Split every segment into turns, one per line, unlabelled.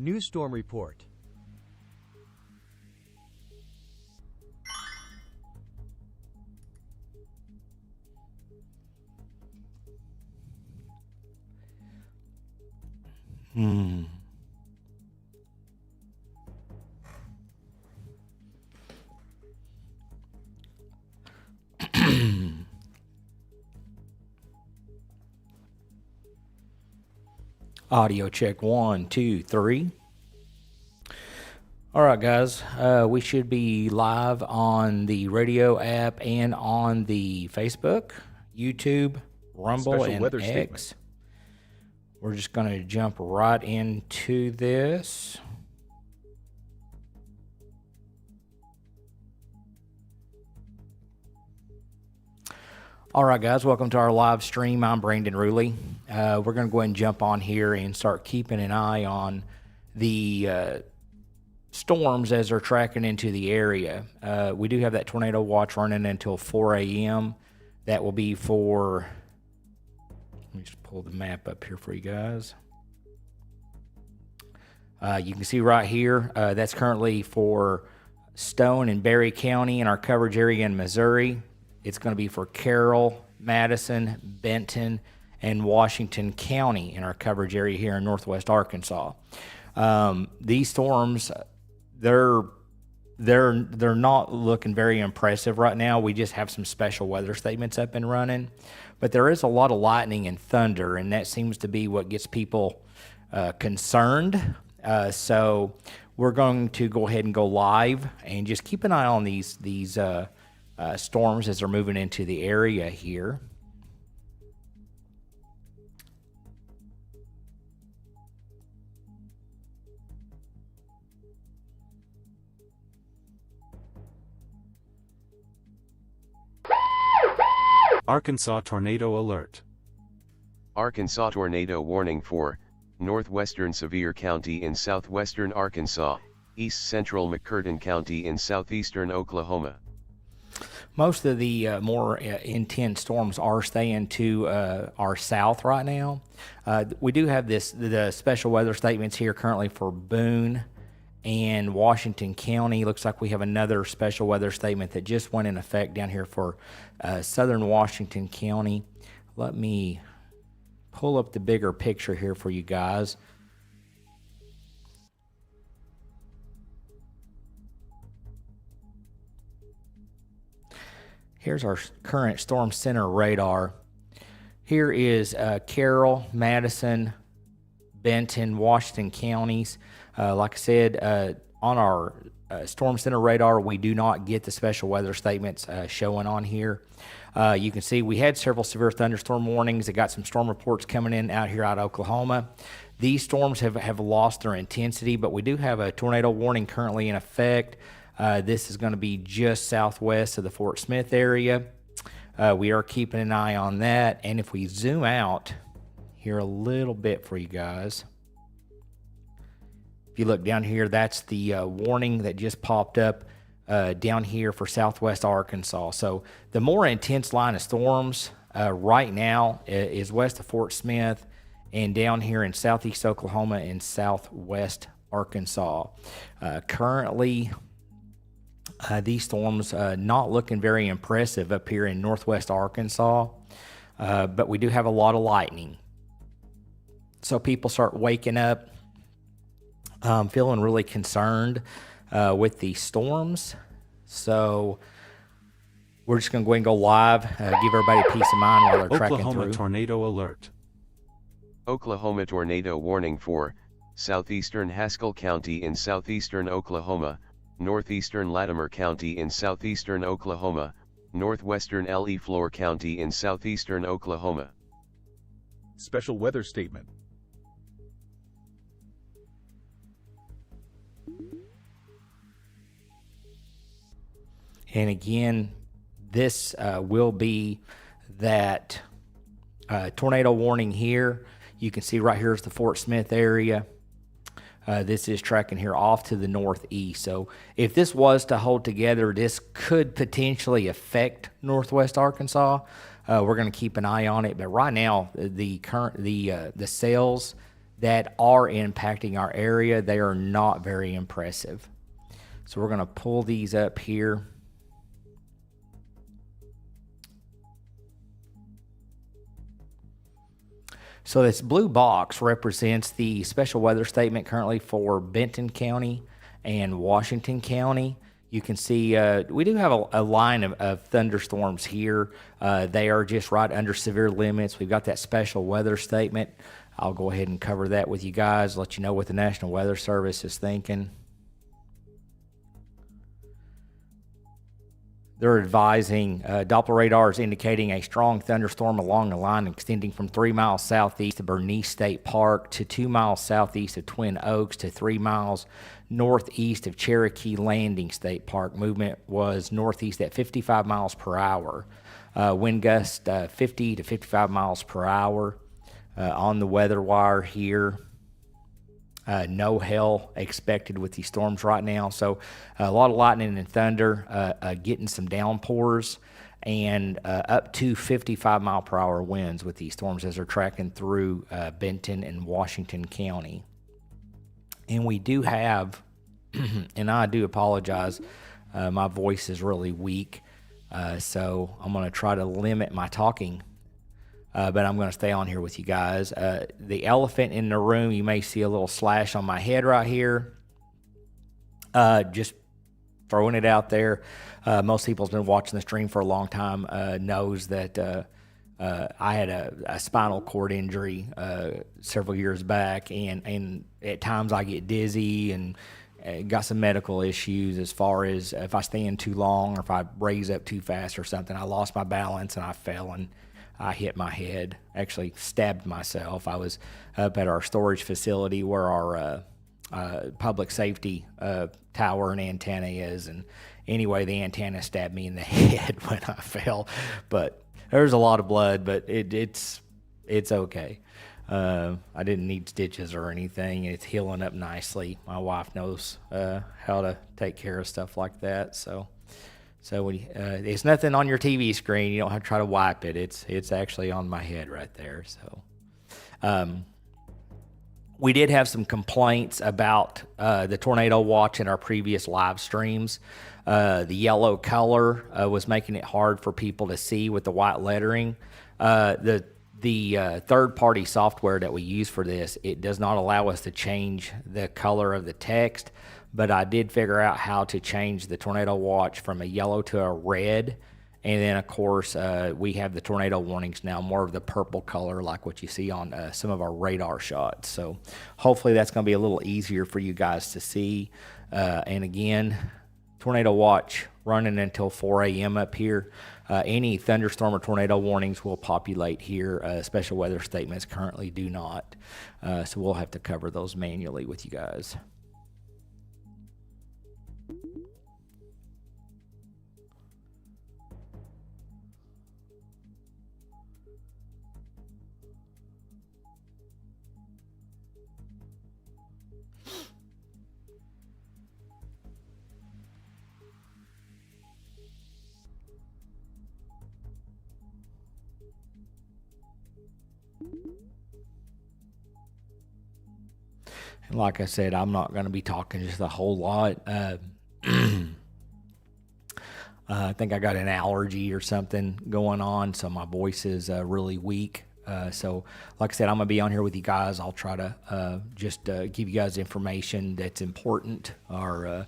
New storm report.
Audio check 1, 2, 3. All right, guys. We should be live on the radio app and on the Facebook, YouTube, Rumble,
Special
and
weather
X.
statement.
We're just going to jump right into this. All right, guys, welcome to our live stream. I'm Brandon Ruley. We're going to go ahead and jump on here and start keeping an eye on the storms as they're tracking into the area. We do have that tornado watch running until 4 a.m. That will be for, let me just pull the map up here for you guys. You can see right here, that's currently for Stone and Berry County in our coverage area in Missouri. It's going to be for Carroll, Madison, Benton, and Washington County in our coverage area here in northwest Arkansas. These storms, they're not looking very impressive right now. We just have some special weather statements up and running, but there is a lot of lightning and thunder, and that seems to be what gets people concerned. So we're going to go ahead and go live and just keep an eye on these storms as they're moving into the area here.
Arkansas tornado alert.
Arkansas tornado warning for northwestern Sevier County in southwestern Arkansas, east central McCurtain County in southeastern Oklahoma.
Most of the more intense storms are staying to our south right now. We do have the special weather statements here currently for Boone and Washington County. Looks like we have another special weather statement that just went in effect down here for southern Washington County. Let me pull up the bigger picture here for you guys. Here's our current storm center radar. Here is Carroll, Madison, Benton, Washington counties. Like I said, on our storm center radar, we do not get the special weather statements showing on here. You can see we had several severe thunderstorm warnings. It got some storm reports coming in out here out of Oklahoma. These storms have lost their intensity, but we do have a tornado warning currently in effect. This is going to be just southwest of the Fort Smith area. We are keeping an eye on that. And if we zoom out here a little bit for you guys, if you look down here, that's the warning that just popped up down here for southwest Arkansas. So the more intense line of storms right now is west of Fort Smith and down here in southeast Oklahoma and southwest Arkansas. Currently, these storms not looking very impressive up here in northwest Arkansas, but we do have a lot of lightning. So people start waking up, feeling really concerned with these storms. So we're just going to go ahead and go live, give everybody peace of mind while they're tracking
Oklahoma
through.
tornado alert.
Oklahoma tornado warning for southeastern Haskell County in southeastern Oklahoma, northeastern Latimer County in southeastern Oklahoma, northwestern Le Fleur County in southeastern Oklahoma.
Special weather statement.
And again, this will be that tornado warning here. You can see right here is the Fort Smith area. This is tracking here off to the northeast. So if this was to hold together, this could potentially affect northwest Arkansas. We're going to keep an eye on it. But right now, the cells that are impacting our area. They are not very impressive. So we're going to pull these up here. So this blue box represents the special weather statement currently for Benton County and Washington County. You can see we do have a line of thunderstorms here. They are just right under severe limits. We've got that special weather statement. I'll go ahead and cover that with you guys, let you know what the National Weather Service is thinking. They're advising Doppler radar is indicating a strong thunderstorm along the line extending from 3 miles southeast of Bernice State Park to 2 miles southeast of Twin Oaks to 3 miles northeast of Cherokee Landing State Park. Movement was northeast at 55 miles per hour. Wind gust 50 to 55 miles per hour. On the weather wire here, no hail expected with these storms right now. So a lot of lightning and thunder, getting some downpours, and up to 55 mile per hour winds with these storms as they're tracking through Benton and Washington County. And we do have, and I do apologize, my voice is really weak, so I'm going to try to limit my talking. But I'm going to stay on here with you guys. The elephant in the room, you may see a little slash on my head right here. Just throwing it out there. Most people who's been watching the stream for a long time knows that I had a spinal cord injury several years back, and at times I get dizzy and got some medical issues as far as if I stand too long or if I raise up too fast or something. I lost my balance and I fell and I hit my head, actually stabbed myself. I was up at our storage facility where our public safety tower and antenna is. And anyway, the antenna stabbed me in the head when I fell. But there's a lot of blood, but it's okay. I didn't need stitches or anything. It's healing up nicely. My wife knows how to take care of stuff like that. So when it's nothing on your TV screen. You don't have to try to wipe it. It's actually on my head right there. So we did have some complaints about the tornado watch in our previous live streams. The yellow color was making it hard for people to see with the white lettering. The third-party software that we use for this, it does not allow us to change the color of the text. But I did figure out how to change the tornado watch from a yellow to a red. And then, of course, we have the tornado warnings now, more of the purple color like what you see on some of our radar shots. So hopefully that's going to be a little easier for you guys to see. And again, tornado watch running until 4 a.m. up here. Any thunderstorm or tornado warnings will populate here. Special weather statements currently do not. So we'll have to cover those manually with you guys. And like I said, I'm not going to be talking just a whole lot. I think I got an allergy or something going on, so my voice is really weak. So like I said, I'm going to be on here with you guys. I'll try to just give you guys information that's important, or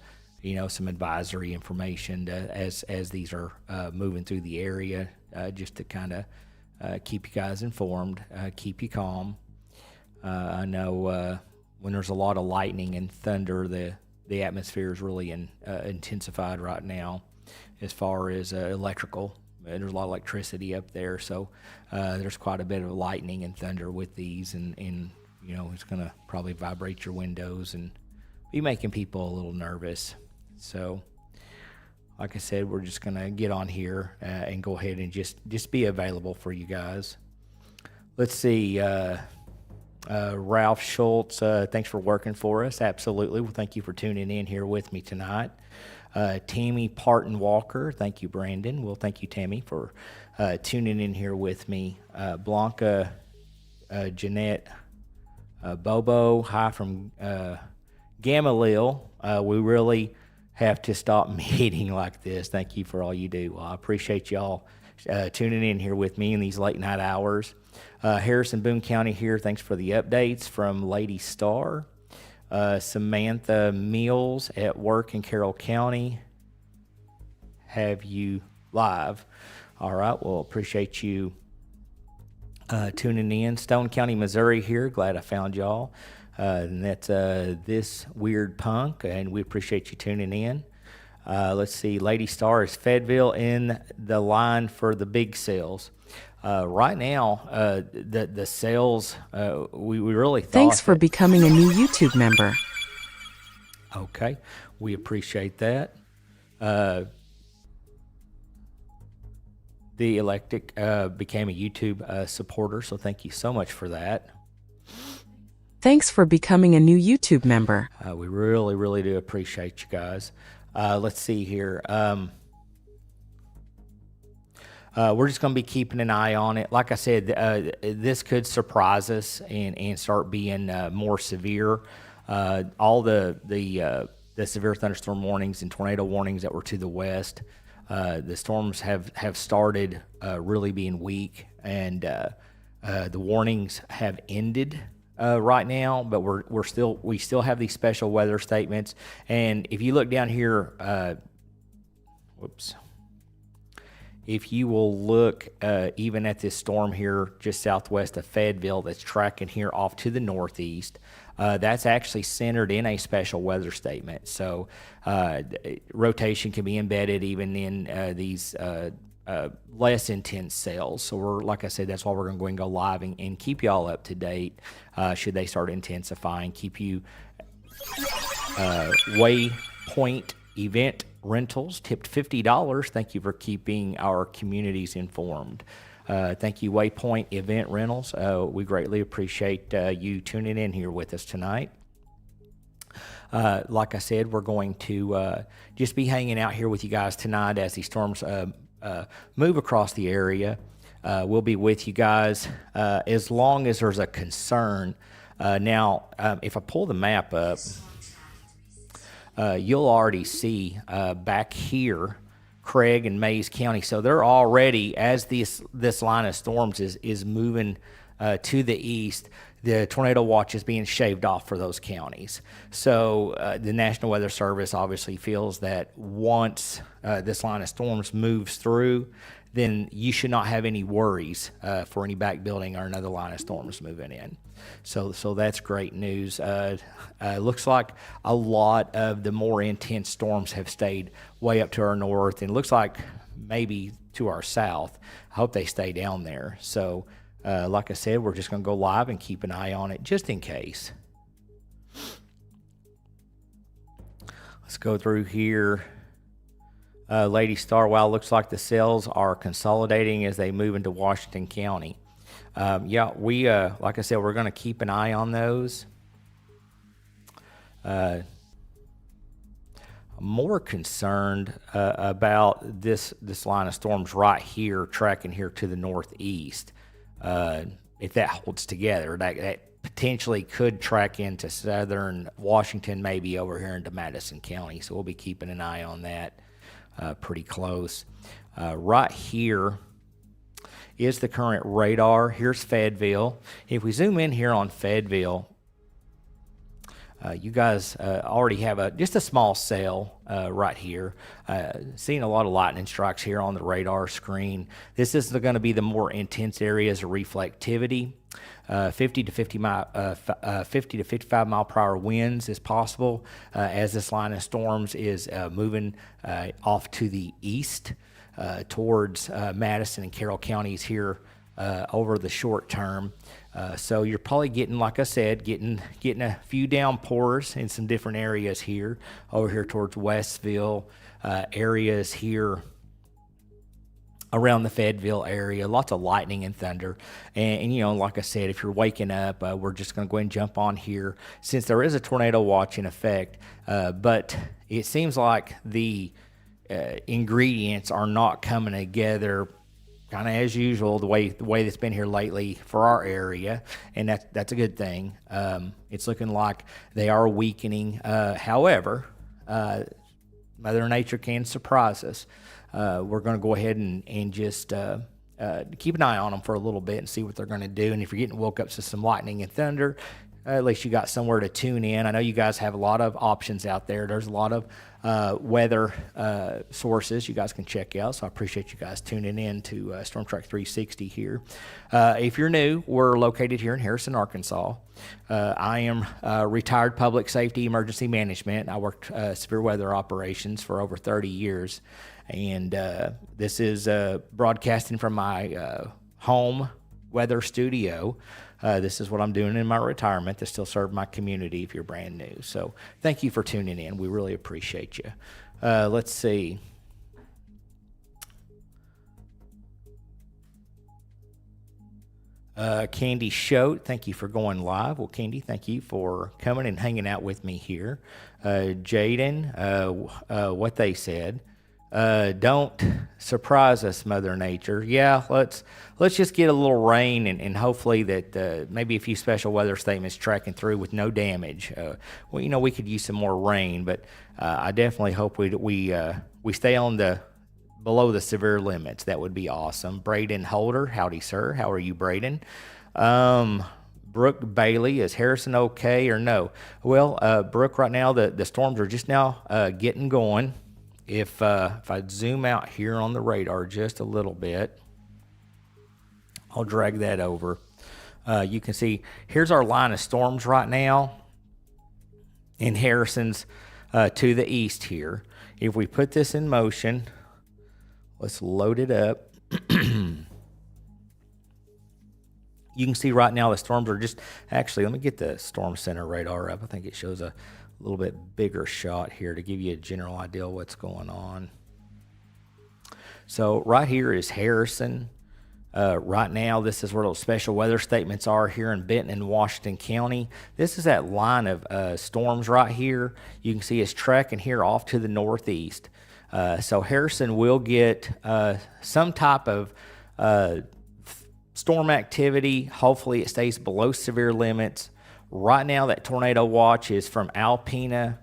some advisory information as these are moving through the area, just to kind of keep you guys informed, keep you calm. I know when there's a lot of lightning and thunder, the atmosphere is really intensified right now as far as electrical. There's a lot of electricity up there, so there's quite a bit of lightning and thunder with these, and it's going to probably vibrate your windows and be making people a little nervous. So like I said, we're just going to get on here and go ahead and just be available for you guys. Let's see. Ralph Schultz, thanks for working for us. Absolutely. Well, thank you for tuning in here with me tonight. Tammy Parton Walker, thank you, Brandon. Well, thank you, Tammy, for tuning in here with me. Blanca Jeanette Bobo, hi from Gamaliel. We really have to stop meeting like this. Thank you for all you do. Well, I appreciate y'all tuning in here with me in these late night hours. Harrison, Boone County here. Thanks for the updates from Lady Star. Samantha Mills at work in Carroll County. Have you live? All right. Well, appreciate you tuning in. Stone County, Missouri here. Glad I found y'all. And that's This Weird Punk, and we appreciate you tuning in. Let's see. Lady Star is Fayetteville in the line for the big sales. Right now, the sales, we really thought.
Thanks for becoming a new YouTube member.
Okay, we appreciate that. The Electric became a YouTube supporter, so thank you so much for that.
Thanks for becoming a new YouTube member.
We really, really do appreciate you guys. Let's see here. We're just going to be keeping an eye on it. Like I said, this could surprise us and start being more severe. All the severe thunderstorm warnings and tornado warnings that were to the west, the storms have started really being weak, and the warnings have ended right now. But we still have these special weather statements. And if you look down here, if you will look even at this storm here just southwest of Fayetteville that's tracking here off to the northeast, that's actually centered in a special weather statement. So rotation can be embedded even in these less intense sales. So like I said, that's why we're going to go and go live and keep y'all up to date should they start intensifying. Keep you Waypoint Event Rentals tipped $50. Thank you for keeping our communities informed. Thank you, Waypoint Event Rentals. We greatly appreciate you tuning in here with us tonight. Like I said, we're going to just be hanging out here with you guys tonight as these storms move across the area. We'll be with you guys as long as there's a concern. Now, if I pull the map up, you'll already see back here Craig and Mays County. So they're already, as this line of storms is moving to the east, the tornado watch is being shaved off for those counties. So the National Weather Service obviously feels that once this line of storms moves through, then you should not have any worries for any back building or another line of storms moving in. So that's great news. Looks like a lot of the more intense storms have stayed way up to our north, and it looks like maybe to our south. I hope they stay down there. So like I said, we're just going to go live and keep an eye on it just in case. Let's go through here. Lady Star, wow, looks like the cells are consolidating as they move into Washington County. We like I said, we're going to keep an eye on those. I'm more concerned about this line of storms right here, tracking here to the northeast. If that holds together, that potentially could track into southern Washington, maybe over here into Madison County. So we'll be keeping an eye on that pretty close. Right here is the current radar. Here's Fayetteville. If we zoom in here on Fayetteville, you guys already have just a small cell right here. Seeing a lot of lightning strikes here on the radar screen. This is going to be the more intense areas of reflectivity. 50 to 55 mile per hour winds is possible as this line of storms is moving off to the east towards Madison and Carroll counties here over the short term. So you're probably getting, like I said, getting a few downpours in some different areas here, over here towards Westville, areas here around the Fayetteville area, lots of lightning and thunder. And like I said, if you're waking up, we're just going to go ahead and jump on here since there is a tornado watch in effect. But it seems like the ingredients are not coming together kind of as usual, the way that's been here lately for our area, and that's a good thing. It's looking like they are weakening. However, Mother Nature can surprise us. We're going to go ahead and just keep an eye on them for a little bit and see what they're going to do. And if you're getting woke up to some lightning and thunder, at least you got somewhere to tune in. I know you guys have a lot of options out there. There's a lot of weather sources you guys can check out, so I appreciate you guys tuning in to Storm Track 360 here. If you're new, we're located here in Harrison, Arkansas. I am retired public safety emergency management. I worked severe weather operations for over 30 years, and this is broadcasting from my home weather studio. This is what I'm doing in my retirement to still serve my community if you're brand new. So thank you for tuning in. We really appreciate you. Let's see. Candy Shote, thank you for going live. Well, Candy, thank you for coming and hanging out with me here. Jaden, what they said. Don't surprise us, Mother Nature. Yeah, let's just get a little rain and hopefully that maybe a few special weather statements tracking through with no damage. Well, we could use some more rain, but I definitely hope we stay on below the severe limits. That would be awesome. Braden Holder, howdy, sir. How are you, Braden? Brooke Bailey, is Harrison okay or no? Well, Brooke, right now the storms are just now getting going. If I zoom out here on the radar just a little bit, I'll drag that over. You can see here's our line of storms right now in Harrison's to the east here. If we put this in motion, let's load it up. You can see right now the storms are just, actually, let me get the storm center radar up. I think it shows a little bit bigger shot here to give you a general idea of what's going on. So right here is Harrison. Right now, this is where those special weather statements are here in Benton and Washington County. This is that line of storms right here. You can see it's tracking here off to the northeast. So Harrison will get some type of storm activity. Hopefully it stays below severe limits. Right now, that tornado watch is from Alpena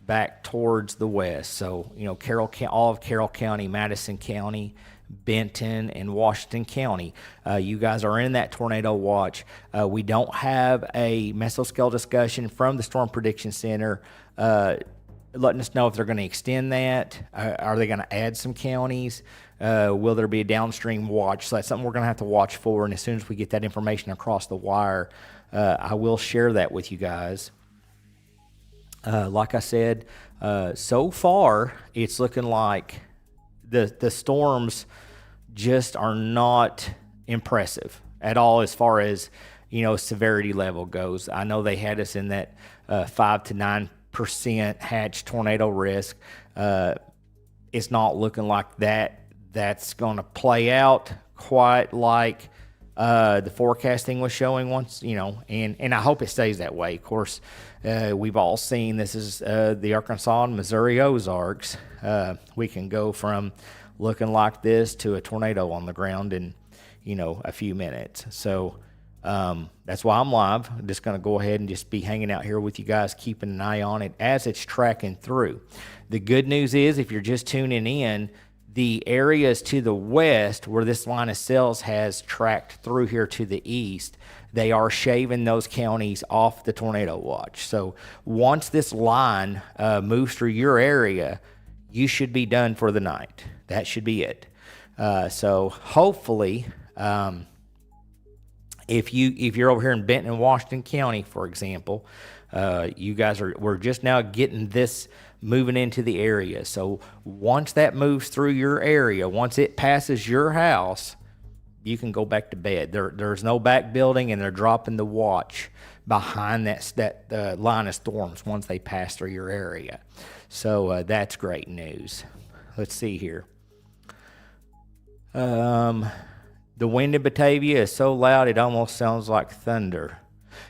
back towards the west. So, Carroll, all of Carroll County, Madison County, Benton, and Washington County. You guys are in that tornado watch. We don't have a mesoscale discussion from the Storm Prediction Center letting us know if they're going to extend that. Are they going to add some counties? Will there be a downstream watch? So that's something we're going to have to watch for. And as soon as we get that information across the wire, I will share that with you guys. Like I said, so far it's looking like the storms just are not impressive at all as far as severity level goes. I know they had us in that 5 to 9% hatch tornado risk. It's not looking like that's going to play out quite like the forecasting was showing once, and I hope it stays that way. Of course, we've all seen this is the Arkansas and Missouri Ozarks. We can go from looking like this to a tornado on the ground in, a few minutes. So that's why I'm live. I'm just going to go ahead and just be hanging out here with you guys, keeping an eye on it as it's tracking through. The good news is, if you're just tuning in, the areas to the west where this line of cells has tracked through here to the east, they are shaving those counties off the tornado watch. So once this line moves through your area, you should be done for the night. That should be it. So hopefully, if you're over here in Benton and Washington County, for example, you guys we're just now getting this moving into the area. So once that moves through your area, once it passes your house, you can go back to bed. There's no back building, and they're dropping the watch behind that line of storms once they pass through your area. So that's great news. Let's see here. The wind in Batavia is so loud it almost sounds like thunder.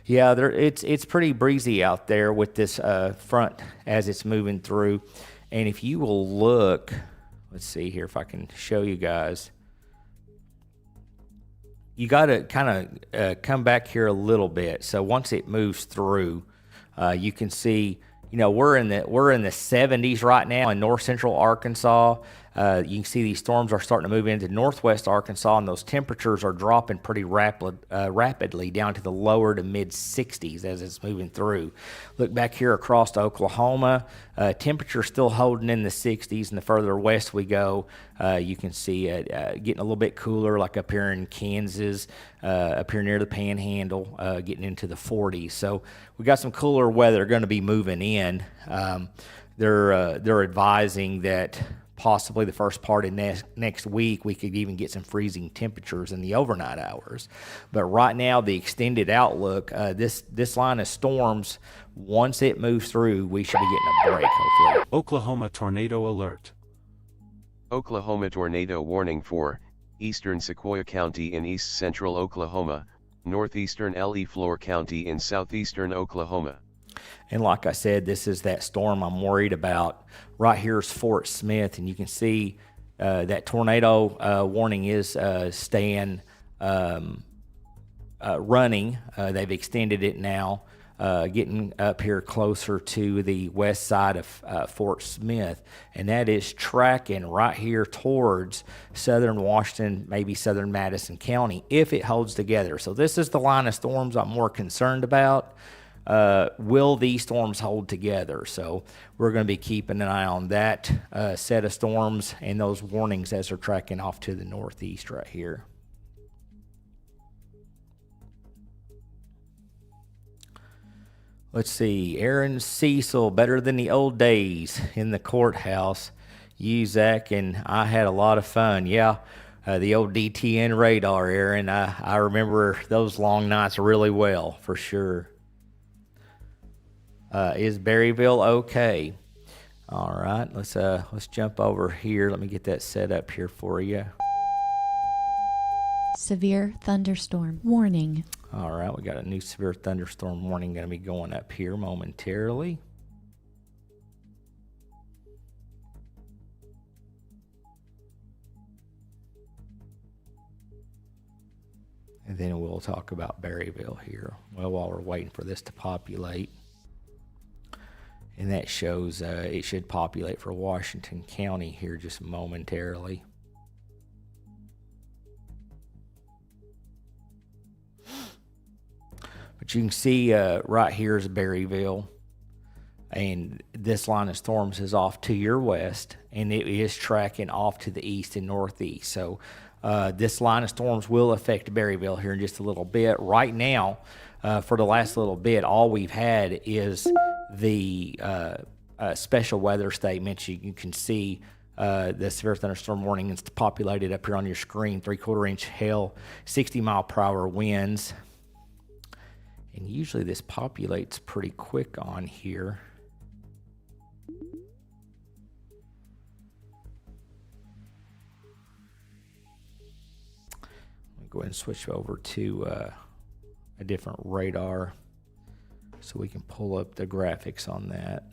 Yeah, it's pretty breezy out there with this front as it's moving through. And if you will look, let's see here if I can show you guys. you got to kind of come back here a little bit. So once it moves through, you can see, we're in the 70s right now in north central Arkansas. You can see these storms are starting to move into northwest Arkansas, and those temperatures are dropping pretty rapidly down to the lower to mid 60s as it's moving through. Look back here across to Oklahoma, temperature still holding in the 60s, and the further west we go, you can see it getting a little bit cooler, like up here in Kansas, up here near the Panhandle, getting into the 40s. So we got some cooler weather going to be moving in. They're advising that possibly the first part of next week, we could even get some freezing temperatures in the overnight hours. But right now, the extended outlook, this line of storms, once it moves through, we should be getting a break, hopefully.
Oklahoma tornado alert.
Oklahoma tornado warning for eastern Sequoia County in east central Oklahoma, northeastern Leflore County in southeastern Oklahoma.
And like I said, this is that storm I'm worried about. Right here is Fort Smith, and you can see that tornado warning is staying running. They've extended it now, getting up here closer to the west side of Fort Smith, and that is tracking right here towards southern Washington, maybe southern Madison County, if it holds together. So this is the line of storms I'm more concerned about. Will these storms hold together? So we're going to be keeping an eye on that set of storms and those warnings as they're tracking off to the northeast right here. Let's see. Aaron Cecil, better than the old days in the courthouse. You, Zach, and I had a lot of fun. Yeah, the old DTN radar, Aaron. I remember those long nights really well, for sure. Is Berryville okay? All right, let's jump over here. Let me get that set up here for you.
Severe thunderstorm warning.
All right, we got a new severe thunderstorm warning going to be going up here momentarily. And then we'll talk about Berryville here. Well, while we're waiting for this to populate. And that shows it should populate for Washington County here just momentarily. But you can see right here is Berryville. And this line of storms is off to your west. And it is tracking off to the east and northeast. So this line of storms will affect Berryville here in just a little bit. Right now, for the last little bit, all we've had is the special weather statements. You can see the severe thunderstorm warning is populated up here on your screen. 3/4 inch hail, 60-mile-per-hour winds. And usually this populates pretty quick on here. Let me go ahead and switch over to a different radar so we can pull up the graphics on that.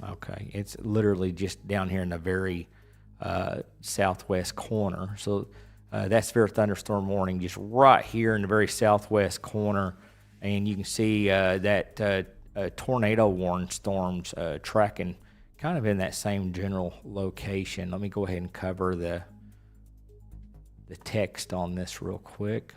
Okay, it's literally just down here in the very southwest corner. So that's severe thunderstorm warning just right here in the very southwest corner. And you can see that tornado warning storms tracking kind of in that same general location. Let me go ahead and cover the text on this real quick.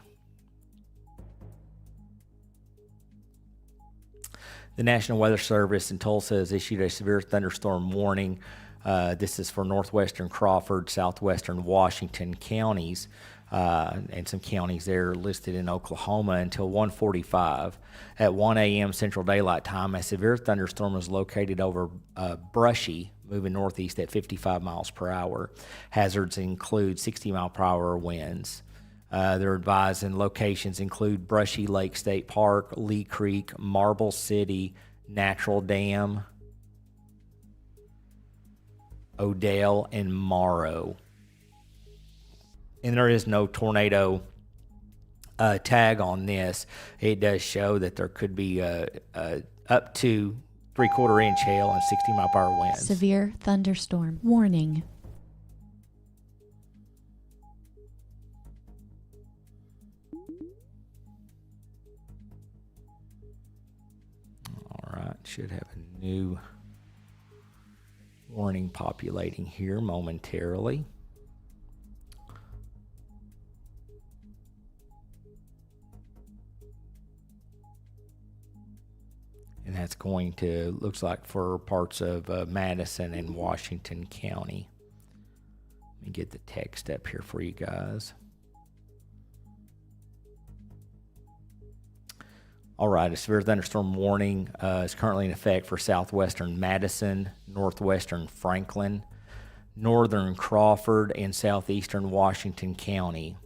The National Weather Service in Tulsa has issued a severe thunderstorm warning. This is for northwestern Crawford, southwestern Washington counties, and some counties there listed in Oklahoma until 1:45. At 1 a.m. Central Daylight Time, a severe thunderstorm was located over Brushy, moving northeast at 55 miles per hour. Hazards include 60-mile-per-hour winds. They're advising locations include Brushy Lake State Park, Lee Creek, Marble City, Natural Dam, Odell, and Morrow. And there is no tornado tag on this. It does show that there could be up to 3/4 inch hail and 60-mile-per-hour winds.
Severe thunderstorm warning.
All right, should have a new warning populating here momentarily. And that's going to, looks like for parts of Madison and Washington County. Let me get the text up here for you guys. All right, a severe thunderstorm warning is currently in effect for southwestern Madison, northwestern Franklin, northern Crawford, and southeastern Washington County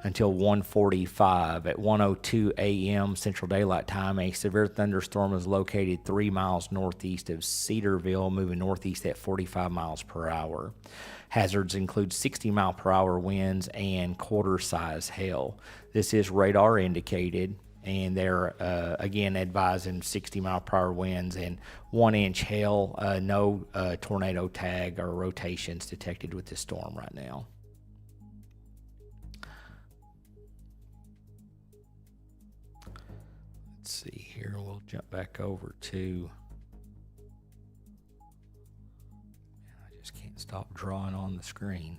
until 1:45. At 1:02 a.m. Central Daylight Time, a severe thunderstorm is located 3 miles northeast of Cedarville, moving northeast at 45 miles per hour. Hazards include 60-mile-per-hour winds and quarter-size hail. This is radar indicated, and they're, again, advising 60-mile-per-hour winds and 1-inch hail. No tornado tag or rotations detected with this storm right now. Let's see here. We'll jump back over to... I just can't stop drawing on the screen.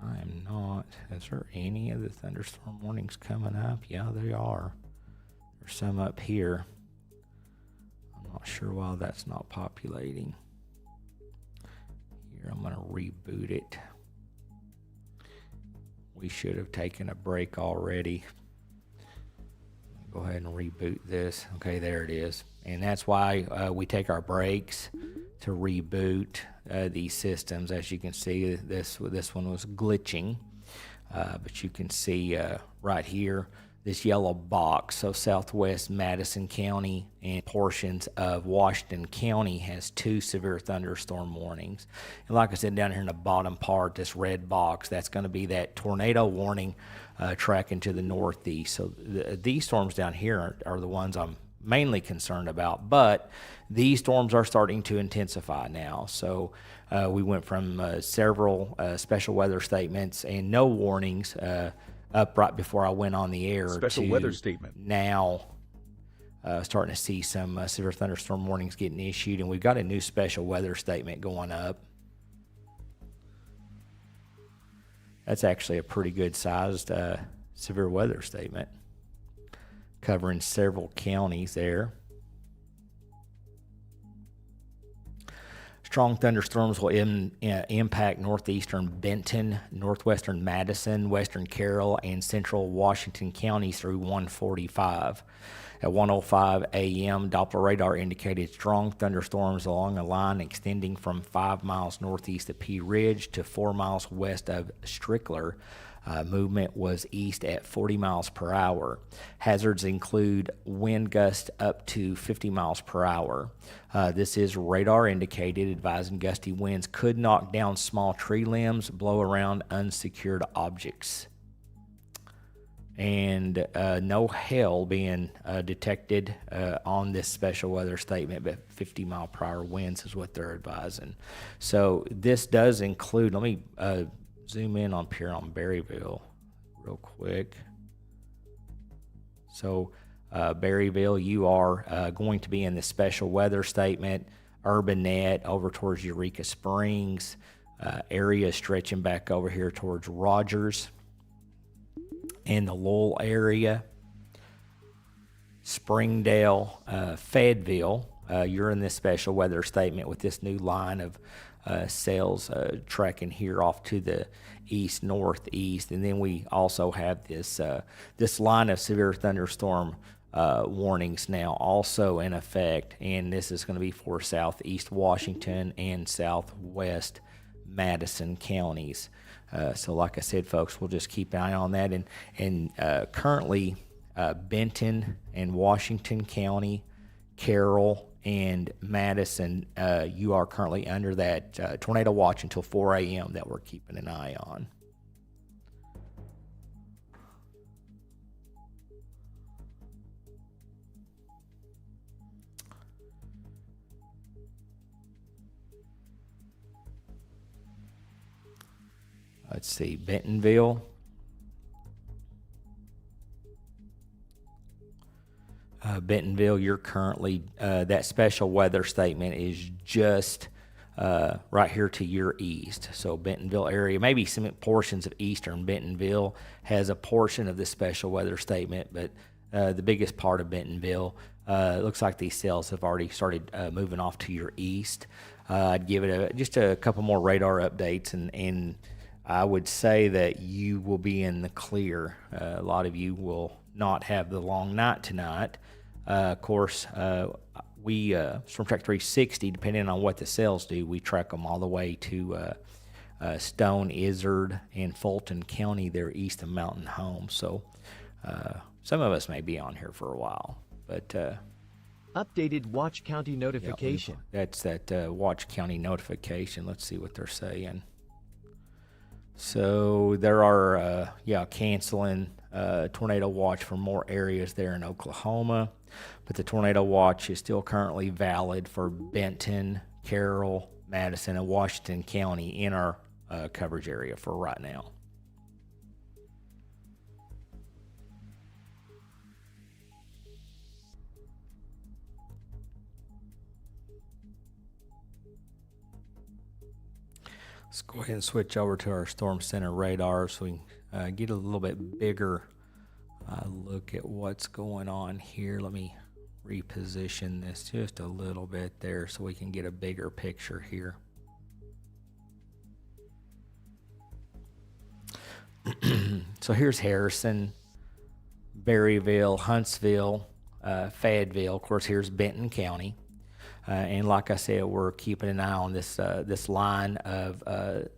I am not. Is there any of the thunderstorm warnings coming up? Yeah, they are. There's some up here. I'm not sure why that's not populating. Here, I'm going to reboot it. We should have taken a break already. Go ahead and reboot this. Okay, there it is. And that's why we take our breaks to reboot these systems. As you can see, this one was glitching, but you can see right here this yellow box. So southwest Madison County and portions of Washington County has 2 severe thunderstorm warnings. And like I said, down here in the bottom part, this red box, that's going to be that tornado warning tracking to the northeast. So these storms down here are the ones I'm mainly concerned about, but these storms are starting to intensify now. So we went from several special weather statements and no warnings up right before I went on the air
Special
to
weather statement.
Now starting to see some severe thunderstorm warnings getting issued, and we've got a new special weather statement going up. That's actually a pretty good sized severe weather statement, covering several counties there. Strong thunderstorms will impact northeastern Benton, northwestern Madison, western Carroll, and central Washington counties through 1:45. At 1:05 a.m., Doppler radar indicated strong thunderstorms along a line extending from 5 miles northeast of Pea Ridge to 4 miles west of Strickler. Movement was east at 40 miles per hour. Hazards include wind gusts up to 50 miles per hour. This is radar indicated, advising gusty winds could knock down small tree limbs, blow around unsecured objects. And no hail being detected on this special weather statement, but 50 mile per hour winds is what they're advising. So this does include, let me zoom in on here on Berryville real quick. So Berryville, you are going to be in the special weather statement. Urbanet over towards Eureka Springs, area stretching back over here towards Rogers and the Lowell area. Springdale, Fayetteville, you're in this special weather statement with this new line of cells tracking here off to the east northeast, and then we also have this this line of severe thunderstorm warnings now also in effect, and this is going to be for southeast Washington and southwest Madison counties. So like I said, folks, we'll just keep an eye on that. And currently Benton and Washington County, Carroll and Madison, you are currently under that tornado watch until 4 a.m. that we're keeping an eye on. see, Bentonville. Bentonville, you're currently, that special weather statement is just right here to your east. So Bentonville area, maybe some portions of eastern Bentonville has a portion of this special weather statement, but the biggest part of Bentonville, it looks like these cells have already started moving off to your east. I'd give it just a couple more radar updates, and I would say that you will be in the clear. A lot of you will not have the long night tonight. Of course, we Storm Track 360, depending on what the cells do, we track them all the way to Stone, Izard, and Fulton County. They're east of Mountain Home. So some of us may be on here for a while, but
updated Watch County notification.
Yeah, that's that Watch County notification. Let's see what they're saying. So there are, canceling tornado watch for more areas there in Oklahoma, but the tornado watch is still currently valid for Benton, Carroll, Madison, and Washington County in our coverage area for right now. Let's go ahead and switch over to our Storm Center radar so we can get a little bit bigger look at what's going on here. Let me reposition this just a little bit there so we can get a bigger picture here. So here's Harrison, Berryville, Huntsville, Fayetteville. Of course, here's Benton County. And like I said, we're keeping an eye on this line of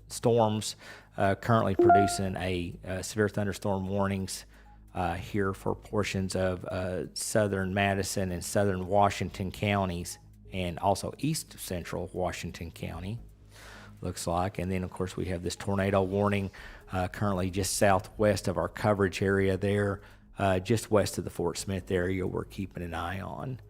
storms currently producing a severe thunderstorm warnings here for portions of southern Madison and southern Washington counties, and also east central Washington County, looks like. And then, of course, we have this tornado warning currently just southwest of our coverage area there, just west of the Fort Smith area we're keeping an eye on.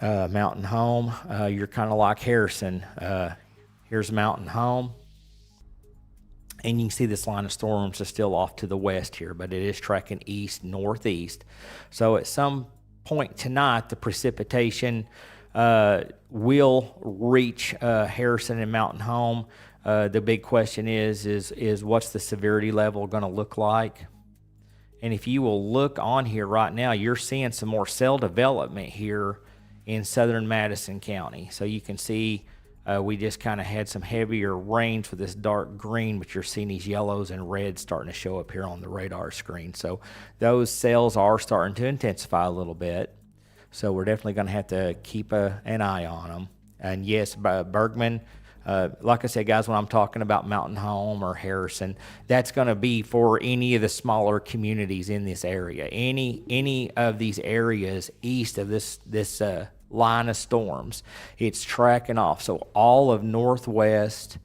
Mountain Home, you're kind of like Harrison. Here's Mountain Home. And you can see this line of storms is still off to the west here, but it is tracking east, northeast. So at some point tonight, the precipitation will reach Harrison and Mountain Home. The big question is what's the severity level going to look like? And if you will look on here right now, you're seeing some more cell development here in southern Madison County. So you can see we just kind of had some heavier rains with this dark green, but you're seeing these yellows and reds starting to show up here on the radar screen. So those cells are starting to intensify a little bit. So we're definitely going to have to keep an eye on them. And yes, Bergman, like I said, guys, when I'm talking about Mountain Home or Harrison, that's going to be for any of the smaller communities in this area. Any of these areas east of this line of storms, it's tracking off. So all of northwest,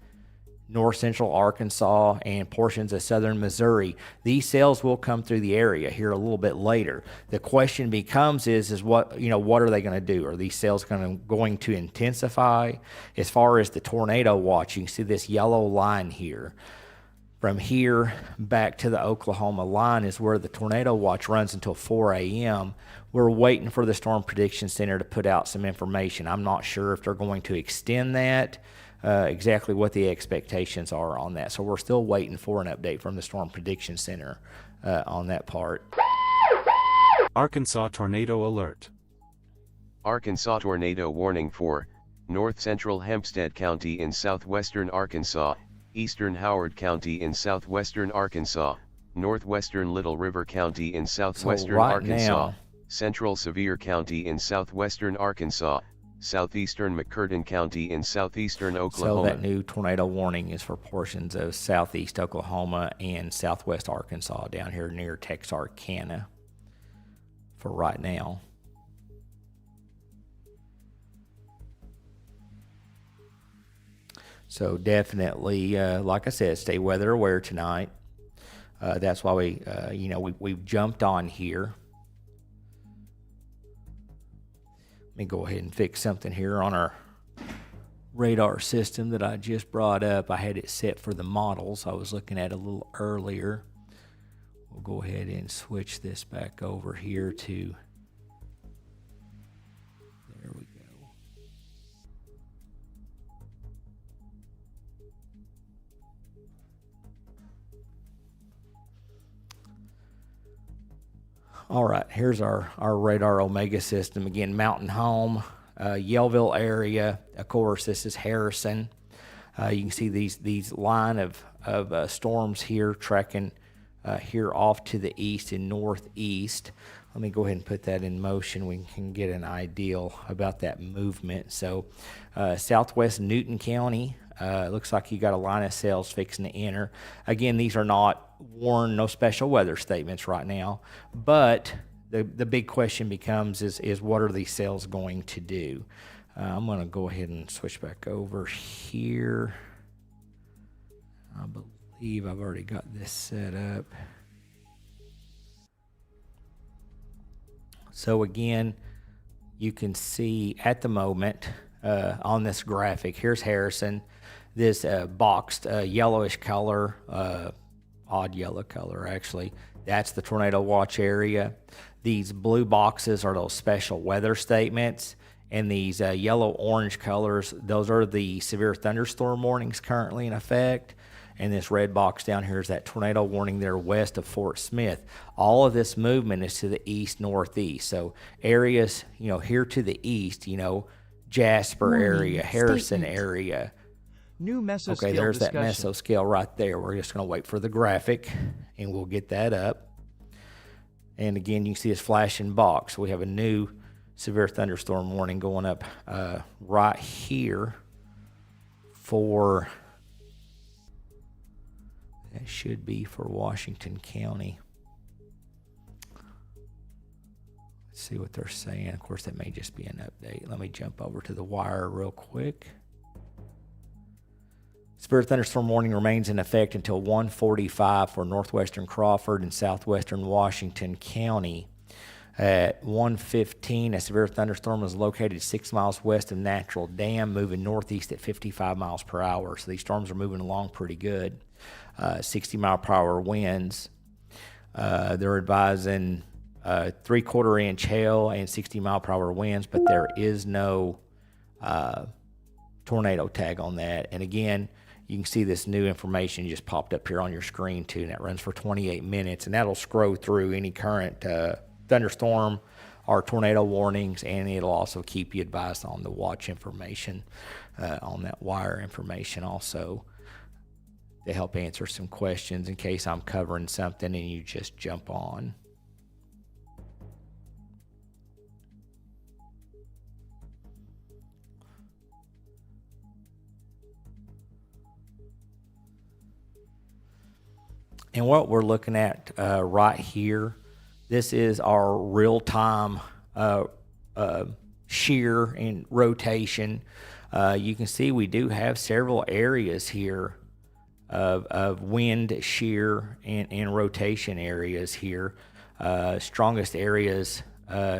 north central Arkansas, and portions of southern Missouri, these cells will come through the area here a little bit later. The question becomes is what are they going to do? Are these cells going to intensify? As far as the tornado watch, you can see this yellow line here. From here back to the Oklahoma line is where the tornado watch runs until 4 a.m. We're waiting for the Storm Prediction Center to put out some information. I'm not sure if they're going to extend that, exactly what the expectations are on that. So we're still waiting for an update from the Storm Prediction Center on that part.
Arkansas tornado alert.
Arkansas tornado warning for north central Hempstead County in southwestern Arkansas, eastern Howard County in southwestern Arkansas, northwestern Little River County in southwestern Arkansas, central Sevier County in southwestern Arkansas, southeastern McCurtain County in southeastern Oklahoma.
So that new tornado warning is for portions of southeast Oklahoma and southwest Arkansas down here near Texarkana for right now. So definitely, like I said, stay weather aware tonight. That's why we've jumped on here. Let me go ahead and fix something here on our radar system that I just brought up. I had it set for the models I was looking at a little earlier. We'll go ahead and switch this back over here to, there we go. All right, here's our radar Omega system. Again, Mountain Home, Yellville area. Of course, this is Harrison. You can see these line of storms here tracking here off to the east and northeast. Let me go ahead and put that in motion. We can get an idea about that movement. So southwest Newton County, it looks like you got a line of sails fixing to enter. Again, these are not warned, no special weather statements right now, but the big question becomes is what are these sails going to do? I'm going to go ahead and switch back over here. I believe I've already got this set up. So again, you can see at the moment on this graphic, here's Harrison, this boxed yellowish color, odd yellow color actually, that's the tornado watch area. These blue boxes are those special weather statements, and these yellow-orange colors, those are the severe thunderstorm warnings currently in effect. And this red box down here is that tornado warning there west of Fort Smith. All of this movement is to the east-northeast. So areas, here to the east, Jasper area, Harrison area.
New mesoscale
Okay, there's
discussion.
that mesoscale right there. We're just going to wait for the graphic, and we'll get that up. And again, you can see this flashing box. We have a new severe thunderstorm warning going up right here for, that should be for Washington County. Let's see what they're saying. Of course, that may just be an update. Let me jump over to the wire real quick. Severe thunderstorm warning remains in effect until 1:45 for northwestern Crawford and southwestern Washington County. At 1:15, a severe thunderstorm was located 6 miles west of Natural Dam, moving northeast at 55 miles per hour. So these storms are moving along pretty good. 60-mile-per-hour winds. They're advising 3/4 inch hail and 60-mile-per-hour winds, but there is no tornado tag on that. And again, you can see this new information just popped up here on your screen too, and that runs for 28 minutes, and that'll scroll through any current thunderstorm or tornado warnings, and it'll also keep you advised on the watch information on that wire information also, to help answer some questions in case I'm covering something and you just jump on. And what we're looking at right here, this is our real-time shear and rotation. You can see we do have several areas here of wind, shear, and rotation areas here. Strongest areas,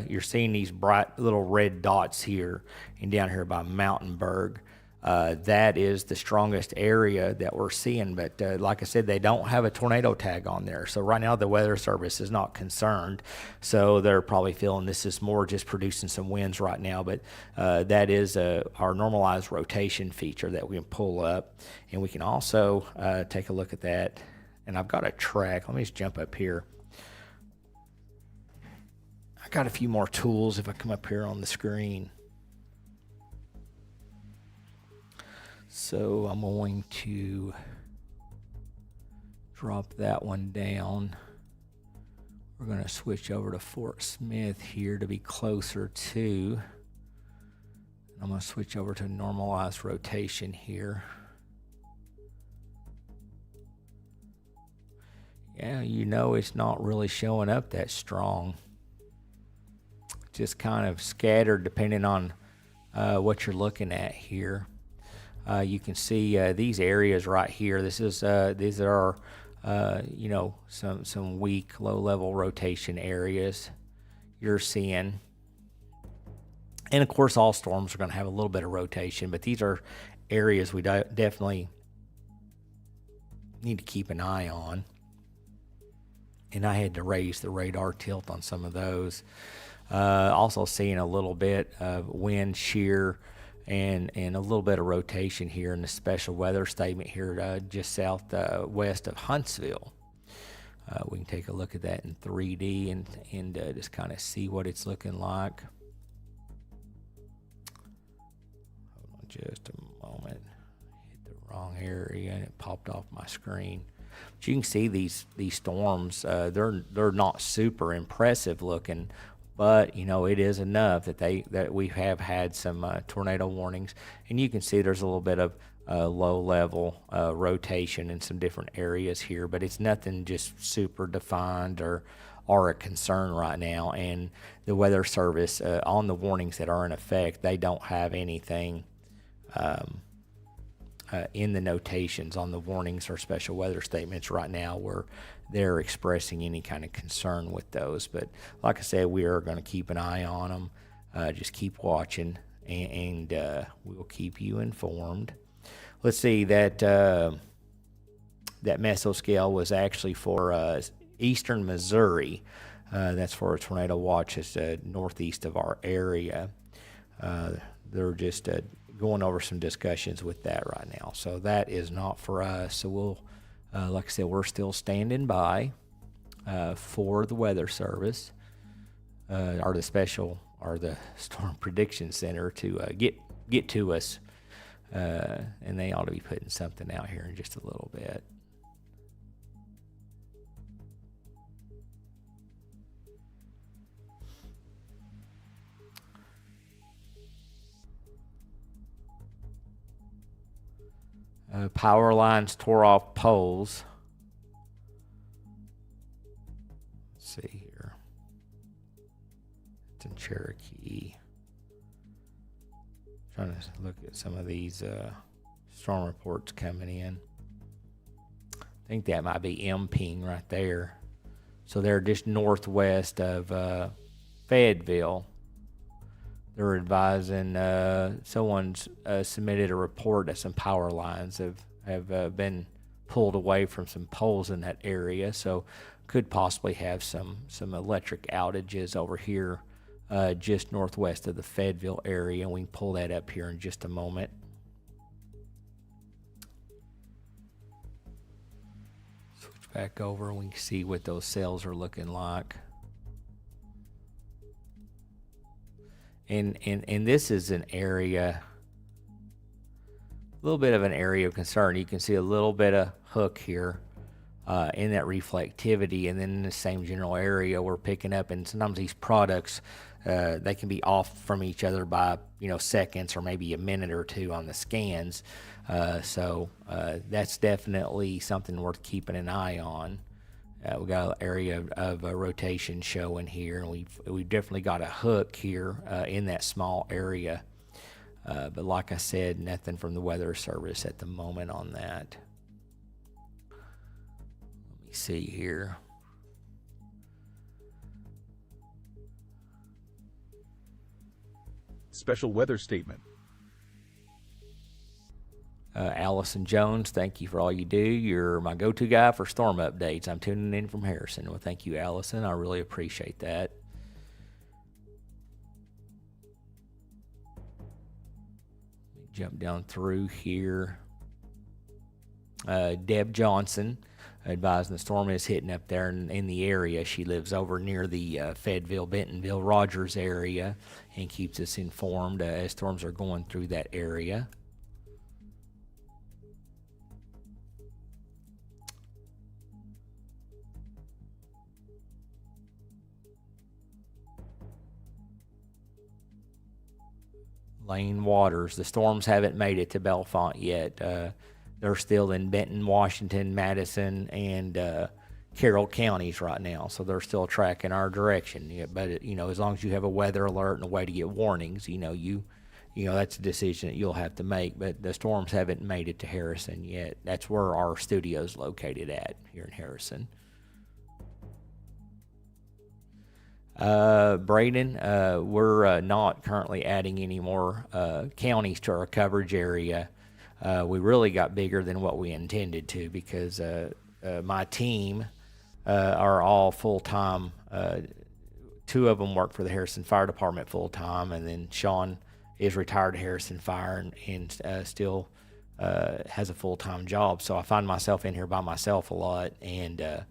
you're seeing these bright little red dots here and down here by Mountainburg. That is the strongest area that we're seeing, but like I said, they don't have a tornado tag on there. So right now the Weather Service is not concerned. So they're probably feeling this is more just producing some winds right now, but that is our normalized rotation feature that we can pull up. And we can also take a look at that. And I've got a track. Let me just jump up here. I got a few more tools if I come up here on the screen. So I'm going to drop that one down. We're going to switch over to Fort Smith here to be closer to. I'm going to switch over to normalized rotation here. Yeah, it's not really showing up that strong. Just kind of scattered depending on what you're looking at here. You can see these areas right here. These are some weak low-level rotation areas you're seeing. And, of course, all storms are going to have a little bit of rotation, but these are areas we definitely need to keep an eye on. And I had to raise the radar tilt on some of those. Also seeing a little bit of wind shear and a little bit of rotation here in the special weather statement here just southwest of Huntsville. We can take a look at that in 3D and just kind of see what it's looking like. Hold on just a moment. Hit the wrong area and it popped off my screen. But you can see these storms. They're not super impressive looking, but it is enough that we have had some tornado warnings, and you can see there's a little bit of low level rotation in some different areas here, but it's nothing just super defined or a concern right now. And the Weather Service on the warnings that are in effect, they don't have anything in the notations on the warnings or special weather statements right now where they're expressing any kind of concern with those. But like I said, we are going to keep an eye on them. Just keep watching, and we'll keep you informed. Let's see, that mesoscale was actually for eastern Missouri. That's for a tornado watch just northeast of our area. They're just going over some discussions with that right now. So that is not for us. So we'll, like I said, we're still standing by for the Weather Service or the Storm Prediction Center to get to us. And they ought to be putting something out here in just a little bit. Power lines tore off poles. Let's see here. It's in Cherokee. Trying to look at some of these storm reports coming in. I think that might be M-Ping right there. So they're just northwest of Fayetteville. They're advising someone's submitted a report that some power lines have been pulled away from some poles in that area, so could possibly have some electric outages over here just northwest of the Fayetteville area, and we can pull that up here in just a moment. Switch back over and we can see what those cells are looking like. And this is an area, a little bit of an area of concern. You can see a little bit of hook here in that reflectivity, and then in the same general area we're picking up, and sometimes these products, they can be off from each other by seconds or maybe a minute or two on the scans. So that's definitely something worth keeping an eye on. We got an area of rotation showing here, and we've definitely got a hook here in that small area. But like I said, nothing from the Weather Service at the moment on that. Let me see here.
Special weather statement.
Allison Jones, thank you for all you do. You're my go-to guy for storm updates. I'm tuning in from Harrison. Well, thank you, Allison. I really appreciate that. Jump down through here. Deb Johnson advising the storm is hitting up there in the area. She lives over near the Fayetteville, Bentonville, Rogers area, and keeps us informed as storms are going through that area. Lane Waters, the storms haven't made it to Bellefonte yet. They're still in Benton, Washington, Madison, and Carroll counties right now, so they're still tracking our direction. Yeah, but as long as you have a weather alert and a way to get warnings, you that's a decision that you'll have to make. But the storms haven't made it to Harrison yet. That's where our studio's located at, here in Harrison. Braden, we're not currently adding any more counties to our coverage area. We really got bigger than what we intended to, because my team are all full-time. Two of them work for the Harrison Fire Department full-time, and then Sean is retired Harrison Fire and still has a full-time job. So I find myself in here by myself a lot, and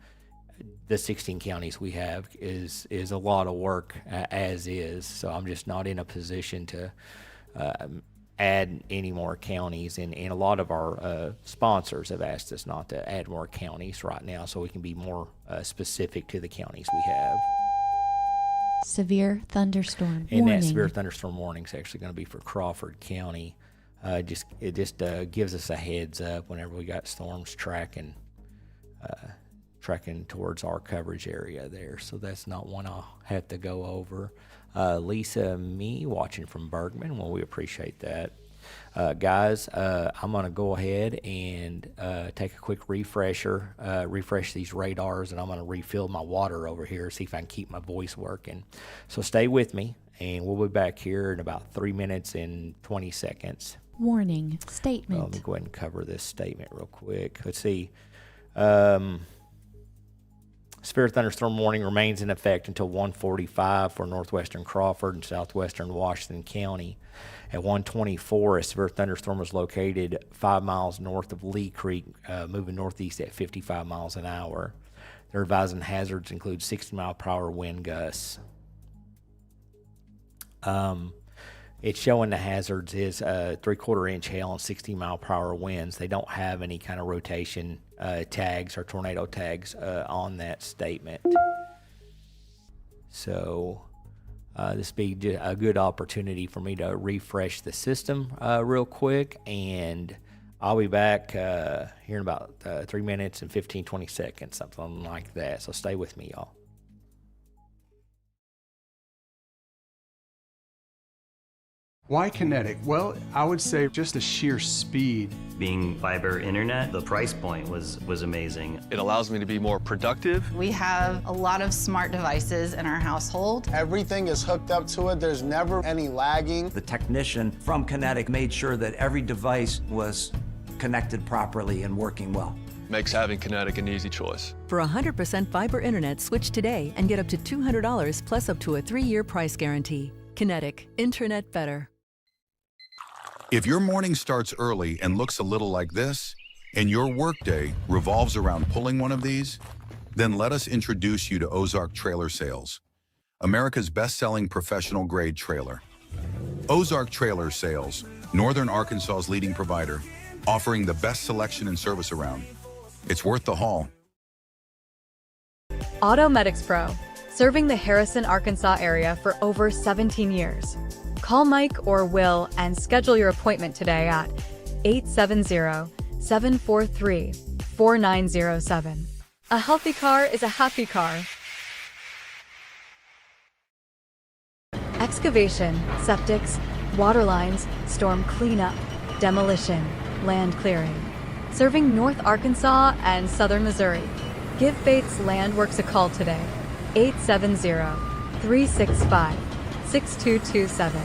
the 16 counties we have is a lot of work as is. So I'm just not in a position to add any more counties, and a lot of our sponsors have asked us not to add more counties right now, so we can be more specific to the counties we have.
Severe thunderstorm
And
warning.
that severe thunderstorm warning is actually going to be for Crawford County. It just gives us a heads up whenever we got storms tracking towards our coverage area there. So that's not one I'll have to go over. Lisa, me watching from Bergman. Well, we appreciate that. Guys, I'm going to go ahead and take a quick refresh these radars, and I'm going to refill my water over here, see if I can keep my voice working. So stay with me, and we'll be back here in about 3 minutes and 20 seconds.
Warning statement.
Let me go ahead and cover this statement real quick. Let's see. Severe thunderstorm warning remains in effect until 1:45 for northwestern Crawford and southwestern Washington County. At 1:24, a severe thunderstorm was located 5 miles north of Lee Creek, moving northeast at 55 miles an hour. Their advising hazards include 60-mile-per-hour wind gusts. It's showing the hazards is 3/4 inch hail and 60-mile-per-hour winds. They don't have any kind of rotation tags or tornado tags on that statement. So this would be a good opportunity for me to refresh the system real quick, and I'll be back here in about 3 minutes and 20 seconds, something like that. So stay with me, y'all.
Why kinetic? Well, I would say just the sheer speed.
Being fiber internet, the price point was amazing.
It allows me to be more productive.
We have a lot of smart devices in our household.
Everything is hooked up to it. There's never any lagging.
The technician from Kinetic made sure that every device was connected properly and working well.
Makes having Kinetic an easy choice.
For 100% fiber internet, switch today and get up to $200 plus up to a 3-year price guarantee. Kinetic, internet better.
If your morning starts early and looks a little like this, and your workday revolves around pulling one of these, then let us introduce you to Ozark Trailer Sales, America's best-selling professional-grade trailer. Ozark Trailer Sales, Northern Arkansas's leading provider, offering the best selection and service around. It's worth the haul.
Automedics Pro, serving the Harrison, Arkansas area for over 17 years. Call Mike or Will and schedule your appointment today at 870-743-4907. A healthy car is a happy car. Excavation, septics, water lines, storm cleanup, demolition, land clearing. Serving North Arkansas and Southern Missouri. Give Bates Land Works a call today. 870-365-6227.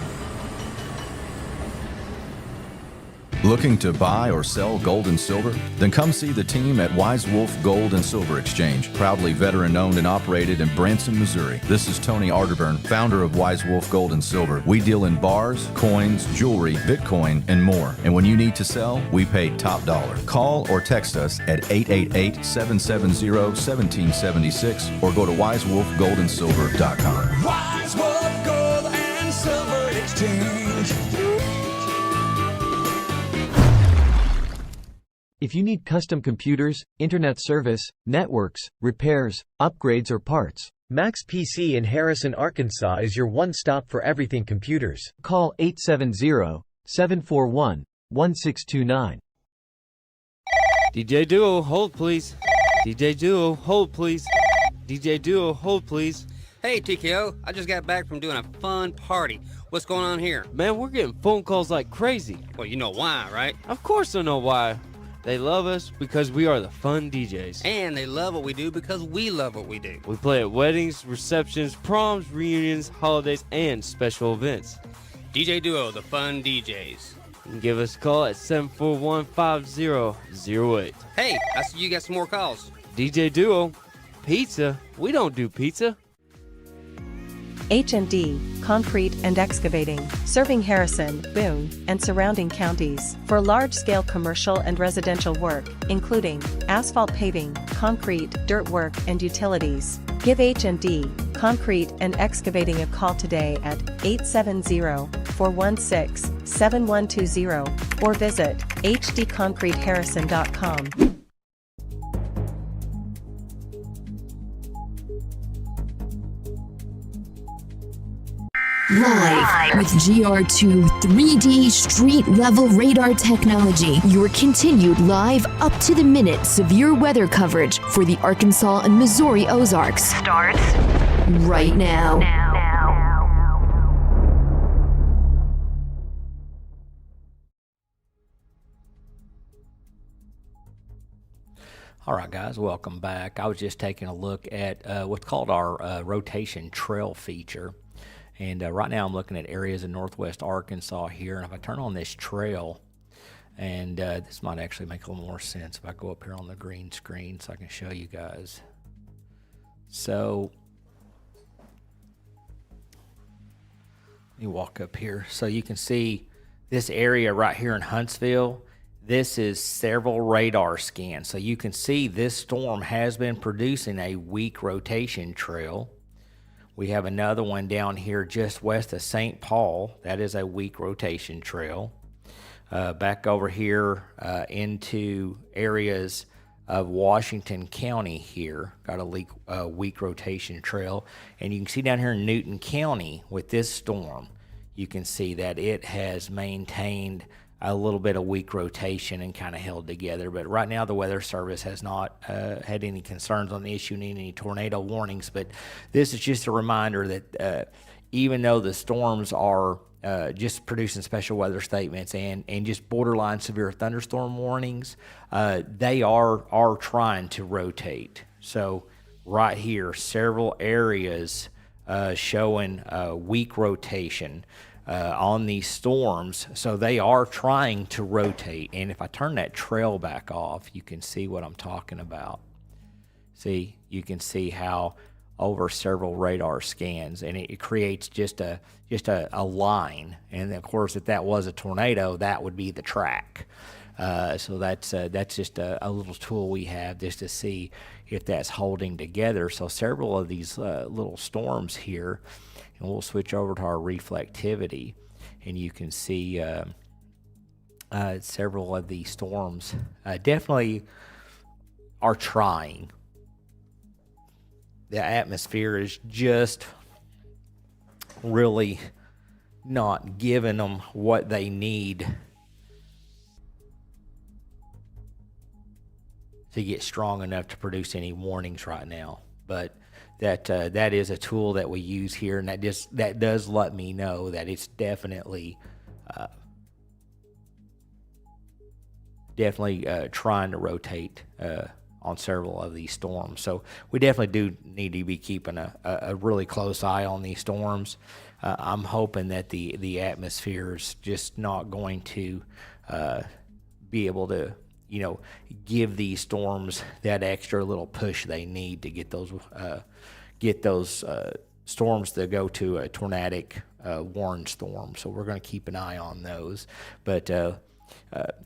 Looking to buy or sell gold and silver? Then come see the team at Wise Wolf Gold and Silver Exchange, proudly veteran-owned and operated in Branson, Missouri. This is Tony Arterburn, founder of Wise Wolf Gold and Silver. We deal in bars, coins, jewelry, Bitcoin, and more. And when you need to sell, we pay top dollar. Call or text us at 888-770-1776 or go to wisewolfgoldandsilver.com.
Wise Wolf Gold and Silver Exchange.
If you need custom computers, internet service, networks, repairs, upgrades, or parts, Max PC in Harrison, Arkansas is your one-stop for everything computers. Call 870-741-1629.
DJ Duo, hold please. DJ Duo, hold please. DJ Duo, hold please.
Hey TKO, I just got back from doing a fun party. What's going on here?
Man, we're getting phone calls like crazy.
Well, you know why, right?
Of course I know why. They love us because we are the fun DJs.
And they love what we do because we love what we do.
We play at weddings, receptions, proms, reunions, holidays, and special events.
DJ Duo, the fun DJs.
You can give us a call at 741-5008.
Hey, I see you got some more calls.
DJ Duo, pizza? We don't do pizza.
H&D, Concrete and Excavating, serving Harrison, Boone, and surrounding counties for large-scale commercial and residential work, including asphalt paving, concrete, dirt work, and utilities. Give H&D, Concrete and Excavating a call today at 870-416-7120 or visit hdconcreteharrison.com.
Live with GR2 3D street level radar technology, your continued live up to the minute severe weather coverage for the Arkansas and Missouri Ozarks starts right now.
All right, guys, welcome back. I was just taking a look at what's called our rotation trail feature. And right now I'm looking at areas in northwest Arkansas here. And if I turn on this trail, and this might actually make a little more sense if I go up here on the green screen so I can show you guys. So let me walk up here. So you can see this area right here in Huntsville. This is several radar scans. So you can see this storm has been producing a weak rotation trail. We have another one down here just west of St. Paul. That is a weak rotation trail. Back over here into areas of Washington County here. Got a weak rotation trail. And you can see down here in Newton County with this storm, you can see that it has maintained a little bit of weak rotation and kind of held together. But right now the Weather Service has not had any concerns on the issue, any tornado warnings. But this is just a reminder that even though the storms are just producing special weather statements and just borderline severe thunderstorm warnings, they are trying to rotate. So right here, several areas showing weak rotation on these storms, so they are trying to rotate. And if I turn that trail back off, you can see what I'm talking about. See, you can see how over several radar scans, and it creates just a line. And of course, if that was a tornado, that would be the track. So that's just a little tool we have just to see if that's holding together. So several of these little storms here. And we'll switch over to our reflectivity, and you can see several of these storms definitely are trying. The atmosphere is just really not giving them what they need to get strong enough to produce any warnings right now. But that is a tool that we use here, and that does let me know that it's definitely trying to rotate on several of these storms. So we definitely do need to be keeping a really close eye on these storms. I'm hoping that the atmosphere is just not going to be able to give these storms that extra little push they need to get those storms to go to a tornadic warned storm. So we're going to keep an eye on those. But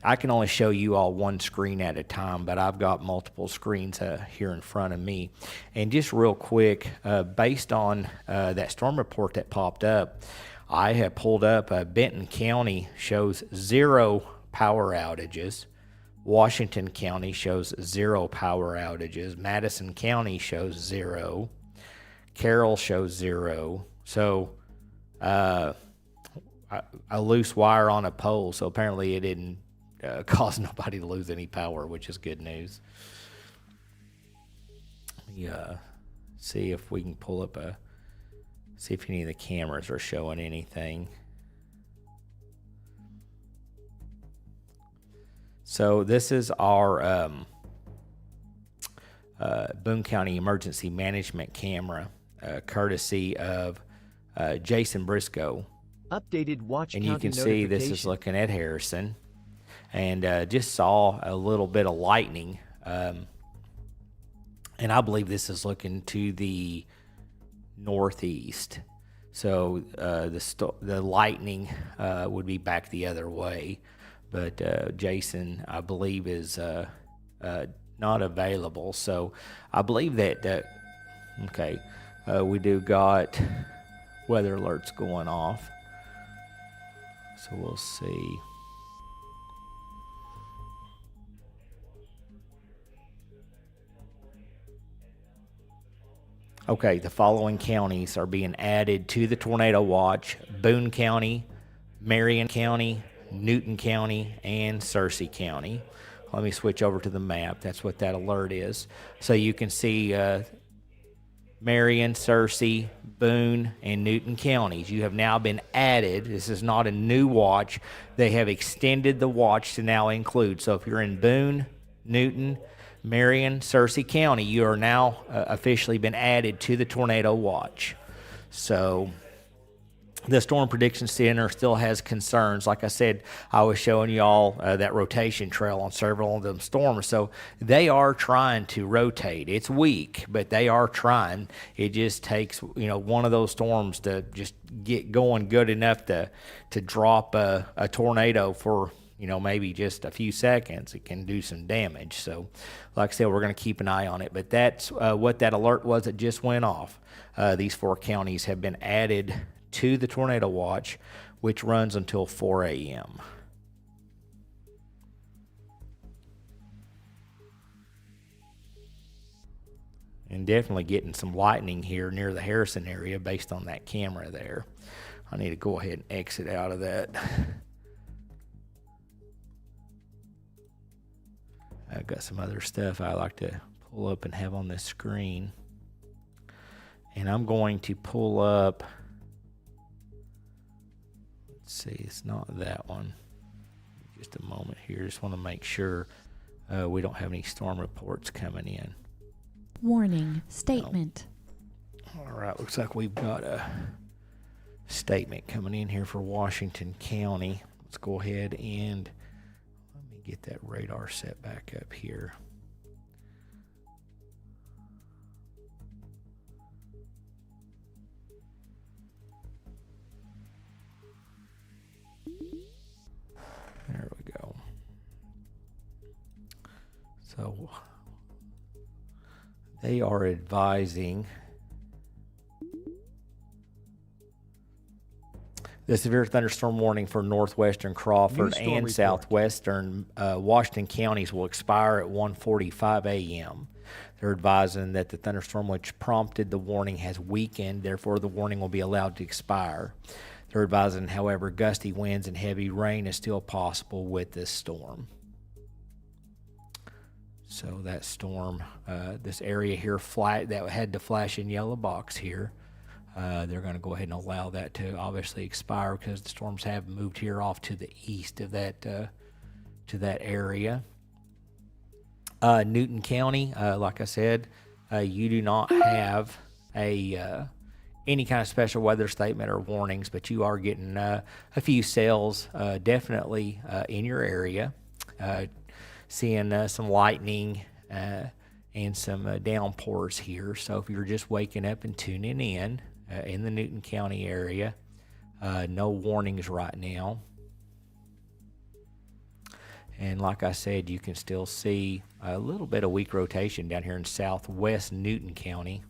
I can only show you all one screen at a time, but I've got multiple screens here in front of me. And just real quick, based on that storm report that popped up, I have pulled up Benton County shows 0 power outages. Washington County shows 0 power outages. Madison County shows 0. Carroll shows 0. So a loose wire on a pole. So apparently it didn't cause nobody to lose any power, which is good news. Yeah. See if we can pull up See if any of the cameras are showing anything. So this is our Boone County Emergency Management Camera, courtesy of Jason Briscoe.
Updated watch
and
county
you can see this is
notification.
looking at Harrison, and just saw a little bit of lightning, and I believe this is looking to the northeast. So the lightning would be back the other way, but Jason, I believe, is not available. So I believe that okay, we do got weather alerts going off. So we'll see. Okay, the following counties are being added to the tornado watch: Boone County, Marion County, Newton County, and Searcy County. Let me switch over to the map. That's what that alert is. So you can see Marion, Searcy, Boone, and Newton counties. You have now been added. This is not a new watch. They have extended the watch to now include. So if you're in Boone, Newton, Marion, Searcy County, you are now officially been added to the tornado watch. So the Storm Prediction Center still has concerns. Like I said, I was showing you all that rotation trail on several of them storms. So they are trying to rotate. It's weak, but they are trying. It just takes, one of those storms to just get going good enough to drop a tornado for, maybe just a few seconds. It can do some damage. So like I said, we're going to keep an eye on it. But that's what that alert was that just went off. These 4 counties have been added to the tornado watch, which runs until 4 a.m. And definitely getting some lightning here near the Harrison area based on that camera there. I need to go ahead and exit out of that. I've got some other stuff I like to pull up and have on this screen. And I'm going to pull up, let's see, it's not that one. Just a moment here. Just want to make sure we don't have any storm reports coming in.
Warning, statement.
All right, looks like we've got a statement coming in here for Washington County. Let's go ahead and let me get that radar set back up here. There we go. So they are advising the severe thunderstorm warning for northwestern Crawford and southwestern Washington counties will expire at 1:45 a.m. They're advising that the thunderstorm which prompted the warning has weakened, therefore the warning will be allowed to expire. They're advising, however, gusty winds and heavy rain is still possible with this storm. So that storm, this area here, flat that had the flashing yellow box here, they're going to go ahead and allow that to obviously expire because the storms have moved here off to the east of that, to that area. Newton County, like I said, you do not have any kind of special weather statement or warnings, but you are getting a few cells definitely in your area. Seeing some lightning and some downpours here. So if you're just waking up and tuning in the Newton County area, no warnings right now. And like I said, you can still see a little bit of weak rotation down here in southwest Newton County.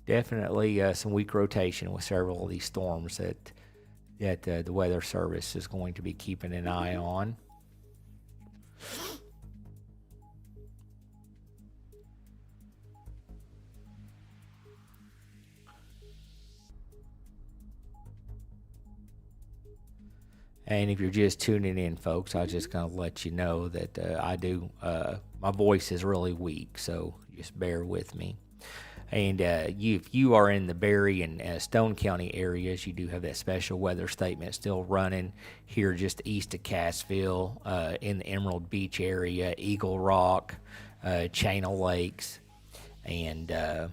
Definitely some weak rotation with several of these storms that the Weather Service is going to be keeping an eye on. And if you're just tuning in, folks, I just going to let you know that my voice is really weak, so just bear with me. And if you are in the Berry and Stone County areas, you do have that special weather statement still running here just east of Cassville, in the Emerald Beach area, Eagle Rock, Chain of Lakes, and that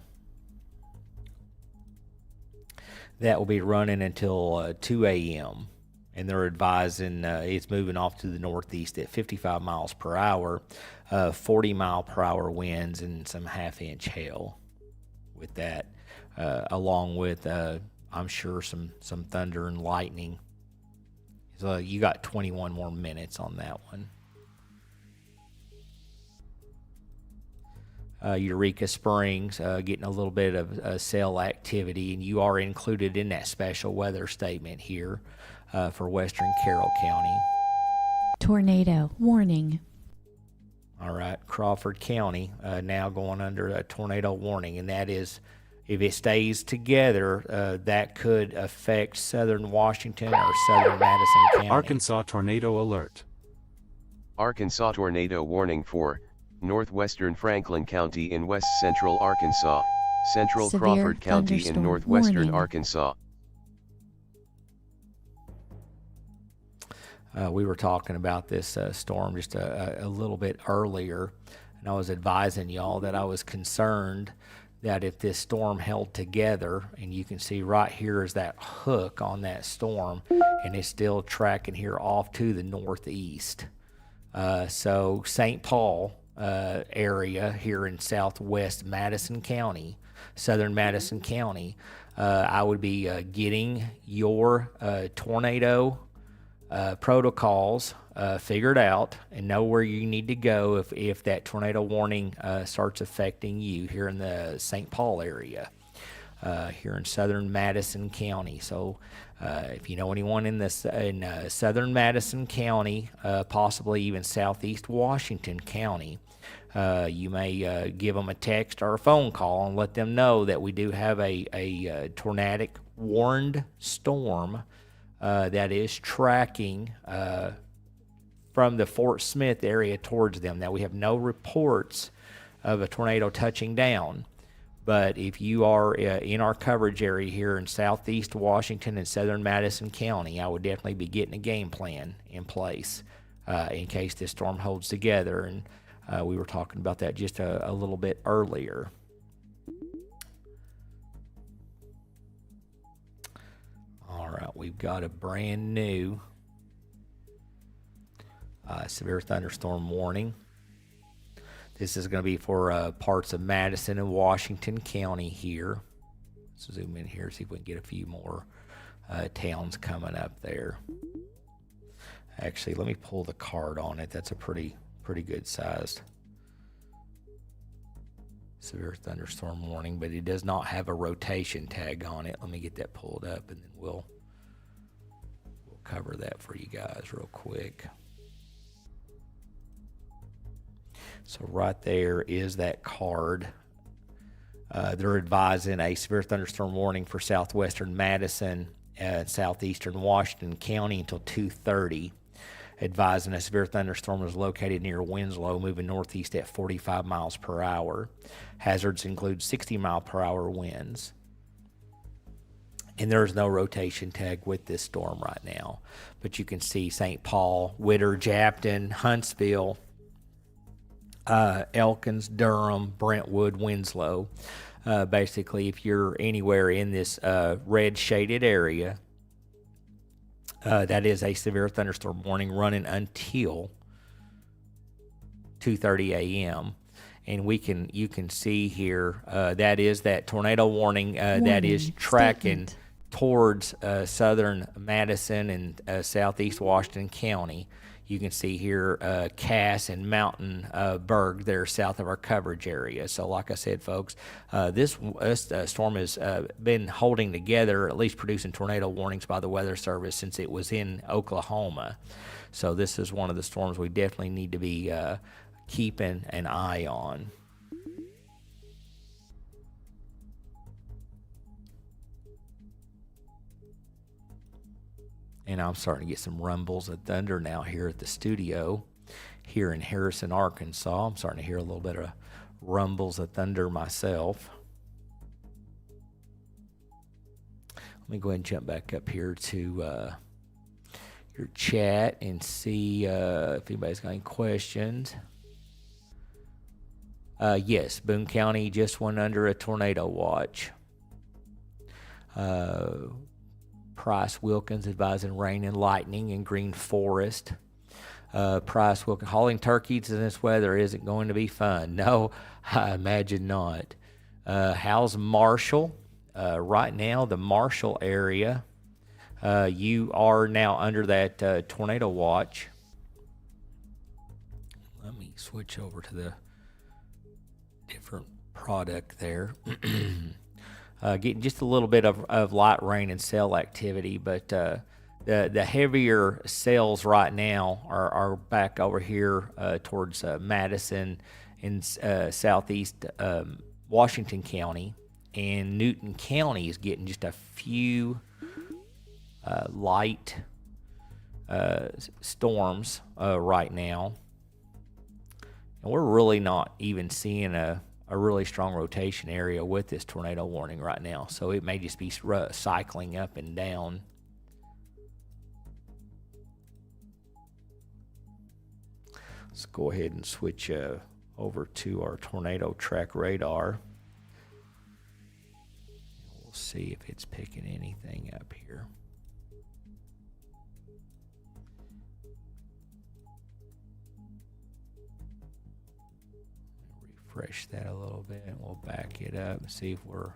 will be running until 2 a.m. And they're advising it's moving off to the northeast at 55 miles per hour, 40 mile per hour winds, and some half-inch hail with that, along with, I'm sure, some thunder and lightning. So you got 21 more minutes on that one. Eureka Springs getting a little bit of cell activity, and you are included in that special weather statement here for western Carroll County.
Tornado warning.
All right, Crawford County now going under a tornado warning, and that is, if it stays together, that could affect southern Washington or southern Madison County.
Arkansas tornado alert.
Arkansas tornado warning for northwestern Franklin County in west central Arkansas, central
Severe
Crawford County in
thunderstorm
northwestern
warning.
Arkansas.
We were talking about this storm just a little bit earlier, and I was advising y'all that I was concerned that if this storm held together, and you can see right here is that hook on that storm, and it's still tracking here off to the northeast. So St. Paul area here in southwest Madison County, southern Madison County, I would be getting your tornado protocols figured out and know where you need to go if that tornado warning starts affecting you here in the St. Paul area, here in southern Madison County. So if you know anyone in southern Madison County, possibly even southeast Washington County, you may give them a text or a phone call and let them know that we do have a tornadic warned storm that is tracking from the Fort Smith area towards them. Now, we have no reports of a tornado touching down, but if you are in our coverage area here in southeast Washington and southern Madison County, I would definitely be getting a game plan in place in case this storm holds together. And we were talking about that just a little bit earlier. All right, we've got a brand new severe thunderstorm warning. This is going to be for parts of Madison and Washington County here. Let's zoom in here, see if we can get a few more towns coming up there. Actually, let me pull the card on it. That's a pretty good sized severe thunderstorm warning, but it does not have a rotation tag on it. Let me get that pulled up, and then we'll cover that for you guys real quick. So right there is that card. They're advising a severe thunderstorm warning for southwestern Madison and southeastern Washington County until 2:30. Advising a severe thunderstorm is located near Winslow, moving northeast at 45 miles per hour. Hazards include 60 mile per hour winds. And there's no rotation tag with this storm right now. But you can see St. Paul, Witter, Japton, Huntsville, Elkins, Durham, Brentwood, Winslow. Basically, if you're anywhere in this red shaded area, that is a severe thunderstorm warning running until 2:30 a.m. And you can see here that is that tornado warning that is tracking towards southern Madison and southeast Washington County. You can see here Cass and Mountain Berg there south of our coverage area. So like I said, folks, this storm has been holding together, at least producing tornado warnings by the Weather Service since it was in Oklahoma. So this is one of the storms we definitely need to be keeping an eye on. And I'm starting to get some rumbles of thunder now here at the studio here in Harrison, Arkansas. I'm starting to hear a little bit of rumbles of thunder myself. Let me go ahead and jump back up here to your chat and see if anybody's got any questions. Yes, Boone County just went under a tornado watch. Price Wilkins advising rain and lightning in Green Forest. Price Wilkins, hauling turkeys in this weather isn't going to be fun. No, I imagine not. How's Marshall? Right now, the Marshall area, you are now under that tornado watch. Let me switch over to the different product there. Getting just a little bit of light rain and cell activity, but the heavier cells right now are back over here towards Madison in southeast Washington County, and Newton County is getting just a few light storms right now, and we're really not even seeing a really strong rotation area with this tornado warning right now, so it may just be cycling up and down. Let's go ahead and switch over to our tornado track radar. We'll see if it's picking anything up here. Refresh that a little bit and we'll back it up and see if we're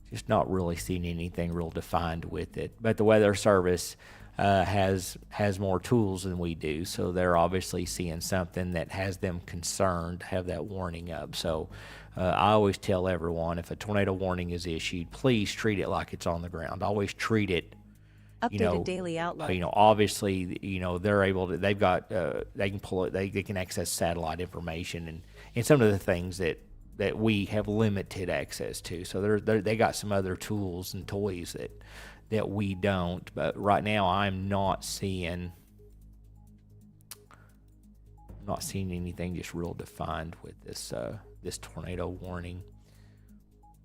just not really seeing anything real defined with it. But the Weather Service has more tools than we do, so they're obviously seeing something that has them concerned, have that warning up. So I always tell everyone, if a tornado warning is issued, please treat it like it's on the ground. Always treat it,
Updated daily outlook.
Obviously, they're able to, they've got, they can pull it, they can access satellite information and some of the things that we have limited access to. So they got some other tools and toys that we don't. But right now, I'm not seeing anything just real defined with this this tornado warning.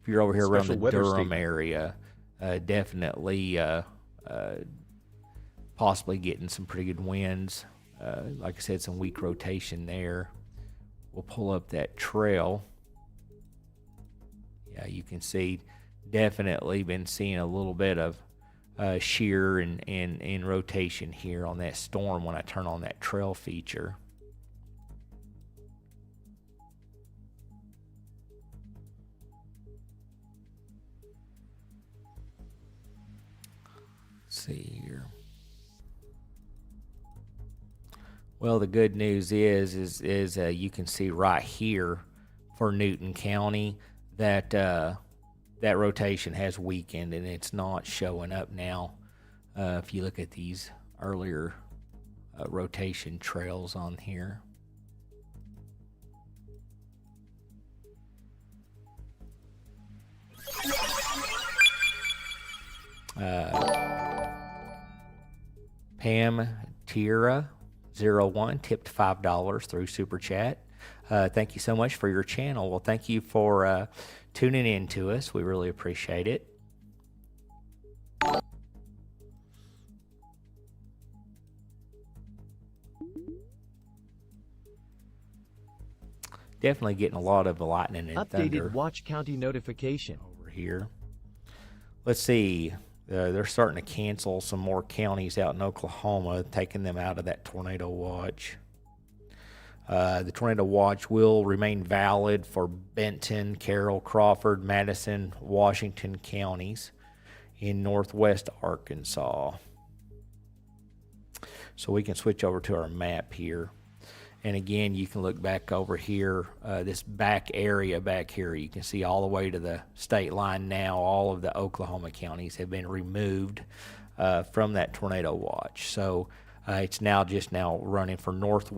If you're over here around the Durham area, definitely possibly getting some pretty good winds. Like I said, some weak rotation there. We'll pull up that trail. Yeah, you can see definitely been seeing a little bit of shear and rotation here on that storm when I turn on that trail feature. Let's see here. Well, the good news is you can see right here for Newton County that that rotation has weakened and it's not showing up now. If you look at these earlier rotation trails on here. Pam Tira 01 tipped $5 through Super Chat. Thank you so much for your channel. Well, thank you for tuning in to us. We really appreciate it. Definitely getting a lot of lightning and thunder.
Updated Watch County notification.
Over here. Let's see. They're starting to cancel some more counties out in Oklahoma, taking them out of that tornado watch. The tornado watch will remain valid for Benton, Carroll, Crawford, Madison, Washington counties in northwest Arkansas. So we can switch over to our map here. And again, you can look back over here, this back area back here. You can see all the way to the state line now. All of the Oklahoma counties have been removed from that tornado watch. So It's just now running for north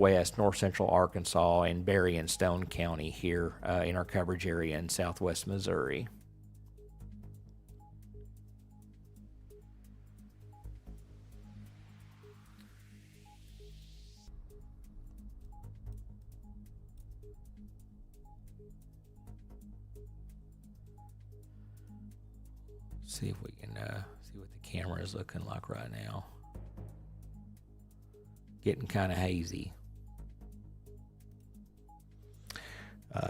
central Arkansas, and Berry and Stone County here in our coverage area in southwest Missouri. See if we can see what the camera is looking like right now. Getting kind of hazy.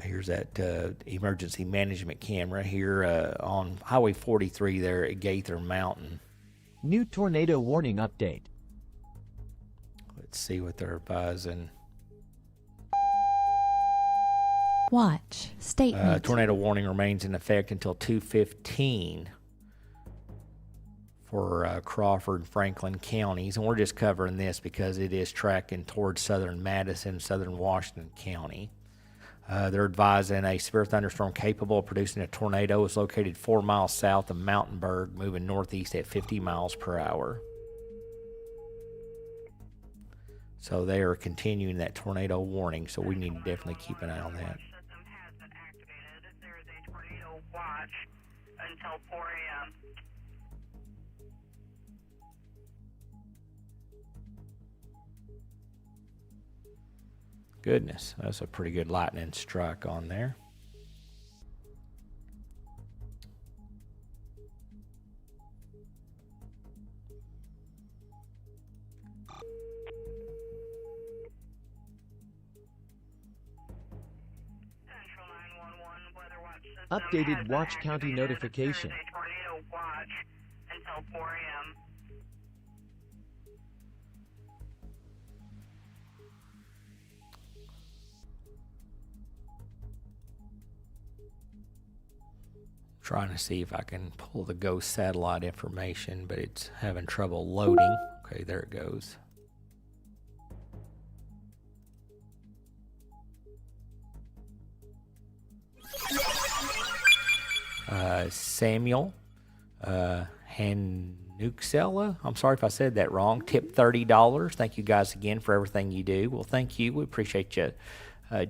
Here's that emergency management camera here on Highway 43 there at Gaither Mountain.
New tornado warning update.
Let's see what they're advising.
Watch. Statement.
Tornado warning remains in effect until 2:15 for Crawford and Franklin counties. And we're just covering this because it is tracking towards southern Madison, southern Washington County. They're advising a severe thunderstorm capable of producing a tornado is located 4 miles south of Mountainburg, moving northeast at 50 miles per hour. So they are continuing that tornado warning, so we need to definitely keep an eye on that.
There is a tornado watch until 4 a.m.
Goodness, that's a pretty good lightning strike on there.
Updated Watch County notification.
There is a tornado watch until 4 a.m.
Trying to see if I can pull the ghost satellite information, but it's having trouble loading. Okay, there it goes. Samuel Hanuxella, I'm sorry if I said that wrong, tip $30. Thank you guys again for everything you do. Well, thank you. We appreciate you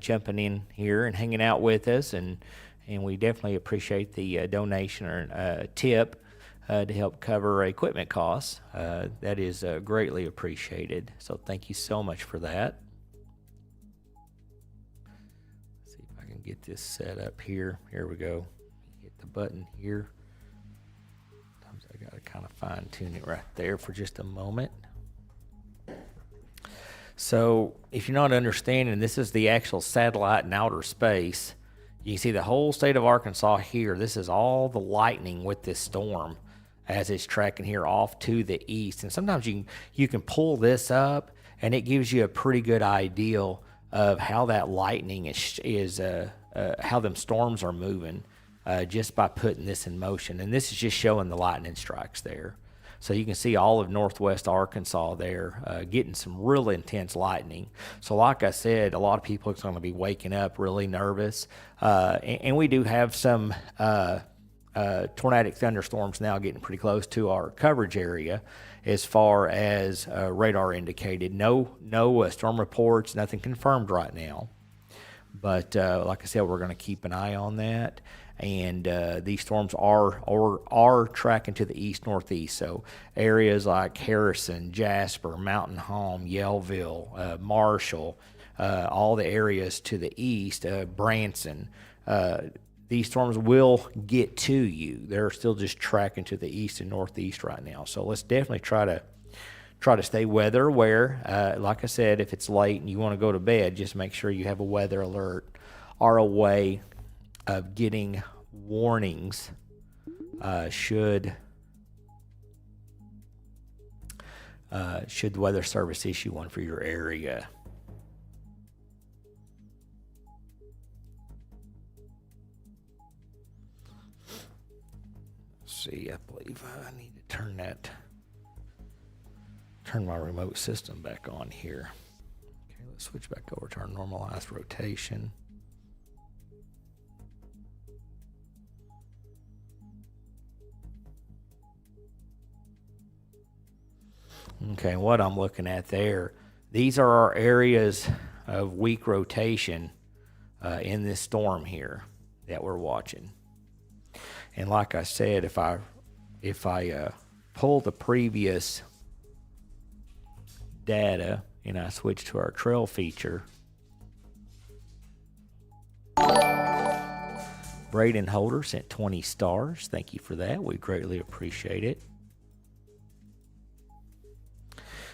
jumping in here and hanging out with us, and we definitely appreciate the donation or tip to help cover equipment costs. That is greatly appreciated. So thank you so much for that. Let's see if I can get this set up here. Here we go. Hit the button here. Sometimes I got to kind of fine tune it right there for just a moment. So if you're not understanding, this is the actual satellite in outer space. You can see the whole state of Arkansas here. This is all the lightning with this storm as it's tracking here off to the east. And sometimes you can pull this up, and it gives you a pretty good idea of how that lightning is how them storms are moving just by putting this in motion. And this is just showing the lightning strikes there. So you can see all of northwest Arkansas there getting some real intense lightning. So like I said, a lot of people are going to be waking up really nervous. And we do have some tornadic thunderstorms now getting pretty close to our coverage area as far as radar indicated. No storm reports, nothing confirmed right now. But like I said, we're going to keep an eye on that. And these storms are tracking to the east-northeast. So areas like Harrison, Jasper, Mountain Home, Yellville, Marshall, all the areas to the east, Branson, these storms will get to you. They're still just tracking to the east and northeast right now. So let's definitely try to stay weather aware. Like I said, if it's late and you want to go to bed, just make sure you have a weather alert or a way of getting warnings should the Weather Service issue one for your area. Let's see, I believe I need to turn my remote system back on here. Okay, let's switch back over to our normalized rotation. Okay, what I'm looking at there, these are our areas of weak rotation in this storm here that we're watching. And like I said, if I pull the previous data and I switch to our trail feature, Braden Holder sent 20 stars. Thank you for that. We greatly appreciate it.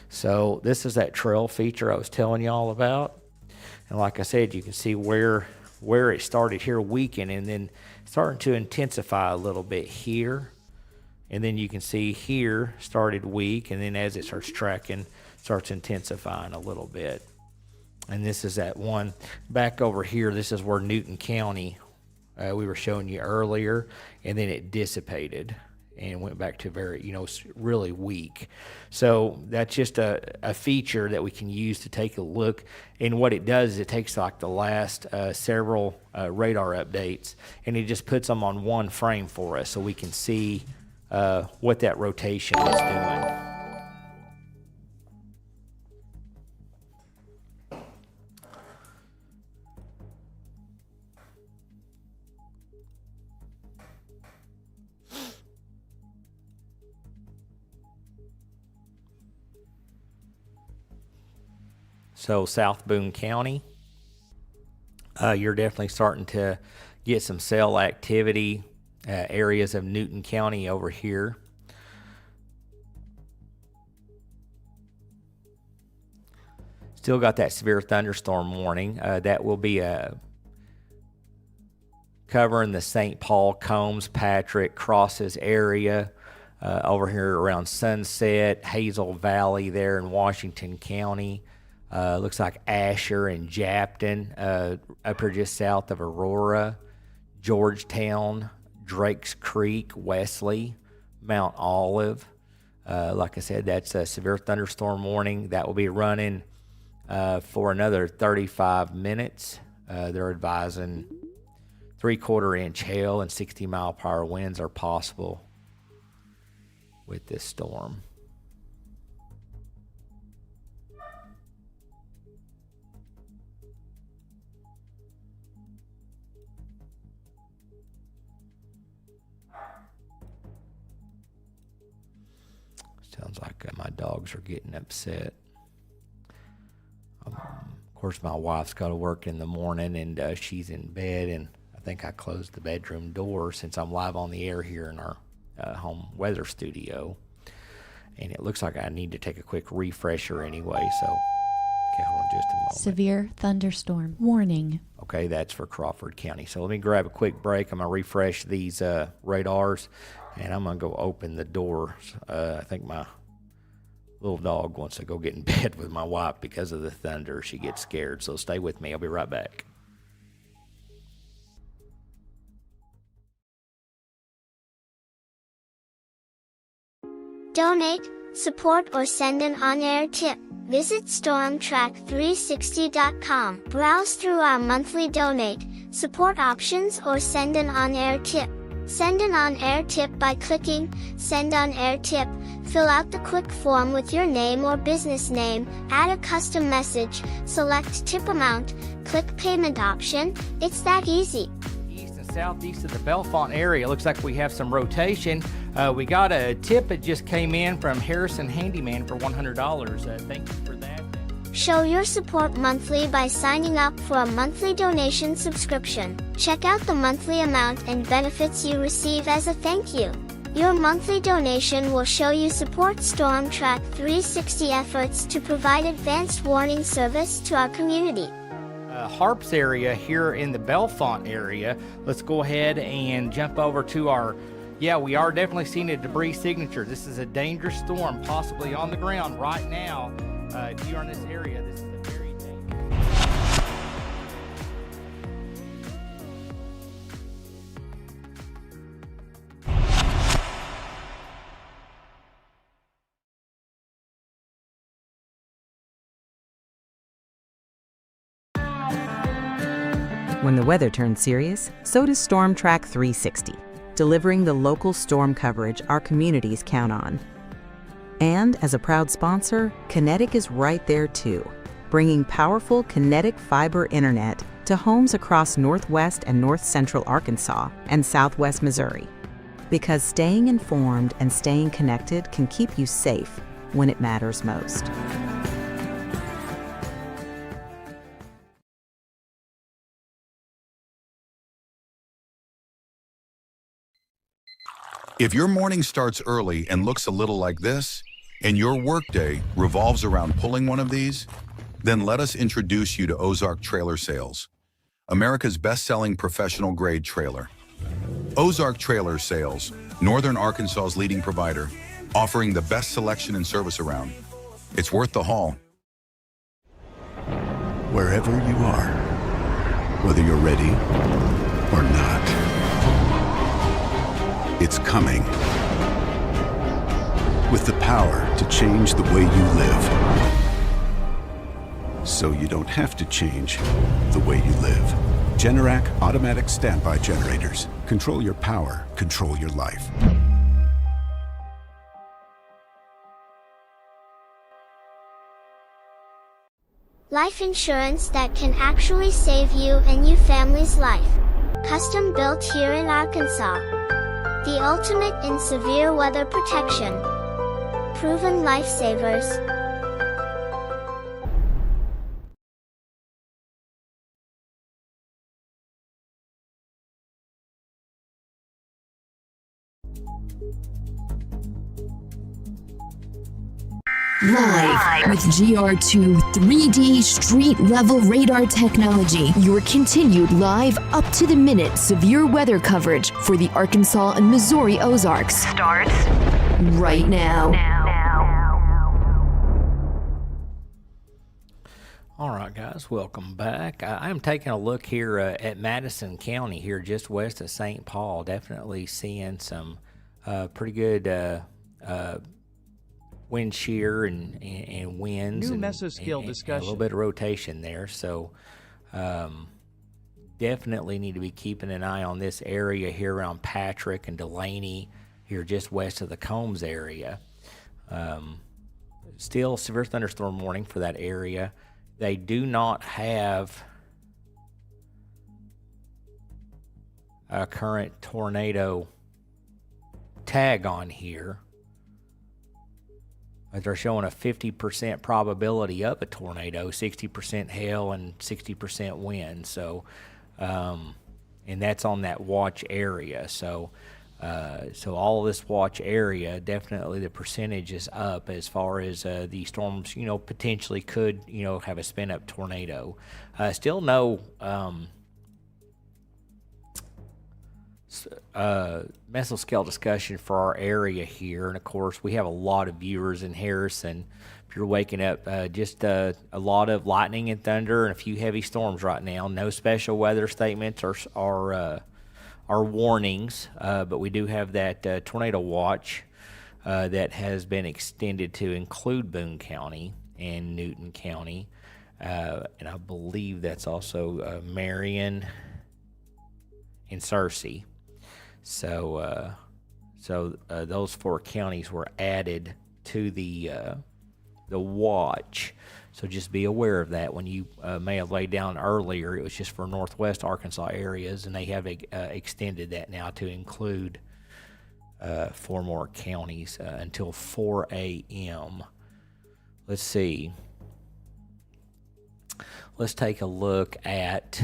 So this is that trail feature I was telling y'all about. And like I said, you can see where it started here weakening and then starting to intensify a little bit here. And then you can see here started weak, and then as it starts tracking, starts intensifying a little bit. And this is that one back over here. This is where Newton County we were showing you earlier, and then it dissipated and went back to very, really weak. So that's just a feature that we can use to take a look. And what it does is it takes like the last several radar updates, and it just puts them on one frame for us so we can see what that rotation is doing. So South Boone County, you're definitely starting to get some cell activity. Areas of Newton County over here. Still got that severe thunderstorm warning. That will be covering the St. Paul, Combs, Patrick, Crosses area over here around Sunset, Hazel Valley there in Washington County. Looks like Asher and Japton up here just south of Aurora, Georgetown, Drakes Creek, Wesley, Mount Olive. Like I said, that's a severe thunderstorm warning. That will be running for another 35 minutes. They're advising 3/4 inch hail and 60-mile-per-hour winds are possible with this storm. Sounds like my dogs are getting upset. Of course, my wife's got to work in the morning, and she's in bed, and I think I closed the bedroom door since I'm live on the air here in our home weather studio. And it looks like I need to take a quick refresher anyway, so okay, hold on just a moment.
Severe thunderstorm warning.
Okay, that's for Crawford County. So let me grab a quick break. I'm going to refresh these radars, and I'm going to go open the door. I think my little dog wants to go get in bed with my wife because of the thunder. She gets scared, so stay with me. I'll be right back.
Donate, support, or send an on-air tip. Visit stormtrack360.com. Browse through our monthly donate, support options, or send an on-air tip. Send an on-air tip by clicking Send on-air tip. Fill out the quick form with your name or business name, add a custom message, select tip amount, click payment option. It's that easy.
East and southeast of the Bellefonte area, looks like we have some rotation. We got a tip that just came in from Harrison Handyman for $100. Thank you for that.
Show your support monthly by signing up for a monthly donation subscription. Check out the monthly amount and benefits you receive as a thank you. Your monthly donation will show you support StormTrack 360 efforts to provide advanced warning service to our community.
Harps area here in the Bellefonte area. Let's go ahead and jump over to our, we are definitely seeing a debris signature. This is a dangerous storm, possibly on the ground right now. If you're in this area, this is a very dangerous.
When the weather turns serious, so does StormTrack 360, delivering the local storm coverage our communities count on. And as a proud sponsor, Kinetic is right there too, bringing powerful kinetic fiber internet to homes across northwest and north central Arkansas and southwest Missouri. Because staying informed and staying connected can keep you safe when it matters most.
If your morning starts early and looks a little like this, and your workday revolves around pulling one of these, then let us introduce you to Ozark Trailer Sales, America's best-selling professional-grade trailer. Ozark Trailer Sales, Northern Arkansas's leading provider, offering the best selection and service around. It's worth the haul.
Wherever you are, whether you're ready or not, it's coming. With the power to change the way you live. So you don't have to change the way you live. Generac automatic standby generators. Control your power, control your life.
Life insurance that can actually save you and your family's life. Custom built here in Arkansas. The ultimate in severe weather protection. Proven lifesavers.
Live with GR2 3D street level radar technology, your continued live up to the minute severe weather coverage for the Arkansas and Missouri Ozarks starts right now.
All right, guys, welcome back. I'm taking a look here at Madison County here just west of St. Paul. Definitely seeing some pretty good wind shear and winds.
New mesoscale discussion.
And a little bit of rotation there. So definitely need to be keeping an eye on this area here around Patrick and Delaney here just west of the Combs area. Still severe thunderstorm warning for that area. They do not have a current tornado tag on here, but they're showing a 50% probability of a tornado, 60% hail and 60% wind. So, and that's on that watch area. So all of this watch area, definitely the percentage is up as far as the storms, potentially could, have a spin up tornado. Still no mesoscale discussion for our area here. And of course, we have a lot of viewers in Harrison. If you're waking up, just a lot of lightning and thunder and a few heavy storms right now. No special weather statements or warnings, but we do have that tornado watch that has been extended to include Boone County and Newton County, and I believe that's also Marion and Searcy. So those four counties were added to the watch. So just be aware of that. When you may have laid down earlier, it was just for northwest Arkansas areas, and they have extended that now to include 4 more counties until 4 a.m. Let's see. Let's take a look at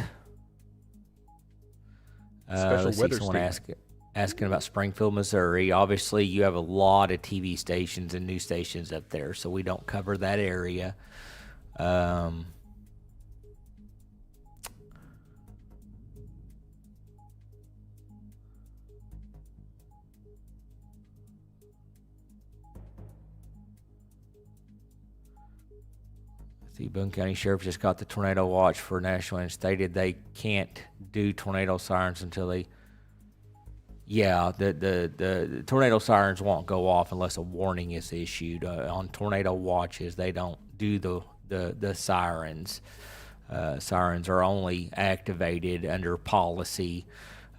special weather
someone asking about Springfield, Missouri. Obviously, you have a lot of TV stations and news stations up there, so we don't cover that area. See, Boone County Sheriff just got the tornado watch for national and stated they can't do tornado sirens until they. Yeah, the tornado sirens won't go off unless a warning is issued. On tornado watches, they don't do the sirens. Sirens are only activated under policy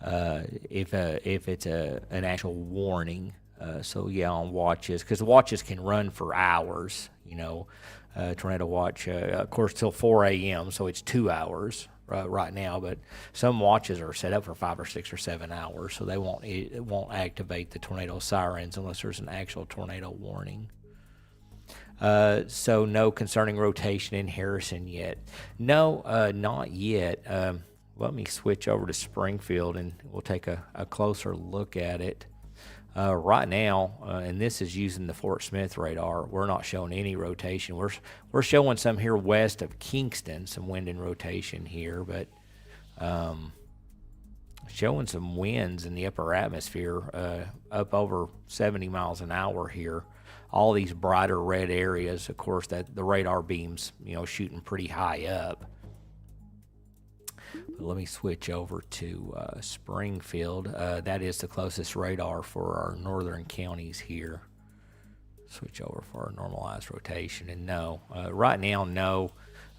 if it's an actual warning So yeah, on watches, because watches can run for hours, tornado watch, of course, till 4 a.m., so it's 2 hours right now, but some watches are set up for 5 or 6 or 7 hours, so it won't activate the tornado sirens unless there's an actual tornado warning. So no concerning rotation in Harrison yet. No, not yet. Let me switch over to Springfield and we'll take a closer look at it. Right now, and this is using the Fort Smith radar, we're not showing any rotation. We're showing some here west of Kingston, some wind and rotation here, but showing some winds in the upper atmosphere, up over 70 miles an hour here. All these brighter red areas, of course, that the radar beams, shooting pretty high up. But let me switch over to Springfield. That is the closest radar for our northern counties here. Switch over for our normalized rotation. And no, right now, no,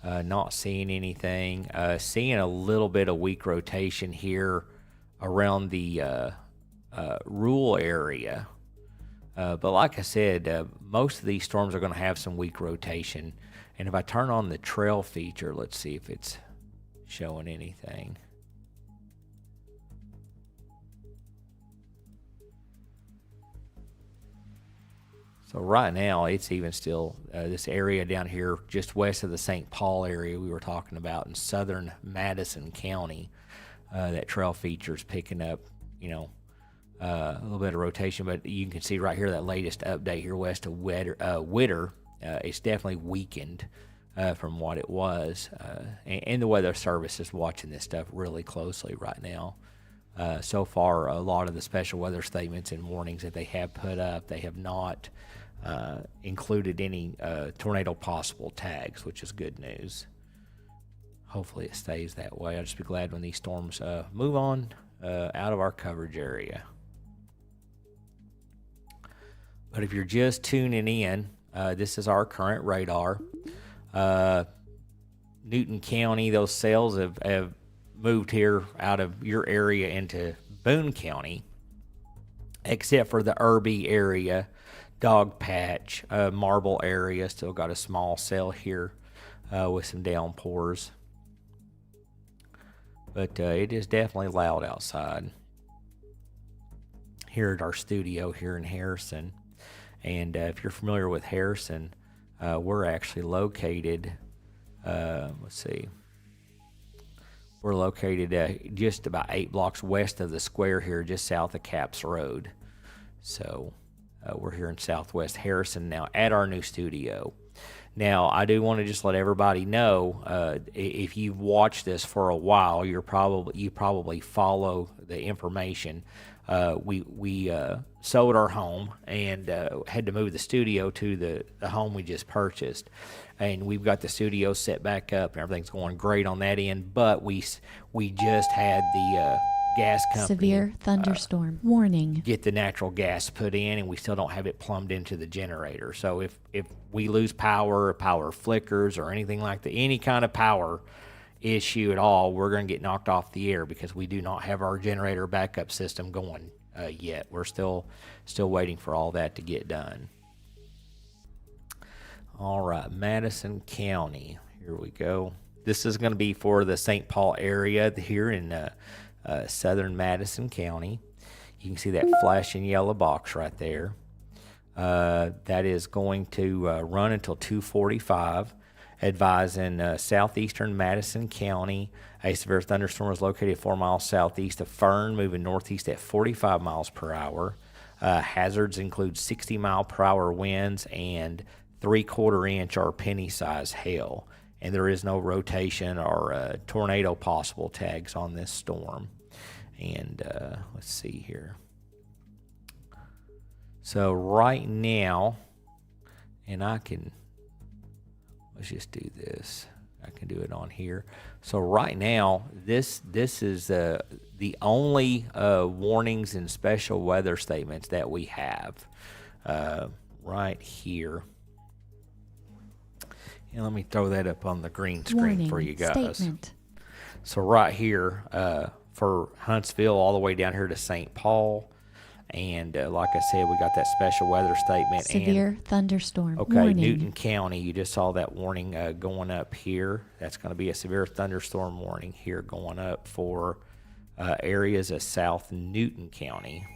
not seeing anything. Seeing a little bit of weak rotation here around the rural area. But like I said, most of these storms are going to have some weak rotation. And if I turn on the trail feature, let's see if it's showing anything. So right now, it's even still this area down here just west of the St. Paul area we were talking about in southern Madison County. That trail feature is picking up, a little bit of rotation, but you can see right here that latest update here west of Witter. It's definitely weakened from what it was, and the Weather Service is watching this stuff really closely right now. So far, a lot of the special weather statements and warnings that they have put up, they have not included any tornado possible tags, which is good news. Hopefully it stays that way. I'll just be glad when these storms move on out of our coverage area. But if you're just tuning in, this is our current radar. Newton County, those cells have moved here out of your area into Boone County, except for the Irby area, Dog Patch, Marble area, still got a small cell here with some downpours. But it is definitely loud outside. Here at our studio here in Harrison. And if you're familiar with Harrison, we're actually located, let's see, we're located just about 8 blocks west of the square here, just south of Capps Road. So we're here in Southwest Harrison now at our new studio. Now, I do want to just let everybody know, if you've watched this for a while, you probably follow the information. We sold our home and had to move the studio to the home we just purchased, and we've got the studio set back up and everything's going great on that end. But we just had the gas company
severe thunderstorm warning
get the natural gas put in, and we still don't have it plumbed into the generator. So if we lose power, or power flickers, or anything like that, any kind of power issue at all, we're going to get knocked off the air because we do not have our generator backup system going yet. We're still waiting for all that to get done. All right, Madison County. Here we go. This is going to be for the St. Paul area here in southern Madison County. You can see that flashing yellow box right there. That is going to run until 2:45. Advising southeastern Madison County. A severe thunderstorm is located 4 miles southeast of Fern, moving northeast at 45 miles per hour. Hazards include 60 mile per hour winds and 3/4 inch or penny size hail. And there is no rotation or tornado possible tags on this storm. And let's see here. So right now, and let's just do this. I can do it on here. So right now, this is the only warnings and special weather statements that we have right here. And let me throw that up on the green screen
warning
for you guys.
Statement.
So right here for Huntsville all the way down here to St. Paul, And like I said, we got that special weather statement.
Severe thunderstorm
Okay,
warning.
Newton County, you just saw that warning going up here. That's going to be a severe thunderstorm warning here going up for areas of South Newton County.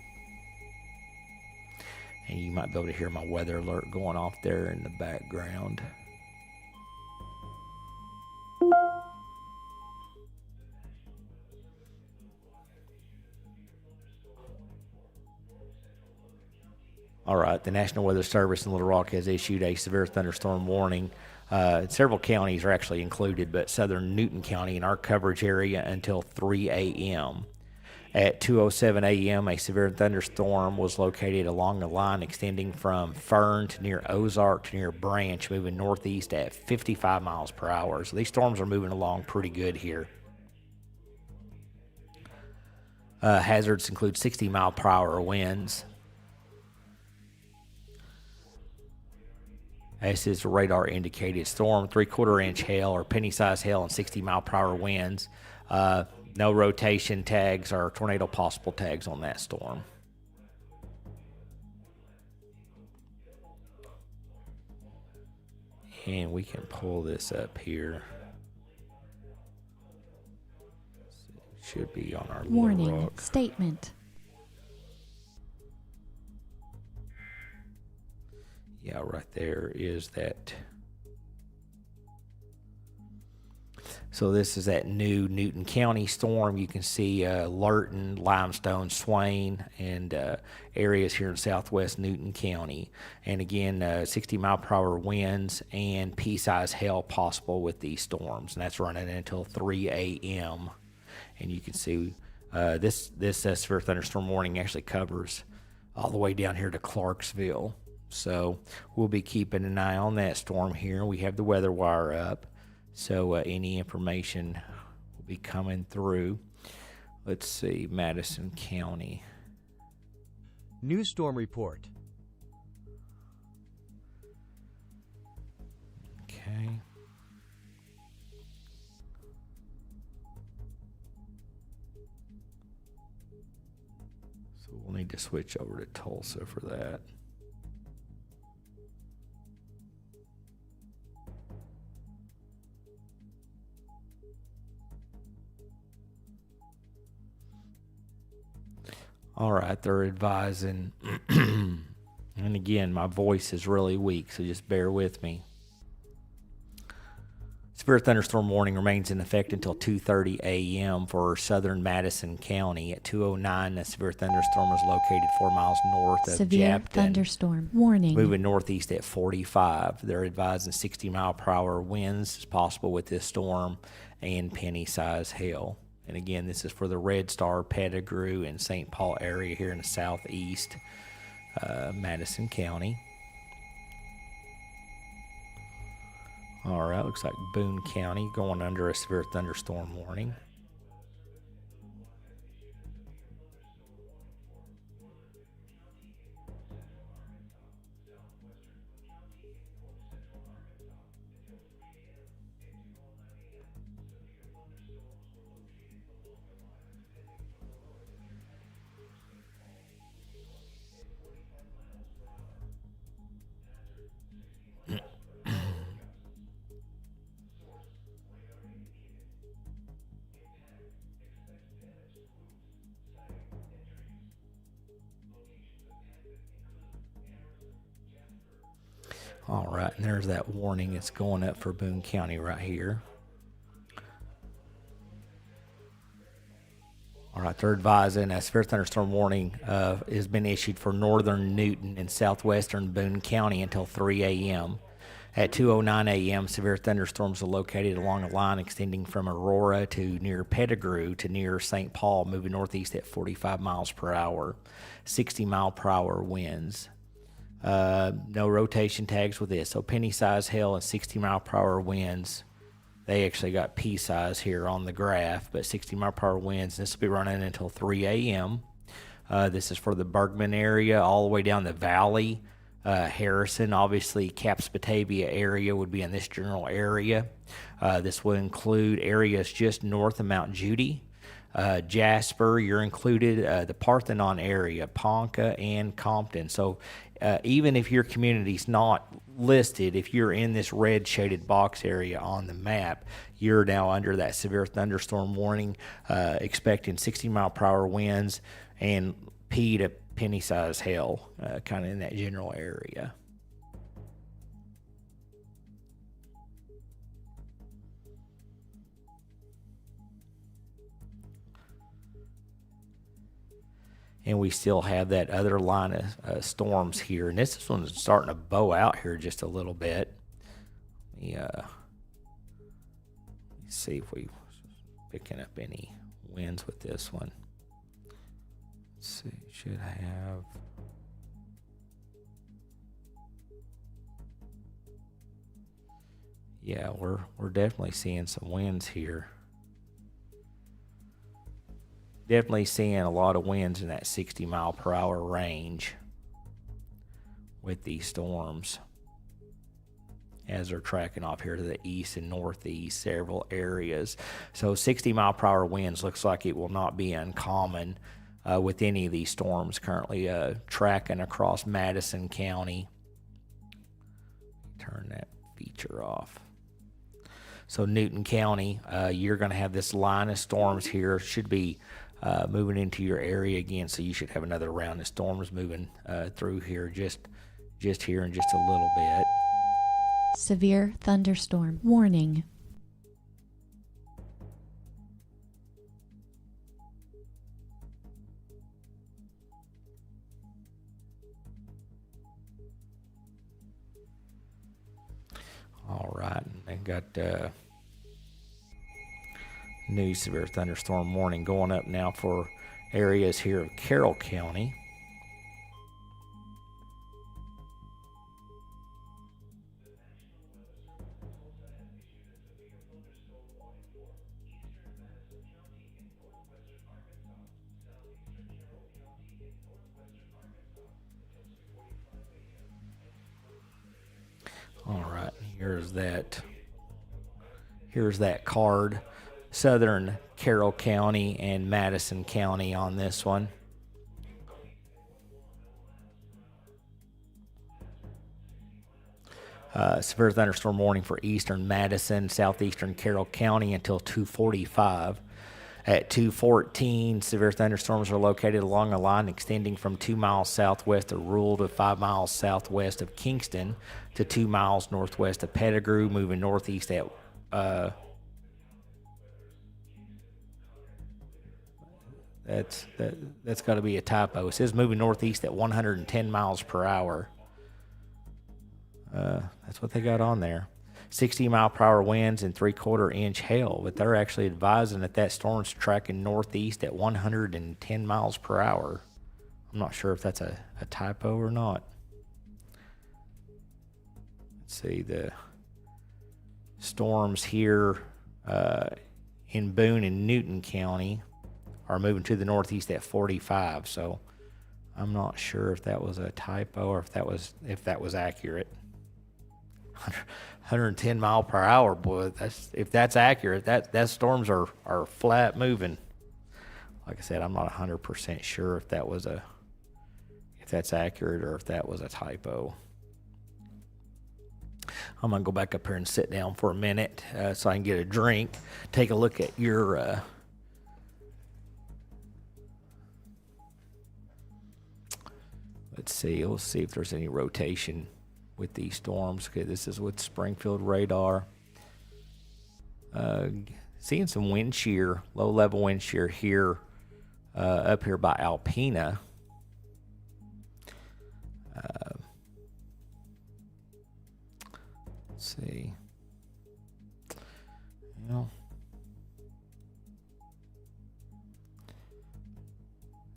And you might be able to hear my weather alert going off there in the background. All right, the National Weather Service in Little Rock has issued a severe thunderstorm warning. Several counties are actually included, but southern Newton County in our coverage area until 3 a.m. At 2:07 a.m., a severe thunderstorm was located along the line extending from Fern to near Ozark to near Branch, moving northeast at 55 miles per hour. So these storms are moving along pretty good here. Hazards include 60-mile-per-hour winds. This is a radar-indicated storm, 3/4-inch hail or penny-sized hail and 60-mile-per-hour winds. No rotation tags or tornado possible tags on that storm. And we can pull this up here. It should be on our
warning
Little Rock
statement.
Yeah, right there is that. So this is that new Newton County storm. You can see Lurton, Limestone, Swain, and areas here in southwest Newton County. And again, 60-mile-per-hour winds and pea-sized hail possible with these storms. And that's running until 3 a.m. And you can see this severe thunderstorm warning actually covers all the way down here to Clarksville. So we'll be keeping an eye on that storm here. We have the weather wire up, so any information will be coming through. Let's see, Madison County.
New storm report.
Okay. So we'll need to switch over to Tulsa for that. All right, they're advising, and again, my voice is really weak, so just bear with me. Severe thunderstorm warning remains in effect until 2:30 a.m. for southern Madison County. At 2:09, the severe thunderstorm was located 4 miles north of
Severe
Japton.
thunderstorm warning.
Moving northeast at 45. They're advising 60-mile-per-hour winds is possible with this storm and penny-sized hail. And again, this is for the Red Star, Pettigrew, and St. Paul area here in the southeast Madison County. All right, looks like Boone County going under a severe thunderstorm warning. All right, and there's that warning. It's going up for Boone County right here. All right, they're advising a severe thunderstorm warning has been issued for northern Newton and southwestern Boone County until 3 a.m. At 2:09 a.m., severe thunderstorms are located along a line extending from Aurora to near Pettigrew to near St. Paul, moving northeast at 45 miles per hour, 60-mile-per-hour winds. No rotation tags with this. So penny-sized hail and 60-mile-per-hour winds. They actually got pea-size here on the graph, but 60-mile-per-hour winds. This will be running until 3 a.m. This is for the Bergman area all the way down the valley. Harrison, obviously, Caps Batavia area would be in this general area. This will include areas just north of Mount Judy, Jasper, you're included, the Parthenon area, Ponca, and Compton. So even if your community's not listed, if you're in this red shaded box area on the map, you're now under that severe thunderstorm warning, expecting 60-mile-per-hour winds and P to penny-sized hail, kind of in that general area. And we still have that other line of storms here. And this one's starting to bow out here just a little bit. Let's see if we're picking up any winds with this one. Let's see, should have... Yeah, we're definitely seeing some winds here. Definitely seeing a lot of winds in that 60-mile-per-hour range with these storms as they're tracking off here to the east and northeast, several areas. So 60-mile-per-hour winds looks like it will not be uncommon with any of these storms currently tracking across Madison County. Turn that feature off. So Newton County, you're going to have this line of storms here. Should be moving into your area again, so you should have another round of storms moving through here just here in just a little bit.
Severe thunderstorm warning.
All right, I got new severe thunderstorm warning going up now for areas here of Carroll County. All right, here's that card. Southern Carroll County and Madison County on this one. Severe thunderstorm warning for eastern Madison, southeastern Carroll County until 2:45. At 2:14, severe thunderstorms are located along a line extending from 2 miles southwest of Rule to 5 miles southwest of Kingston to 2 miles northwest of Pettigrew, moving northeast at That's got to be a typo. It says moving northeast at 110 miles per hour. That's what they got on there. 60-mile-per-hour winds and 3/4-inch hail, but they're actually advising that storm's tracking northeast at 110 miles per hour. I'm not sure if that's a typo or not. Let's see, the storms here in Boone and Newton County are moving to the northeast at 45, so I'm not sure if that was a typo or if that was accurate. 110 mile per hour, boy. If that's accurate, that storms are flat moving. Like I said, I'm not 100% sure if that's accurate or if that was a typo. I'm gonna go back up here and sit down for a minute so I can get a drink. Take a look at your. Let's see if there's any rotation with these storms. Okay, this is with Springfield radar. Seeing some wind shear, low level wind shear here, up here by Alpena. Let's see.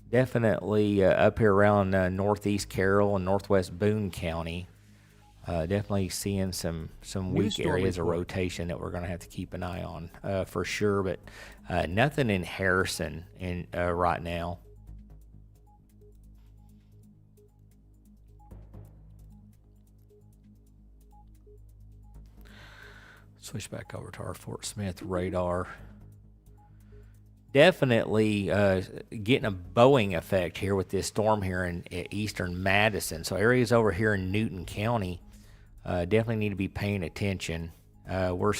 Definitely up here around northeast Carroll and northwest Boone County. Definitely seeing some weak areas of rotation that we're going to have to keep an eye on for sure, but nothing in Harrison right now. Switch back over to our Fort Smith radar. definitely getting a bowing effect here with this storm here in eastern Madison. So areas over here in Newton County definitely need to be paying attention. I'm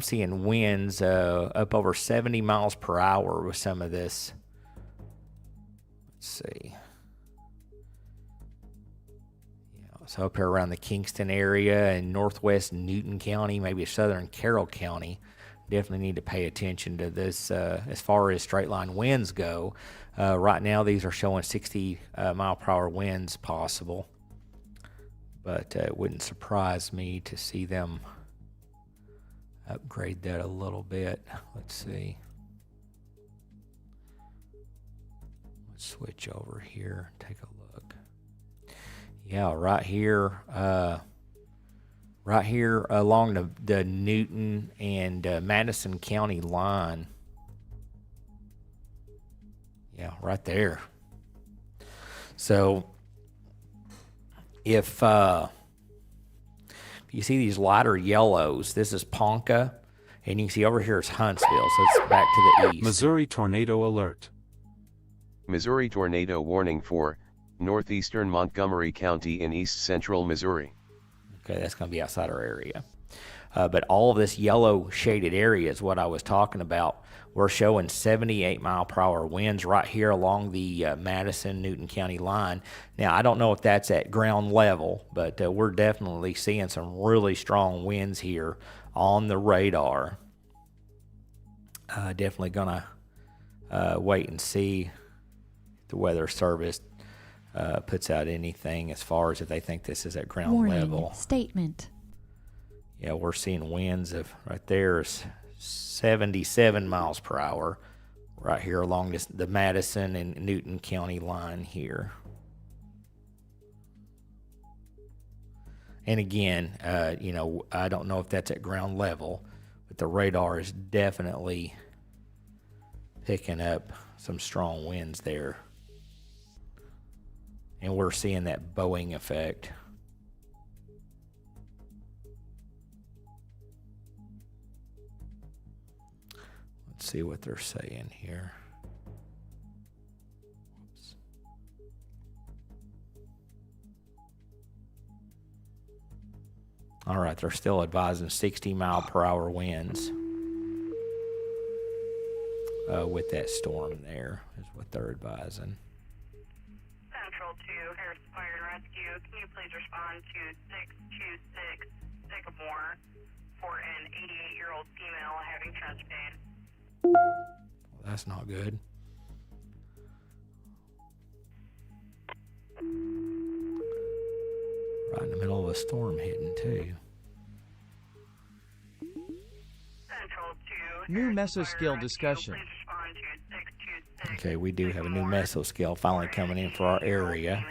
seeing winds up over 70 miles per hour with some of this. Let's see. Yeah, so up here around the Kingston area and northwest Newton County, maybe southern Carroll County, definitely need to pay attention to this as far as straight line winds go. Right now, these are showing 60 mile per hour winds possible, but it wouldn't surprise me to see them upgrade that a little bit. Let's see. Let's switch over here, take a look. Yeah, right here along the Newton and Madison County line. Yeah, right there. So if you see these lighter yellows, this is Ponca, and you can see over here is Huntsville, so it's back to the east.
Missouri tornado alert.
Missouri tornado warning for northeastern Montgomery County in east central Missouri.
Okay, that's going to be outside our area. But all of this yellow shaded area is what I was talking about. We're showing 78 mile per hour winds right here along the Madison-Newton County line. Now, I don't know if that's at ground level, but we're definitely seeing some really strong winds here on the radar. Definitely going to wait and see if the Weather Service puts out anything as far as if they think this is at ground
Warning,
level.
Statement.
Yeah, we're seeing winds of right there is 77 miles per hour right here along the Madison and Newton County line here. And again, I don't know if that's at ground level, but the radar is definitely picking up some strong winds there. And we're seeing that bowing effect. Let's see what they're saying here. Oops. All right, they're still advising 60 mile per hour winds with that storm there is what they're advising.
Central to Harris Fire and Rescue, can you please respond to 626 Sycamore for an 88-year-old female having chest pain?
Well, that's not good. Right in the middle of a storm hitting, too.
New mesoscale discussion.
Okay, we do have a new mesoscale finally coming in for our area.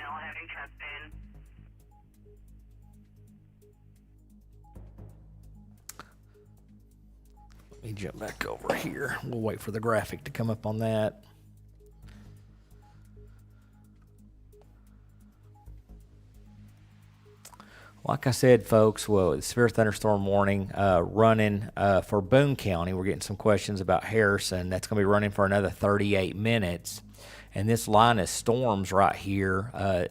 Let me jump back over here. We'll wait for the graphic to come up on that. Like I said, folks, well, it's severe thunderstorm warning running for Boone County. We're getting some questions about Harrison. That's going to be running for another 38 minutes. And this line of storms right here,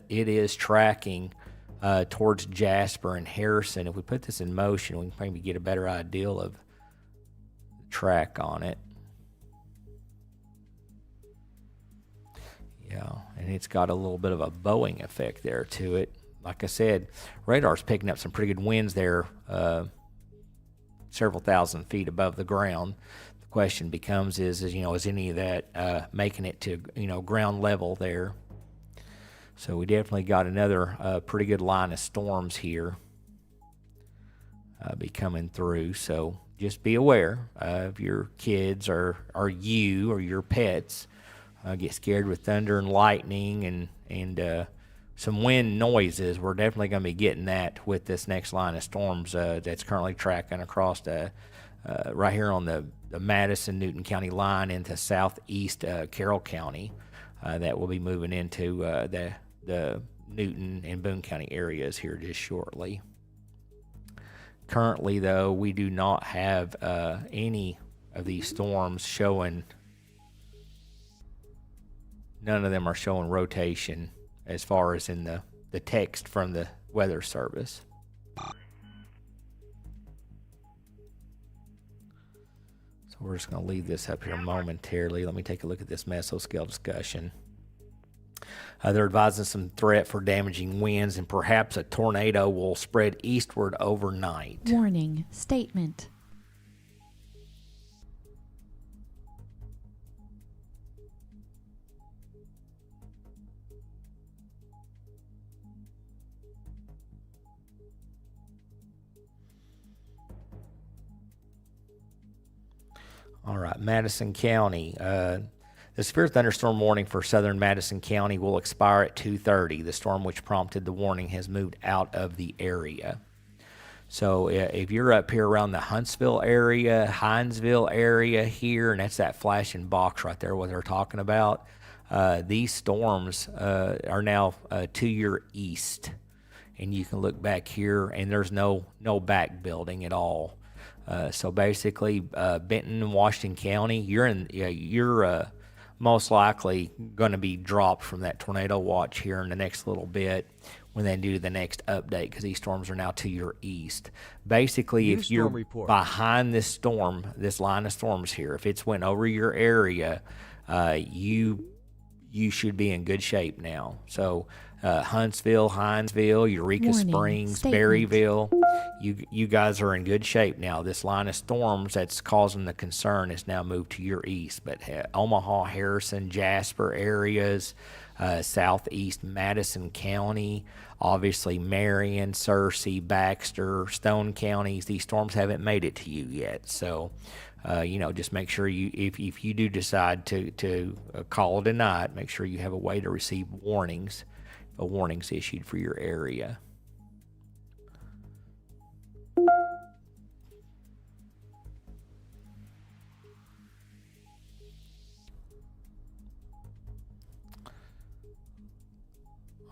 it is tracking towards Jasper and Harrison. If we put this in motion, we can maybe get a better idea of the track on it. Yeah, and it's got a little bit of a bowing effect there to it. Like I said, radar's picking up some pretty good winds there, several thousand feet above the ground. The question becomes is any of that making it to, ground level there? So we definitely got another pretty good line of storms here be coming through. So just be aware of your kids or you or your pets. Get scared with thunder and lightning and some wind noises. We're definitely going to be getting that with this next line of storms that's currently tracking across right here on the Madison-Newton County line into southeast Carroll County. That will be moving into the Newton and Boone County areas here just shortly. Currently, though, we do not have any of these storms showing, none of them are showing rotation as far as in the text from the Weather Service. So we're just going to leave this up here momentarily. Let me take a look at this mesoscale discussion. They're advising some threat for damaging winds, and perhaps a tornado will spread eastward overnight.
Warning statement.
All right, Madison County. The severe thunderstorm warning for southern Madison County will expire at 2:30. The storm which prompted the warning has moved out of the area. So if you're up here around the Huntsville area, Hinesville area here, and that's that flashing box right there, what they're talking about, these storms are now to your east. And you can look back here, and there's no back building at all. So basically, Benton and Washington County, you're most likely going to be dropped from that tornado watch here in the next little bit when they do the next update, because these storms are now to your east. Basically, if you're behind this storm, this line of storms here, if it's went over your area, you should be in good shape now. So Huntsville, Hinesville, Eureka Springs, Berryville, you guys are in good shape now. This line of storms that's causing the concern is now moved to your east. But Omaha, Harrison, Jasper areas, southeast Madison County, obviously Marion, Searcy, Baxter, Stone counties, these storms haven't made it to you yet. So, just make sure if you do decide to call it a night, make sure you have a way to receive warnings. A warnings issued for your area.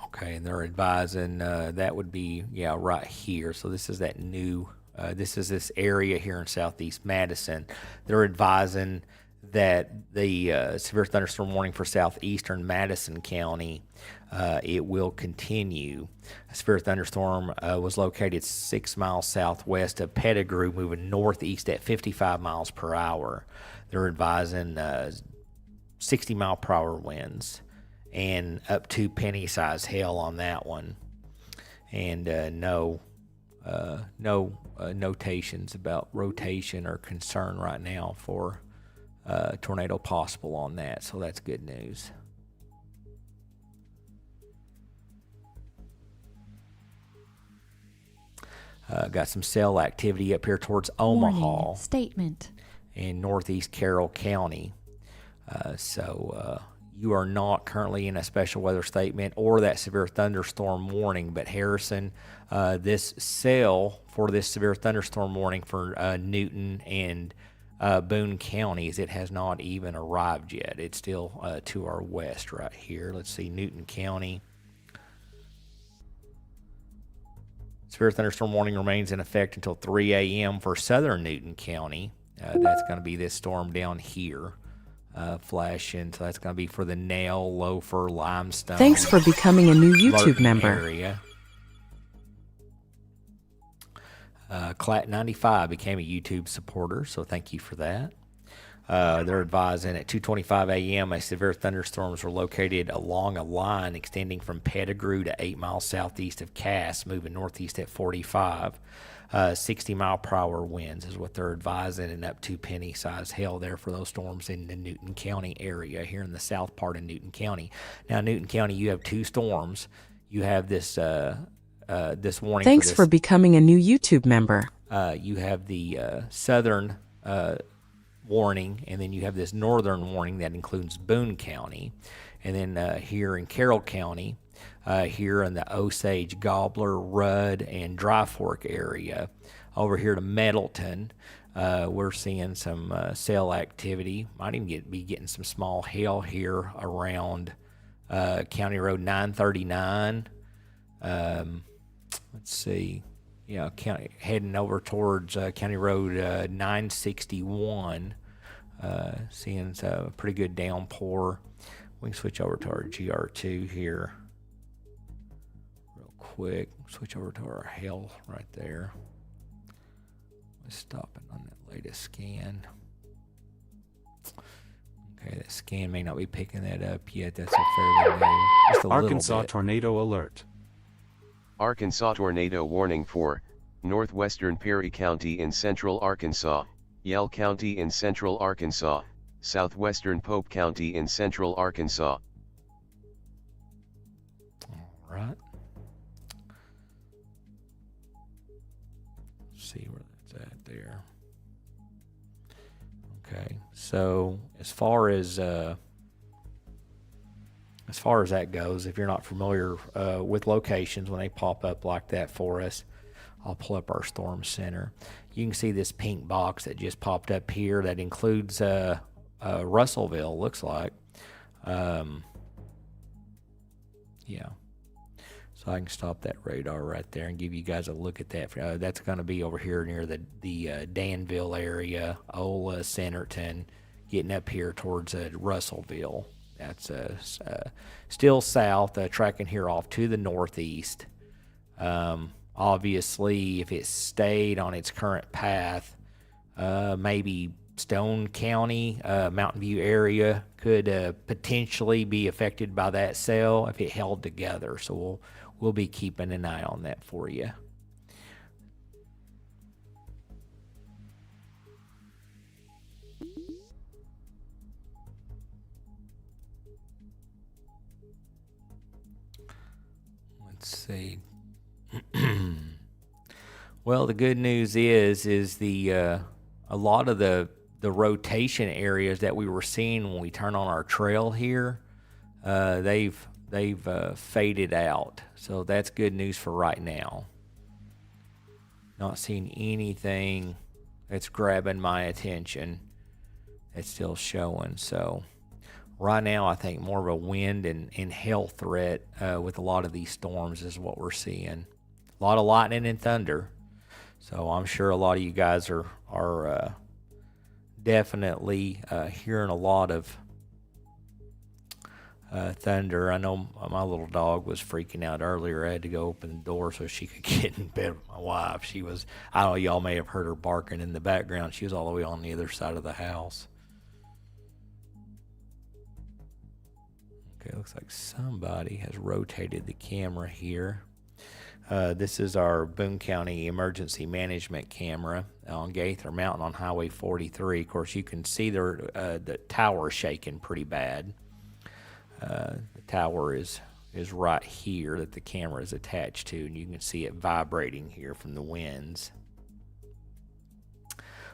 Okay, and they're advising that would be right here. So this is that new. This is this area here in southeast Madison. They're advising that the severe thunderstorm warning for southeastern Madison County, it will continue. A severe thunderstorm was located 6 miles southwest of Pettigrew, moving northeast at 55 miles per hour. They're advising 60 mile per hour winds and up to penny-sized hail on that one. And no notations about rotation or concern right now for tornado possible on that, so that's good news. Got some cell activity up here towards Omaha.
Warning statement.
In northeast Carroll County. So you are not currently in a special weather statement or that severe thunderstorm warning, but Harrison, this cell for this severe thunderstorm warning for Newton and Boone counties, it has not even arrived yet. It's still to our west right here. Let's see, Newton County. Severe thunderstorm warning remains in effect until 3 a.m. for southern Newton County. That's going to be this storm down here flashing. So that's going to be for the Nail, Loafer, Limestone.
Thanks for becoming a new YouTube member.
Area. Clat 95 became a YouTube supporter, so thank you for that. They're advising at 2:25 a.m. a severe thunderstorms were located along a line extending from Pettigrew to 8 miles southeast of Cass, moving northeast at 45. 60 mile per hour winds is what they're advising, and up to penny-sized hail there for those storms in the Newton County area here in the south part of Newton County. Now, Newton County, you have two storms. You have this this warning.
Thanks for becoming a new YouTube member.
You have the southern warning, and then you have this northern warning that includes Boone County. And then here in Carroll County, here in the Osage, Gobbler, Rudd, and Dry Fork area. Over here to Middleton, we're seeing some cell activity. Might even be getting some small hail here around County Road 939. Let's see. Heading over towards County Road 961. Seeing a pretty good downpour. We can switch over to our GR2 here real quick. Switch over to our hail right there. Let's stop it on that latest scan. Okay, that scan may not be picking that up yet. That's a fairly new. Just a
Arkansas
little bit.
tornado alert.
Arkansas tornado warning for northwestern Perry County in central Arkansas, Yell County in central Arkansas, southwestern Pope County in central Arkansas.
All right. See where that's at there. Okay, so as far as that goes, if you're not familiar with locations when they pop up like that for us, I'll pull up our storm center. You can see this pink box that just popped up here that includes Russellville, looks like. Yeah. So I can stop that radar right there and give you guys a look at that. That's going to be over here near the Danville area, Ola, Centerton, getting up here towards Russellville. That's still south, tracking here off to the northeast. Obviously, if it stayed on its current path, maybe Stone County, Mountain View area could potentially be affected by that cell if it held together. So we'll be keeping an eye on that for you. Let's see. Well, the good news is the a lot of the rotation areas that we were seeing when we turn on our trail here, they've faded out. So that's good news for right now. Not seeing anything that's grabbing my attention. It's still showing. So right now, I think more of a wind and hail threat with a lot of these storms is what we're seeing. A lot of lightning and thunder. So I'm sure a lot of you guys are definitely hearing a lot of thunder. I know my little dog was freaking out earlier. I had to go open the door so she could get in bed with my wife. She was, I don't know, y'all may have heard her barking in the background. She was all the way on the other side of the house. Okay, looks like somebody has rotated the camera here. This is our Boone County Emergency Management camera on Gaither Mountain on Highway 43. Of course, you can see the tower shaking pretty bad. The tower is right here that the camera is attached to, and you can see it vibrating here from the winds.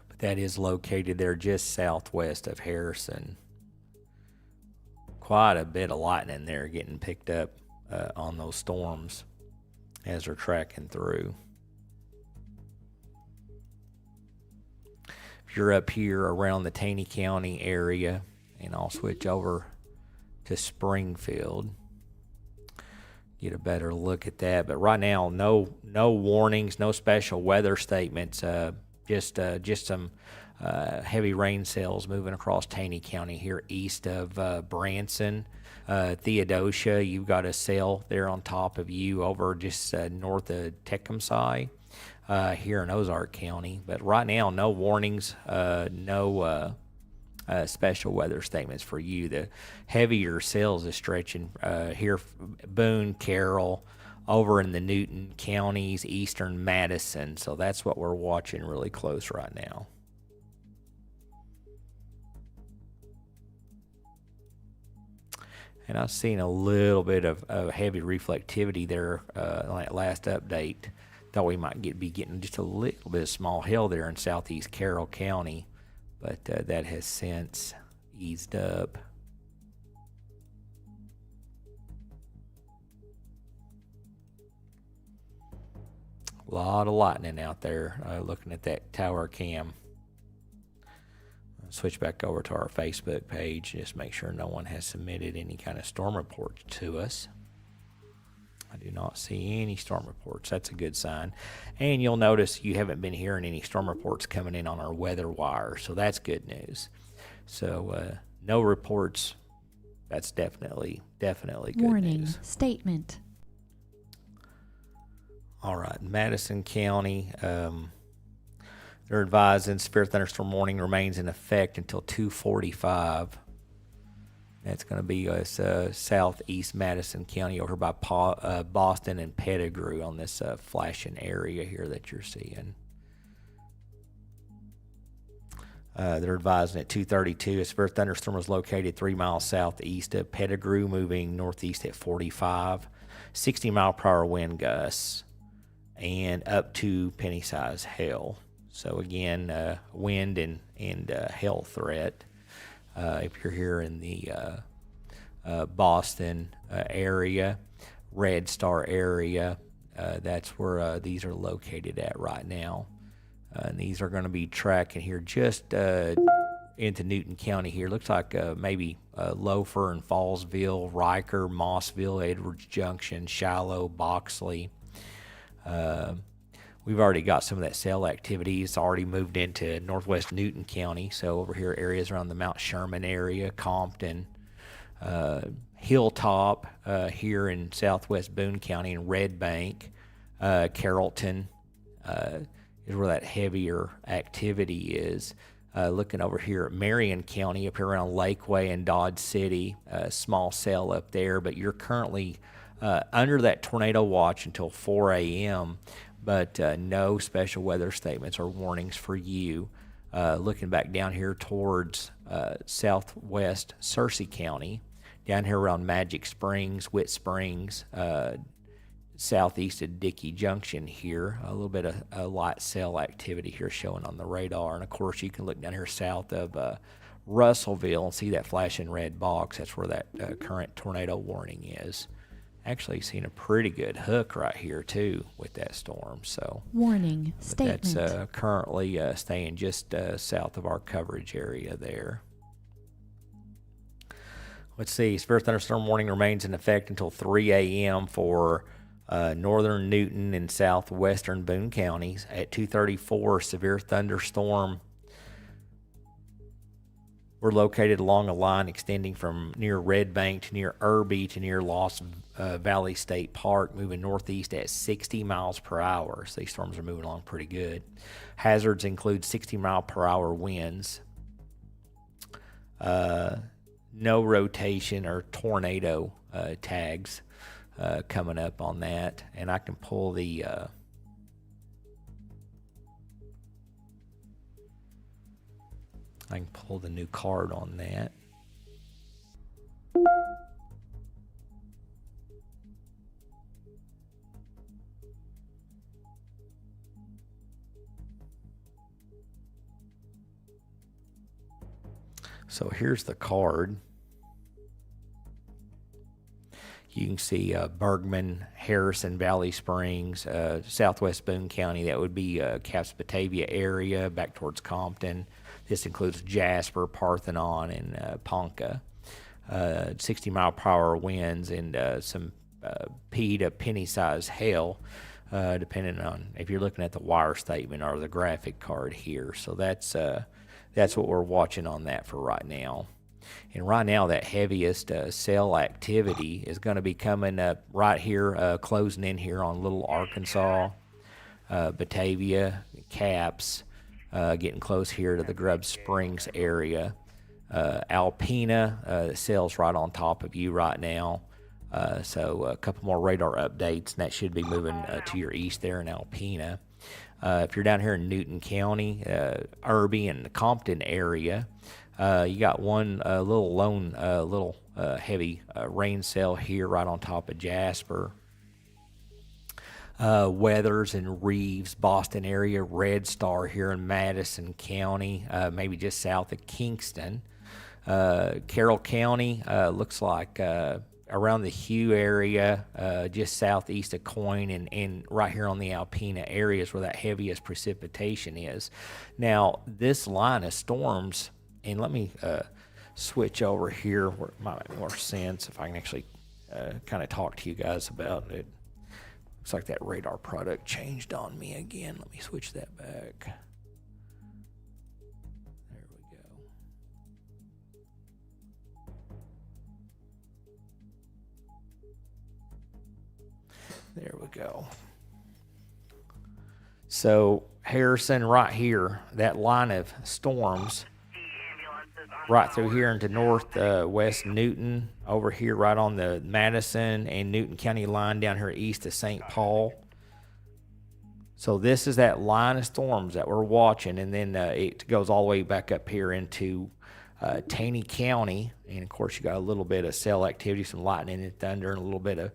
But that is located there just southwest of Harrison. Quite a bit of lightning there getting picked up on those storms as they're tracking through. If you're up here around the Taney County area, and I'll switch over to Springfield, get a better look at that. But right now, no warnings, no special weather statements. Just some heavy rain cells moving across Taney County here east of Branson. Theodosia, you've got a cell there on top of you over just north of Tecumseh here in Ozark County. But right now, no warnings, no special weather statements for you. The heavier cells is stretching here, Boone, Carroll, over in the Newton counties, eastern Madison. So that's what we're watching really close right now. And I've seen a little bit of heavy reflectivity there on that last update. Thought we might be getting just a little bit of small hail there in southeast Carroll County, but that has since eased up. A lot of lightning out there looking at that tower cam. Switch back over to our Facebook page. Just make sure no one has submitted any kind of storm reports to us. I do not see any storm reports. That's a good sign. And you'll notice you haven't been hearing any storm reports coming in on our weather wire, so that's good news. So no reports. That's definitely good
Warning.
news.
Statement.
All right, Madison County. They're advising severe thunderstorm warning remains in effect until 2:45. That's going to be southeast Madison County over by Boston and Pettigrew on this flashing area here that you're seeing. They're advising at 2:32 a severe thunderstorm was located 3 miles southeast of Pettigrew, moving northeast at 45, 60-mile-per-hour wind gusts, and up to penny-size hail. So again, wind and hail threat. If you're here in the Boston area, Red Star area, that's where these are located at right now. And these are going to be tracking here just into Newton County here. Looks like maybe Loafer and Fallsville, Riker, Mossville, Edwards Junction, Shiloh, Boxley. We've already got some of that cell activity. It's already moved into northwest Newton County. So over here, areas around the Mount Sherman area, Compton, Hilltop here in southwest Boone County, and Red Bank, Carrollton is where that heavier activity is. Looking over here at Marion County, up here around Lakeway and Dodge City, small cell up there. But you're currently under that tornado watch until 4 a.m., but no special weather statements or warnings for you. Looking back down here towards southwest Searcy County, down here around Magic Springs, Whit Springs, southeast of Dickey Junction here, a little bit of light cell activity here showing on the radar. And of course, you can look down here south of Russellville and see that flashing red box. That's where that current tornado warning is. Actually seen a pretty good hook right here too with that storm. So
warning statement.
That's currently staying just south of our coverage area there. Let's see. Severe thunderstorm warning remains in effect until 3 a.m. for northern Newton and southwestern Boone counties. At 2:34, severe thunderstorm. We're located along a line extending from near Red Bank to near Irby to near Lost Valley State Park, moving northeast at 60 miles per hour. So these storms are moving along pretty good. Hazards include 60-mile-per-hour winds. No rotation or tornado tags coming up on that. And I can pull the... I can pull the new card on that. So here's the card. You can see Bergman, Harrison, Valley Springs, southwest Boone County. That would be Caps Batavia area, back towards Compton. This includes Jasper, Parthenon, and Ponca. 60-mile-per-hour winds and some P to penny-sized hail, depending on if you're looking at the wire statement or the graphic card here. So that's what we're watching on that for right now. And right now, that heaviest cell activity is going to be coming up right here, closing in here on Little Arkansas, Batavia, Caps, getting close here to the Grub Springs area. Alpena, the cell's right on top of you right now. So a couple more radar updates, and that should be moving to your east there in Alpena. If you're down here in Newton County, Irby and the Compton area, you got one little heavy rain cell here right on top of Jasper. Weathers and Reeves, Boston area, Red Star here in Madison County, maybe just south of Kingston. Carroll County, looks like around the Hugh area, just southeast of Coyne, and right here on the Alpena areas where that heaviest precipitation is. Now, this line of storms, and let me switch over here where it might make more sense if I can actually kind of talk to you guys about it. Looks like that radar product changed on me again. Let me switch that back. There we go. go. So Harrison, right here, that line of storms right through here into northwest Newton, over here right on the Madison and Newton County line down here east of St. Paul. So this is that line of storms that we're watching, and then it goes all the way back up here into Taney County, and of course you got a little bit of cell activity, some lightning and thunder, and a little bit of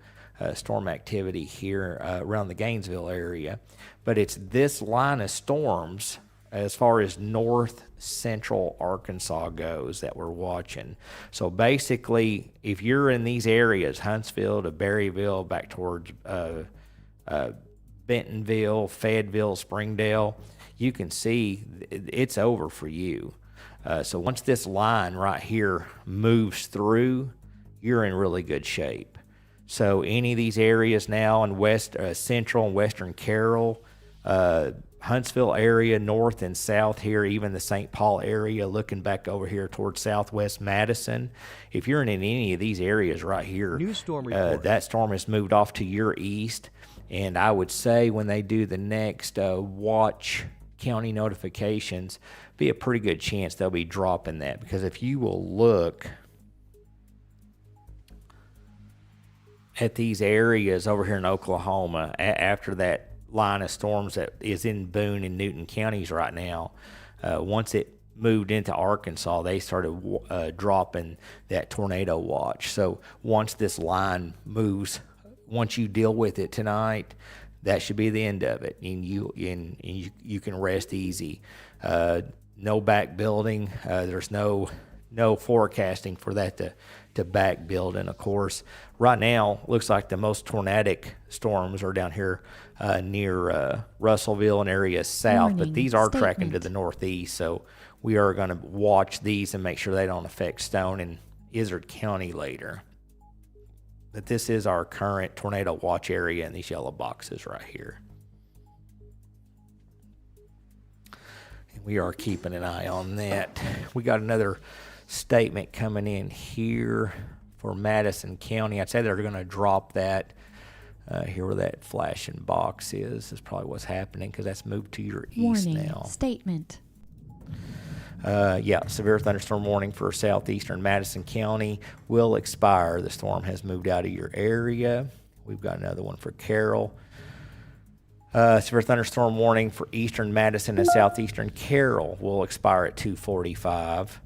storm activity here around the Gainesville area. But it's this line of storms as far as north central Arkansas goes that we're watching. So basically, if you're in these areas, Huntsville to Berryville, back towards Bentonville, Fayetteville, Springdale, you can see it's over for you. So once this line right here moves through, you're in really good shape. So any of these areas now in west central and western Carroll, Huntsville area, north and south here, even the St. Paul area, looking back over here towards southwest Madison. If you're in any of these areas right here,
New storm report.
that storm has moved off to your east. And I would say when they do the next watch county notifications, be a pretty good chance they'll be dropping that. Because if you will look at these areas over here in Oklahoma, after that line of storms that is in Boone and Newton counties right now, once it moved into Arkansas, they started dropping that tornado watch. So once this line moves, once you deal with it tonight, that should be the end of it, and you can rest easy. No back building. There's no forecasting for that to back build. And of course, right now looks like the most tornadic storms are down here near Russellville and areas south, but these are tracking to the northeast. So we are going to watch these and make sure they don't affect Stone and Izard County later. But this is our current tornado watch area in these yellow boxes right here. And we are keeping an eye on that. We got another statement coming in here for Madison County. I'd say they're going to drop that here where that flashing box is probably what's happening, because that's moved to your east now.
Statement.
Severe thunderstorm warning for southeastern Madison County will expire. The storm has moved out of your area. We've got another one for Carroll. Severe thunderstorm warning for eastern Madison and southeastern Carroll will expire at 2:45.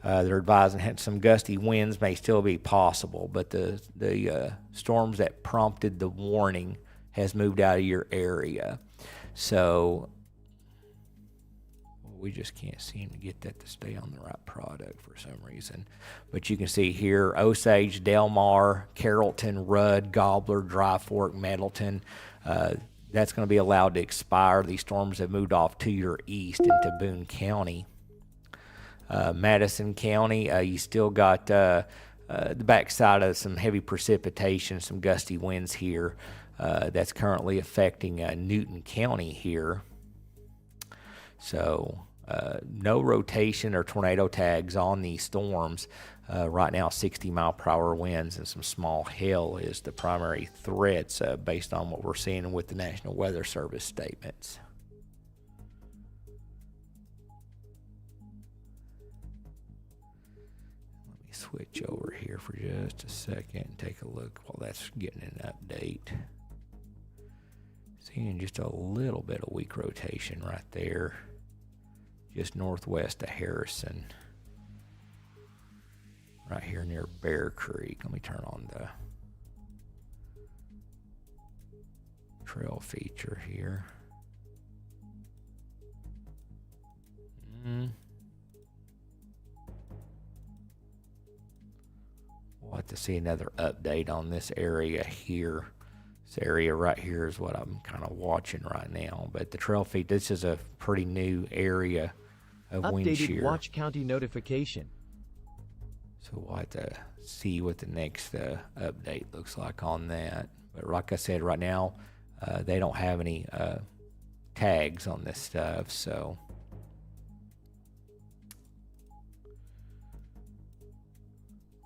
They're advising some gusty winds may still be possible, but the storms that prompted the warning has moved out of your area. So we just can't seem to get that to stay on the right product for some reason. But you can see here, Osage, Delmar, Carrollton, Rudd, Gobbler, Dry Fork, Middleton. That's going to be allowed to expire. These storms have moved off to your east into Boone County. Madison County, you still got the backside of some heavy precipitation, some gusty winds here. That's currently affecting Newton County here. So no rotation or tornado tags on these storms. Right now, 60-mile-per-hour winds and some small hail is the primary threats based on what we're seeing with the National Weather Service statements. Let me switch over here for just a second and take a look while that's getting an update. Seeing just a little bit of weak rotation right there, just northwest of Harrison, right here near Bear Creek. Let me turn on the trail feature here. We'll have to see another update on this area here. This area right here is what I'm kind of watching right now. But the trail feed, this is a pretty new area of wind shear.
Updated Watch County notification.
So we'll have to see what the next update looks like on that. But like I said, right now, they don't have any tags on this stuff, so.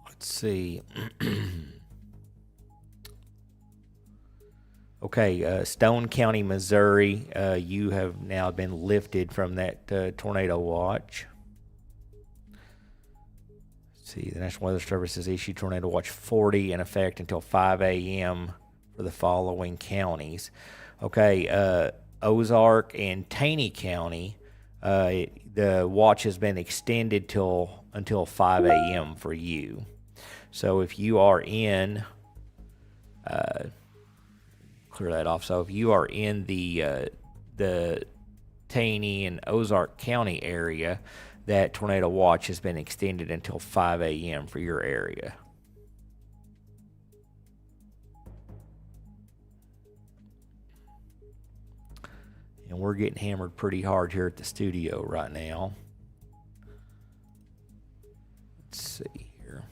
Let's see. Okay, Stone County, Missouri, you have now been lifted from that tornado watch. Let's see, the National Weather Service has issued Tornado Watch 40 in effect until 5 a.m. for the following counties. Okay, Ozark and Taney County, the watch has been extended until 5 a.m. for you. So if you are in... clear that off. So if you are in the Taney and Ozark County area, that tornado watch has been extended until 5 a.m. for your area. And we're getting hammered pretty hard here at the studio right now. Let's see here.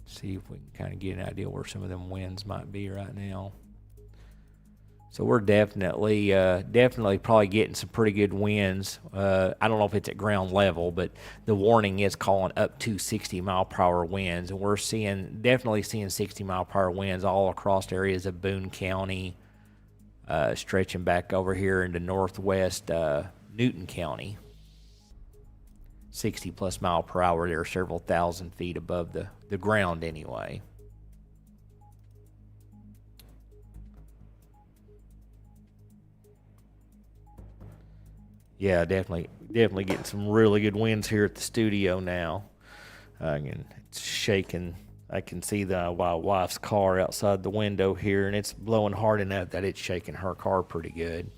See if we can kind of get an idea where some of them winds might be right now. So we're definitely probably getting some pretty good winds. I don't know if it's at ground level, but the warning is calling up to 60-mile-per-hour winds, and we're definitely seeing 60-mile-per-hour winds all across areas of Boone County, stretching back over here into northwest Newton County. 60-plus mile per hour there, several thousand feet above the ground anyway. Yeah, definitely getting some really good winds here at the studio now. And it's shaking. I can see my wife's car outside the window here, and it's blowing hard enough that it's shaking her car pretty good.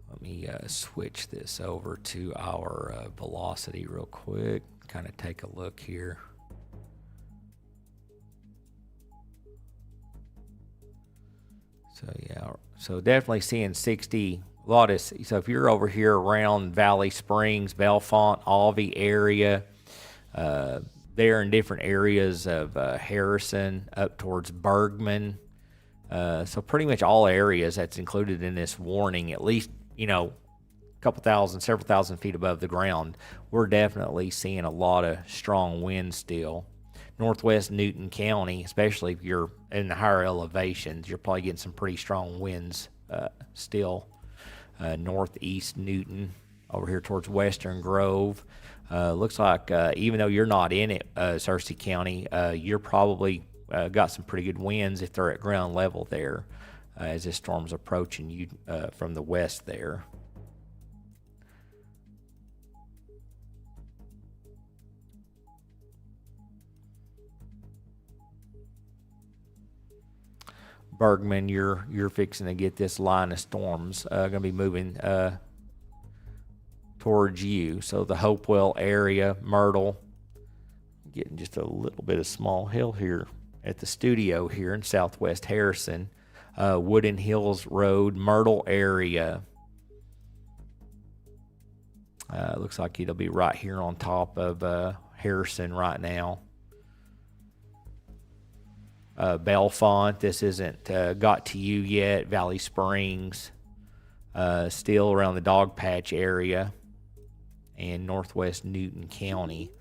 Let me switch this over to our velocity real quick. Kind of take a look here. So yeah, so definitely seeing 60. So if you're over here around Valley Springs, Bellefonte, Alvey area, they're in different areas of Harrison up towards Bergman. So pretty much all areas that's included in this warning, at least, several thousand feet above the ground, we're definitely seeing a lot of strong winds still. Northwest Newton County, especially if you're in the higher elevations, you're probably getting some pretty strong winds still. Northeast Newton, over here towards Western Grove. Looks like even though you're not in it, Searcy County, you're probably got some pretty good winds if they're at ground level there as this storm's approaching you from the west there. Bergman, you're fixing to get this line of storms going to be moving towards you. So the Hopewell area, Myrtle, getting just a little bit of small hill here at the studio here in southwest Harrison. Wooden Hills Road, Myrtle area. Looks like it'll be right here on top of Harrison right now. Bellefonte, this isn't got to you yet. Valley Springs, still around the Dog Patch area, and northwest Newton County,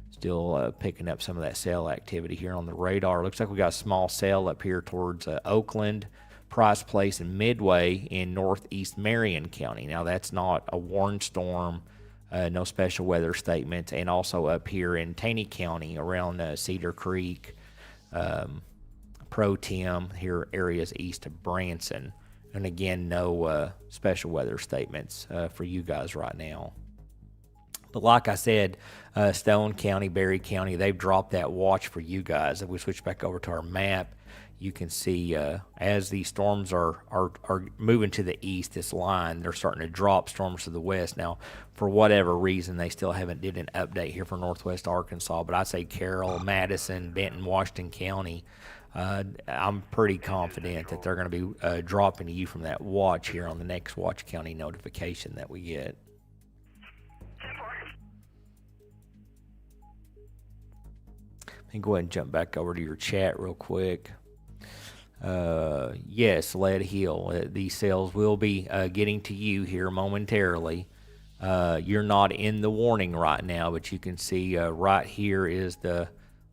still picking up some of that cell activity here on the radar. Looks like we got a small cell up here towards Oakland, Price Place, and Midway in northeast Marion County. Now that's not a warned storm, no special weather statements, and also up here in Taney County around Cedar Creek, Pro Tem, here areas east of Branson. And again, no special weather statements for you guys right now. But like I said, Stone County, Berry County, they've dropped that watch for you guys. If we switch back over to our map, you can see as these storms are moving to the east, this line, they're starting to drop storms to the west. Now, for whatever reason, they still haven't did an update here for northwest Arkansas, but I say Carroll, Madison, Benton, Washington County, I'm pretty confident that they're going to be dropping to you from that watch here on the next Watch County notification that we get. And go ahead and jump back over to your chat real quick. Yes, Lead Hill. These cells will be getting to you here momentarily. You're not in the warning right now, but you can see right here is the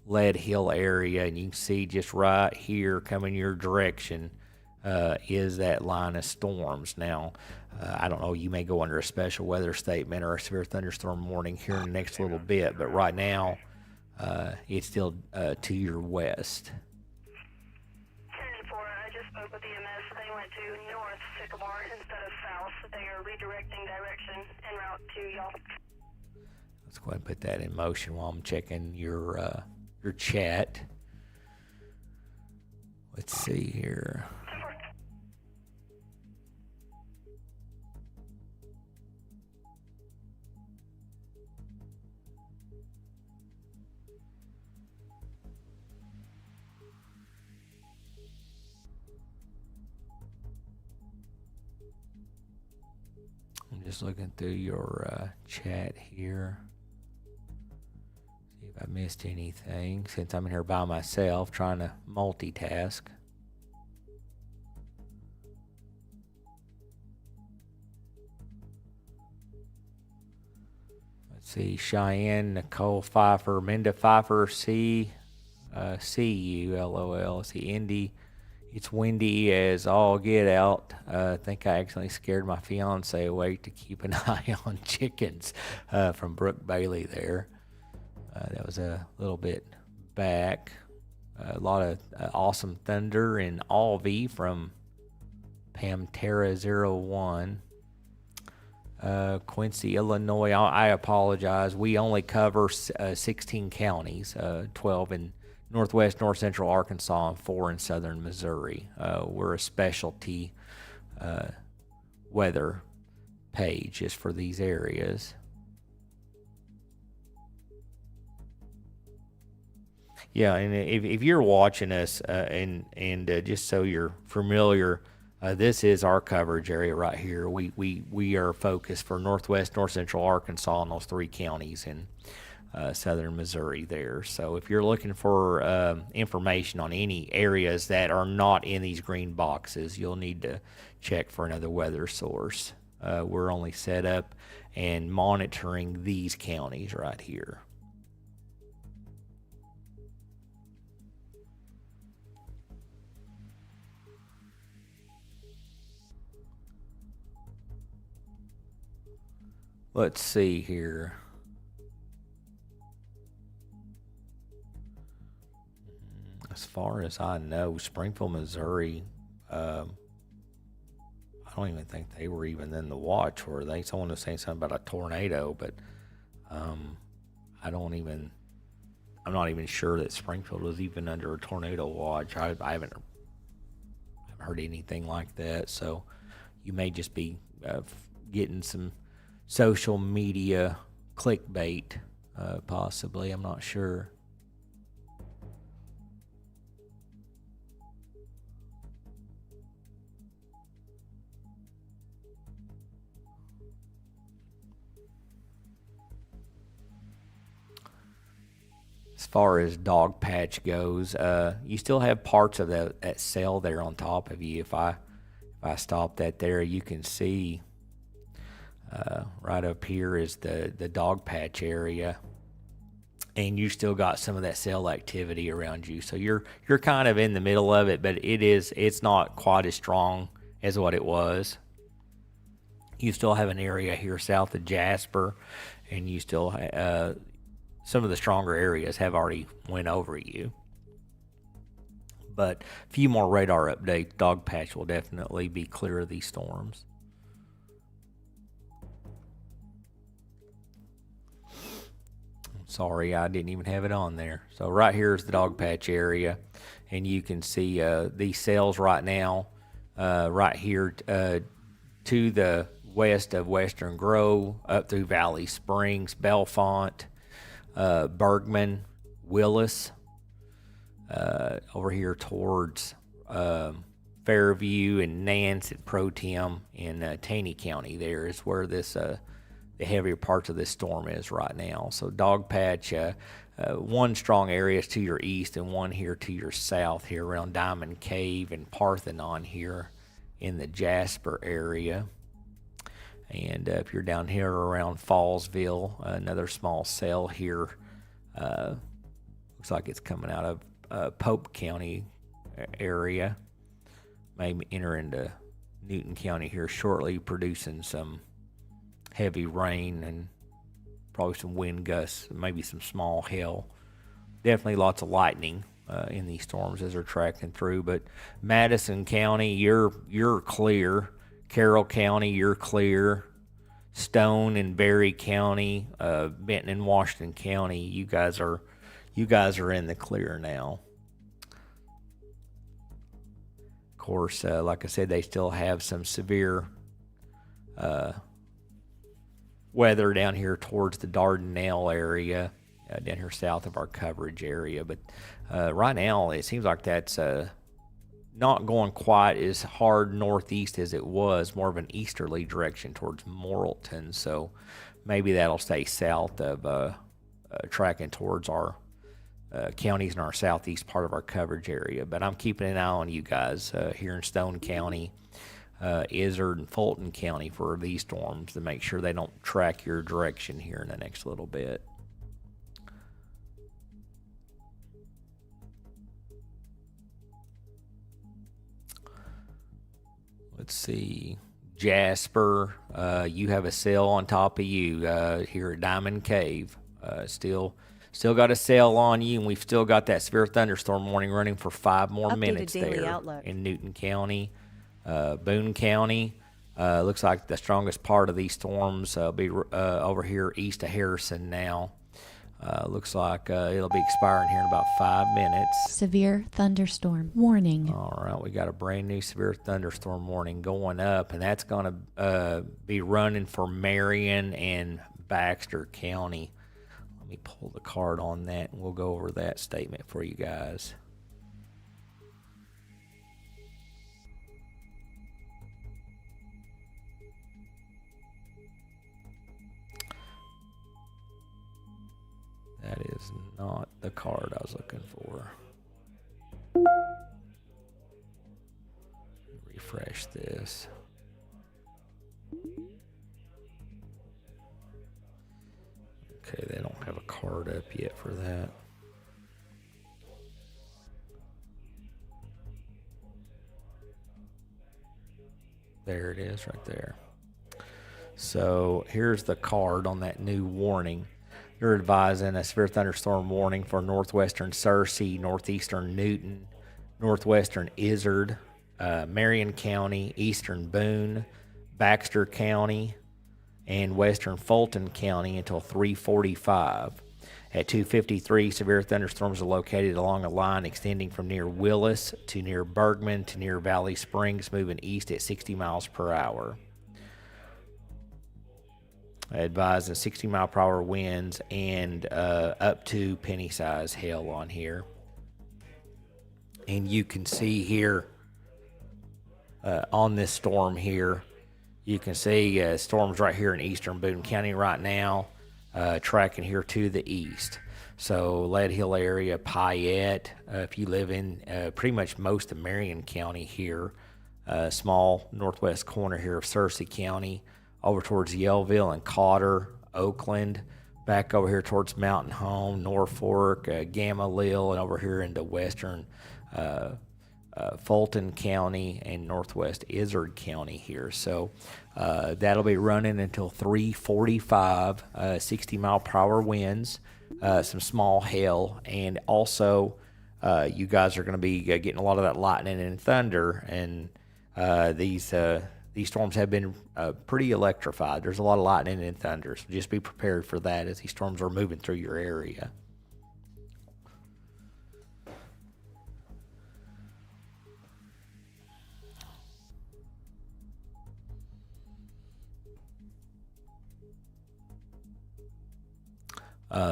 Lead Hill area, and you can see just right here coming your direction is that line of storms. Now, I don't know, you may go under a special weather statement or a severe thunderstorm warning here in the next little bit, but right now it's still to your west.
10-4, I just spoke with EMS. They went to North Sycamore instead of South. They are redirecting direction en route to y'all.
Let's go ahead and put that in motion while I'm checking your chat. Let's see here. I'm just looking through your chat here. See if I missed anything since I'm in here by myself trying to multitask. Let's see, Cheyenne, Nicole Pfeiffer, Minda Pfeiffer, C-U-L-O-L. See, Indy. It's windy as all get out. I think I accidentally scared my fiance away to keep an eye on chickens from Brooke Bailey there. That was a little bit back. A lot of awesome thunder and all V from Pamtera01. Quincy, Illinois. I apologize. We only cover 16 counties, 12 in Northwest, North Central Arkansas, and 4 in Southern Missouri. We're a specialty weather page just for these areas. Yeah, and if you're watching us, and just so you're familiar, this is our coverage area right here. We are focused for Northwest, North Central Arkansas, and those 3 counties in Southern Missouri there. So if you're looking for information on any areas that are not in these green boxes, you'll need to check for another weather source. We're only set up and monitoring these counties right here. Let's see here. As far as I know, Springfield, Missouri, I don't even think they were even in the watch, were they? Someone was saying something about a tornado, but I'm not even sure that Springfield was even under a tornado watch. I haven't heard anything like that, so you may just be getting some social media clickbait, possibly. I'm not sure. As far as dog patch goes, you still have parts of that cell there on top of you. If I stop that there, you can see right up here is the dog patch area, and you still got some of that cell activity around you. So you're kind of in the middle of it, but it's not quite as strong as what it was. You still have an area here south of Jasper, and you still some of the stronger areas have already went over you. But a few more radar updates. Dog patch will definitely be clear of these storms. Sorry, I didn't even have it on there. So right here is the dog patch area, and you can see these cells right now, right here to the west of Western Grove, up through Valley Springs, Belfont, Bergman, Willis, over here towards Fairview and Nance and Pro Tem in Taney County. There is where this the heavier parts of this storm is right now. So dog patch, one strong area is to your east and one here to your south here around Diamond Cave and Parthenon here in the Jasper area. And if you're down here around Fallsville, another small cell here. Looks like it's coming out of Pope County area. May enter into Newton County here shortly, producing some heavy rain and probably some wind gusts, maybe some small hail. Definitely lots of lightning in these storms as they're tracking through. But Madison County, you're clear. Carroll County, you're clear. Stone and Berry County, Benton and Washington County, you guys are in the clear now. Of course, like I said, they still have some severe weather down here towards the Dardanelle area, down here south of our coverage area. But right now, it seems like that's not going quite as hard northeast as it was, more of an easterly direction towards Morrilton. So maybe that'll stay south of tracking towards our counties in our southeast part of our coverage area. But I'm keeping an eye on you guys here in Stone County, Izard, and Fulton County for these storms to make sure they don't track your direction here in the next little bit. Let's see, Jasper, you have a cell on top of you here at Diamond Cave. Still got a cell on you, and we've still got that severe thunderstorm warning running for 5 more minutes there in Newton County, Boone County. Looks like the strongest part of these storms will be over here east of Harrison now. Looks like it'll be expiring here in about 5 minutes.
Severe thunderstorm warning.
All right, we got a brand new severe thunderstorm warning going up, and that's going to be running for Marion and Baxter County. Let me pull the card on that, and we'll go over that statement for you guys. That is not the card I was looking for. Refresh this. Okay, they don't have a card up yet for that. There it is right there. So here's the card on that new warning. They're advising a severe thunderstorm warning for northwestern Searcy, northeastern Newton, northwestern Izard, Marion County, eastern Boone, Baxter County, and western Fulton County until 3:45. At 2:53, severe thunderstorms are located along a line extending from near Willis to near Bergman to near Valley Springs, moving east at 60 miles per hour. I advise 60-mile-per-hour winds and up to penny-size hail on here. And you can see here on this storm here, you can see storms right here in eastern Boone County right now, tracking here to the east. So Lead Hill area, Payette, if you live in pretty much most of Marion County here, small northwest corner here of Searcy County, over towards Yellville and Cotter, Oakland, back over here towards Mountain Home, Norfolk, Gamaliel, and over here into western Fulton County and northwest Izard County here. So that'll be running until 3:45, 60-mile-per-hour winds, some small hail, and also you guys are going to be getting a lot of that lightning and thunder, and these storms have been pretty electrified. There's a lot of lightning and thunder, so just be prepared for that as these storms are moving through your area.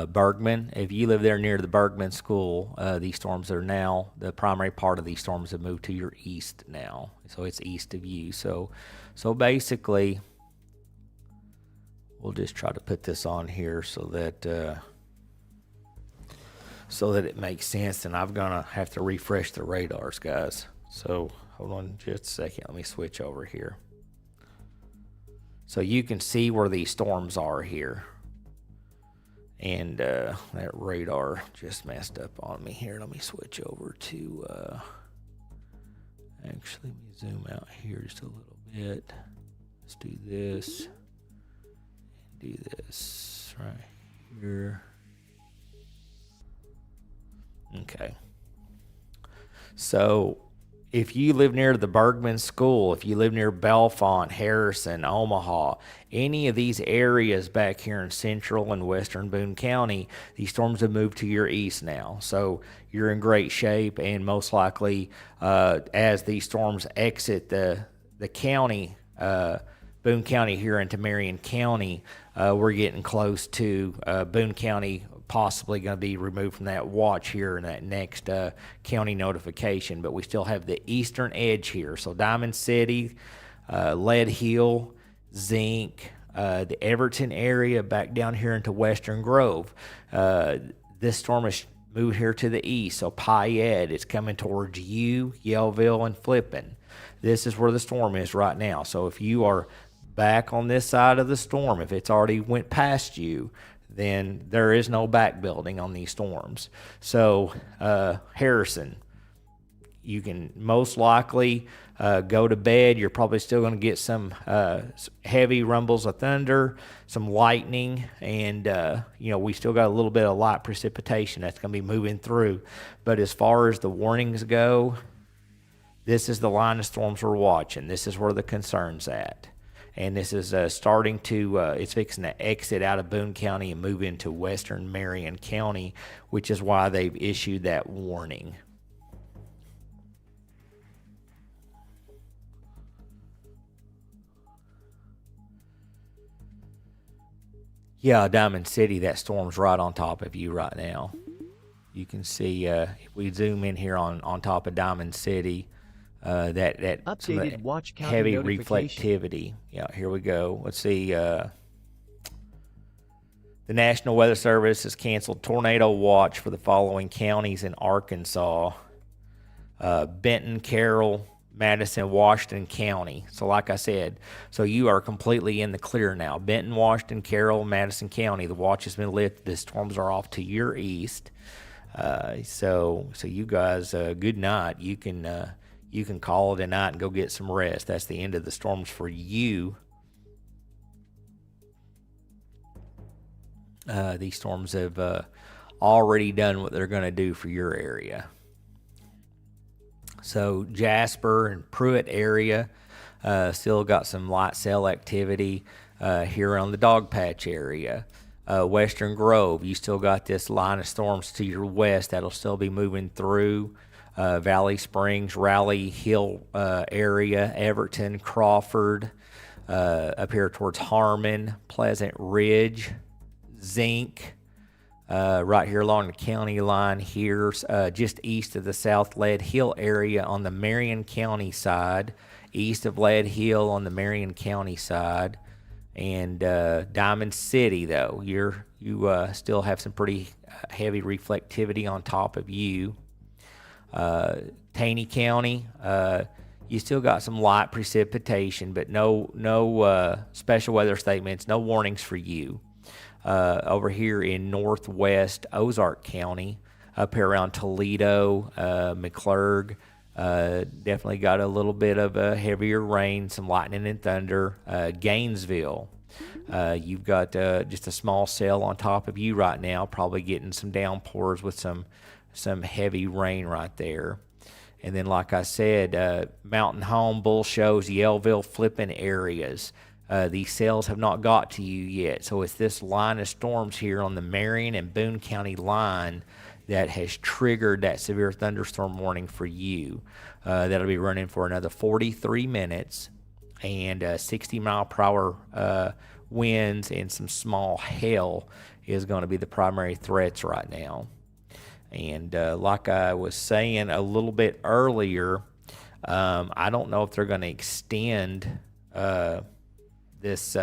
Bergman, if you live there near the Bergman School, these storms are now, the primary part of these storms have moved to your east now. So it's east of you. So basically, we'll just try to put this on here so that it makes sense. And I'm going to have to refresh the radars, guys. So hold on just a second. Let me switch over here. So you can see where these storms are here. And that radar just messed up on me here. Let me switch over to, actually, let me zoom out here just a little bit. Let's do this. And do this right here. Okay. So if you live near the Bergman School, if you live near Bellefonte, Harrison, Omaha, any of these areas back here in central and western Boone County, these storms have moved to your east now. So you're in great shape, and most likely as these storms exit the county, Boone County here into Marion County, we're getting close to Boone County possibly going to be removed from that watch here in that next county notification. But we still have the eastern edge here. So Diamond City, Lead Hill, Zinc, the Everton area back down here into Western Grove. This storm has moved here to the east. So Payette is coming towards you, Yellville, and Flippin. This is where the storm is right now. So if you are back on this side of the storm, if it's already went past you, then there is no back building on these storms. So Harrison, you can most likely go to bed. You're probably still going to get some heavy rumbles of thunder, some lightning, and we still got a little bit of light precipitation that's going to be moving through. But as far as the warnings go, this is the line of storms we're watching. This is where the concern's at. And this is starting to, it's fixing to exit out of Boone County and move into western Marion County, which is why they've issued that warning. Yeah, Diamond City, that storm's right on top of you right now. You can see, if we zoom in here on top of Diamond City, that
updated watch county
heavy
notification.
reflectivity. Yeah, here we go. Let's see. The National Weather Service has canceled tornado watch for the following counties in Arkansas: Benton, Carroll, Madison, Washington County. So like I said, so you are completely in the clear now. Benton, Washington, Carroll, Madison County. The watch has been lifted. The storms are off to your east. So you guys, good night. You can call it a night and go get some rest. That's the end of the storms for you. These storms have already done what they're going to do for your area. So Jasper and Pruitt area still got some light cell activity here around the Dog Patch area. Western Grove, you still got this line of storms to your west that'll still be moving through. Valley Springs, Raleigh Hill area, Everton, Crawford, up here towards Harmon, Pleasant Ridge, Zinc, right here along the county line here, just east of the South Lead Hill area on the Marion County side, east of Lead Hill on the Marion County side, and Diamond City, though, you still have some pretty heavy reflectivity on top of you. Taney County, you still got some light precipitation, but no special weather statements, no warnings for you. Over here in northwest Ozark County, up here around Toledo, McClurg, definitely got a little bit of heavier rain, some lightning and thunder. Gainesville, you've got just a small cell on top of you right now, probably getting some downpours with some heavy rain right there. And then, like I said, Mountain Home, Bull Shows, Yellville, Flippin areas. These cells have not got to you yet. So it's this line of storms here on the Marion and Boone County line that has triggered that severe thunderstorm warning for you. That'll be running for another 43 minutes, and 60-mile-per-hour winds and some small hail is going to be the primary threats right now. And like I was saying a little bit earlier, I don't know if they're going to extend this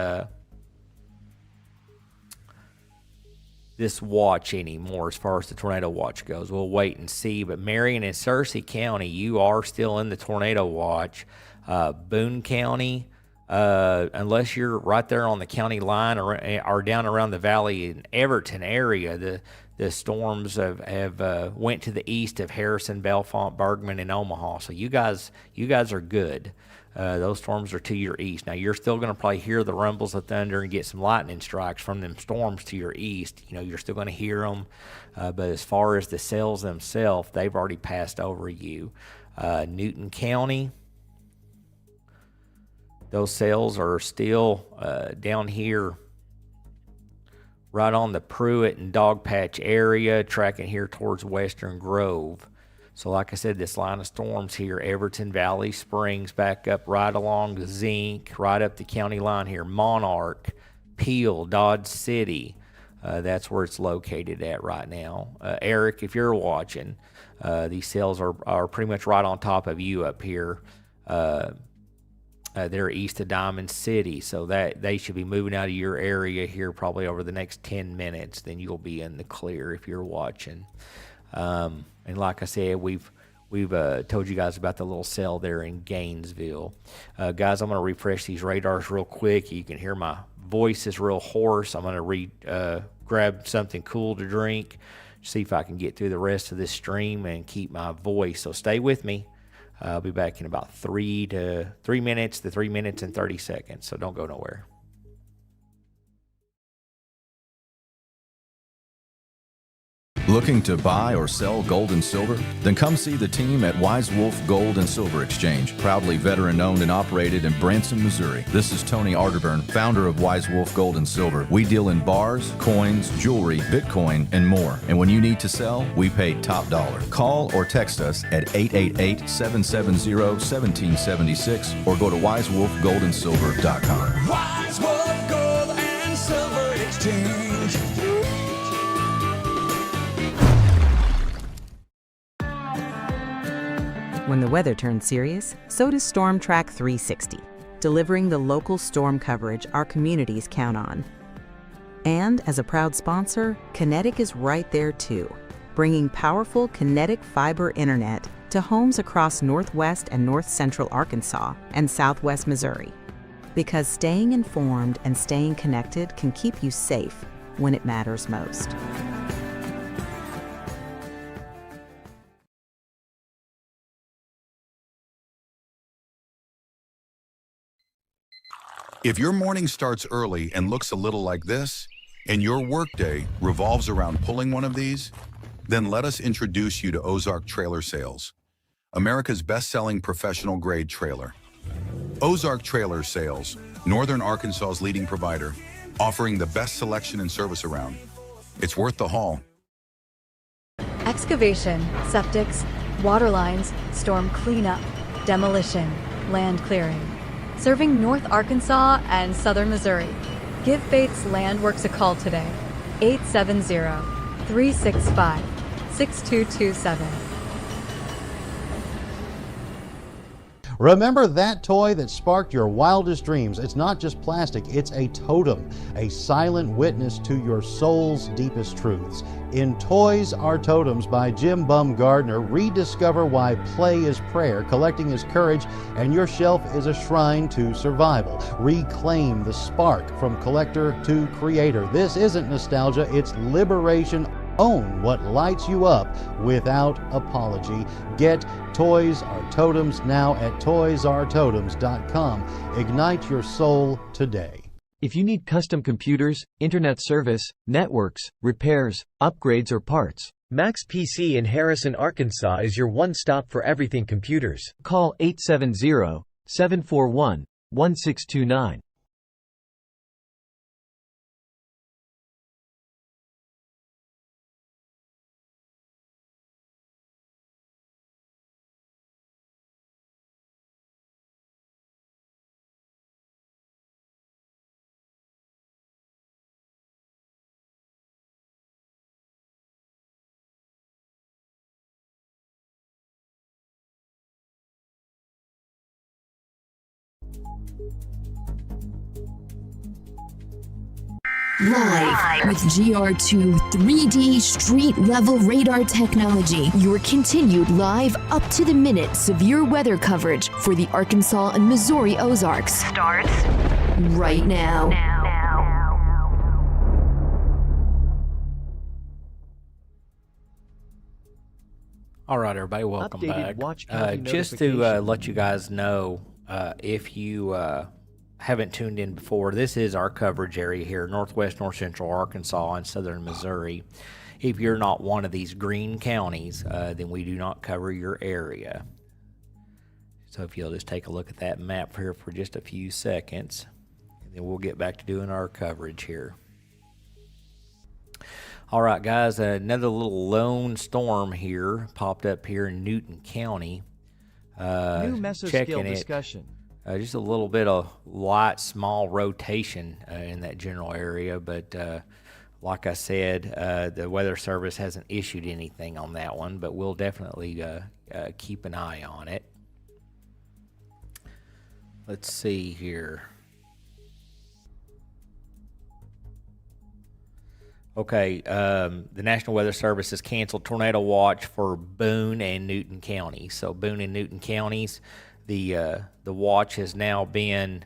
watch anymore as far as the tornado watch goes. We'll wait and see. But Marion and Searcy County, you are still in the tornado watch. Boone County, unless you're right there on the county line or down around the valley in Everton area, the storms have went to the east of Harrison, Belfont, Bergman, and Omaha. So you guys are good. Those storms are to your east. Now you're still going to probably hear the rumbles of thunder and get some lightning strikes from them storms to your east. You're still going to hear them, but as far as the cells themselves, they've already passed over you. Newton County, those cells are still down here right on the Pruitt and Dogpatch area, tracking here towards Western Grove. So like I said, this line of storms here, Everton, Valley Springs, back up right along the Zinc, right up the county line here, Monarch, Peel, Dodge City. That's where it's located at right now. Eric, if you're watching, these cells are pretty much right on top of you up here. They're east of Diamond City, so that they should be moving out of your area here probably over the next 10 minutes. Then you'll be in the clear if you're watching. And like I said, we've told you guys about the little cell there in Gainesville. Guys, I'm going to refresh these radars real quick. You can hear my voice is real hoarse. I'm going to grab something cool to drink, see if I can get through the rest of this stream and keep my voice. So stay with me. I'll be back in about 3 minutes to 3 minutes and 30 seconds, so don't go nowhere.
Looking to buy or sell gold and silver? Then come see the team at Wise Wolf Gold and Silver Exchange, proudly veteran owned and operated in Branson, Missouri. This is Tony Arterburn, founder of Wise Wolf Gold and Silver. We deal in bars, coins, jewelry, Bitcoin, and more. And when you need to sell, we pay top dollar. Call or text us at 888-770-1776 or go to wisewolfgoldandsilver.com.
Wise Wolf Gold and Silver Exchange.
When the weather turns serious, so does Storm Track 360, delivering the local storm coverage our communities count on. And as a proud sponsor, Kinetic is right there too, bringing powerful kinetic fiber internet to homes across northwest and north central Arkansas and southwest Missouri. Because staying informed and staying connected can keep you safe when it matters most.
If your morning starts early and looks a little like this, and your workday revolves around pulling one of these, then let us introduce you to Ozark Trailer Sales, America's best-selling professional-grade trailer. Ozark Trailer Sales, Northern Arkansas's leading provider, offering the best selection and service around. It's worth the haul.
Excavation, septics, water lines, storm cleanup, demolition, land clearing. Serving North Arkansas and Southern Missouri. Give Bates Land Works a call today. 870-365-6227.
Remember that toy that sparked your wildest dreams? It's not just plastic, it's a totem, a silent witness to your soul's deepest truths. In Toys Are Totems by Jim Bumgardner, rediscover why play is prayer, collecting is courage, and your shelf is a shrine to survival. Reclaim the spark from collector to creator. This isn't nostalgia, it's liberation. Own what lights you up without apology. Get Toys Are Totems now at toysaretotems.com. Ignite your soul today.
If you need custom computers, internet service, networks, repairs, upgrades, or parts, Max PC in Harrison, Arkansas is your one-stop for everything computers. Call 870-741-1629.
Live with GR2 3D street level radar technology, your continued live up to the minute severe weather coverage for the Arkansas and Missouri Ozarks starts right now.
All right, everybody, welcome
Updated
back.
watch county
Just to let you guys know, if you haven't tuned in before, this is our coverage area here, northwest, north central Arkansas, and southern Missouri. If you're not one of these green counties, then we do not cover your area. So if you'll just take a look at that map here for just a few seconds, and then we'll get back to doing our coverage here. All right, guys, another little lone storm here popped up here in Newton County.
New mesoscale discussion.
Just a little bit of light, small rotation in that general area, but like I said, the Weather Service hasn't issued anything on that one, but we'll definitely keep an eye on it. Let's see here. Okay, the National Weather Service has canceled tornado watch for Boone and Newton County. So Boone and Newton counties, the watch has now been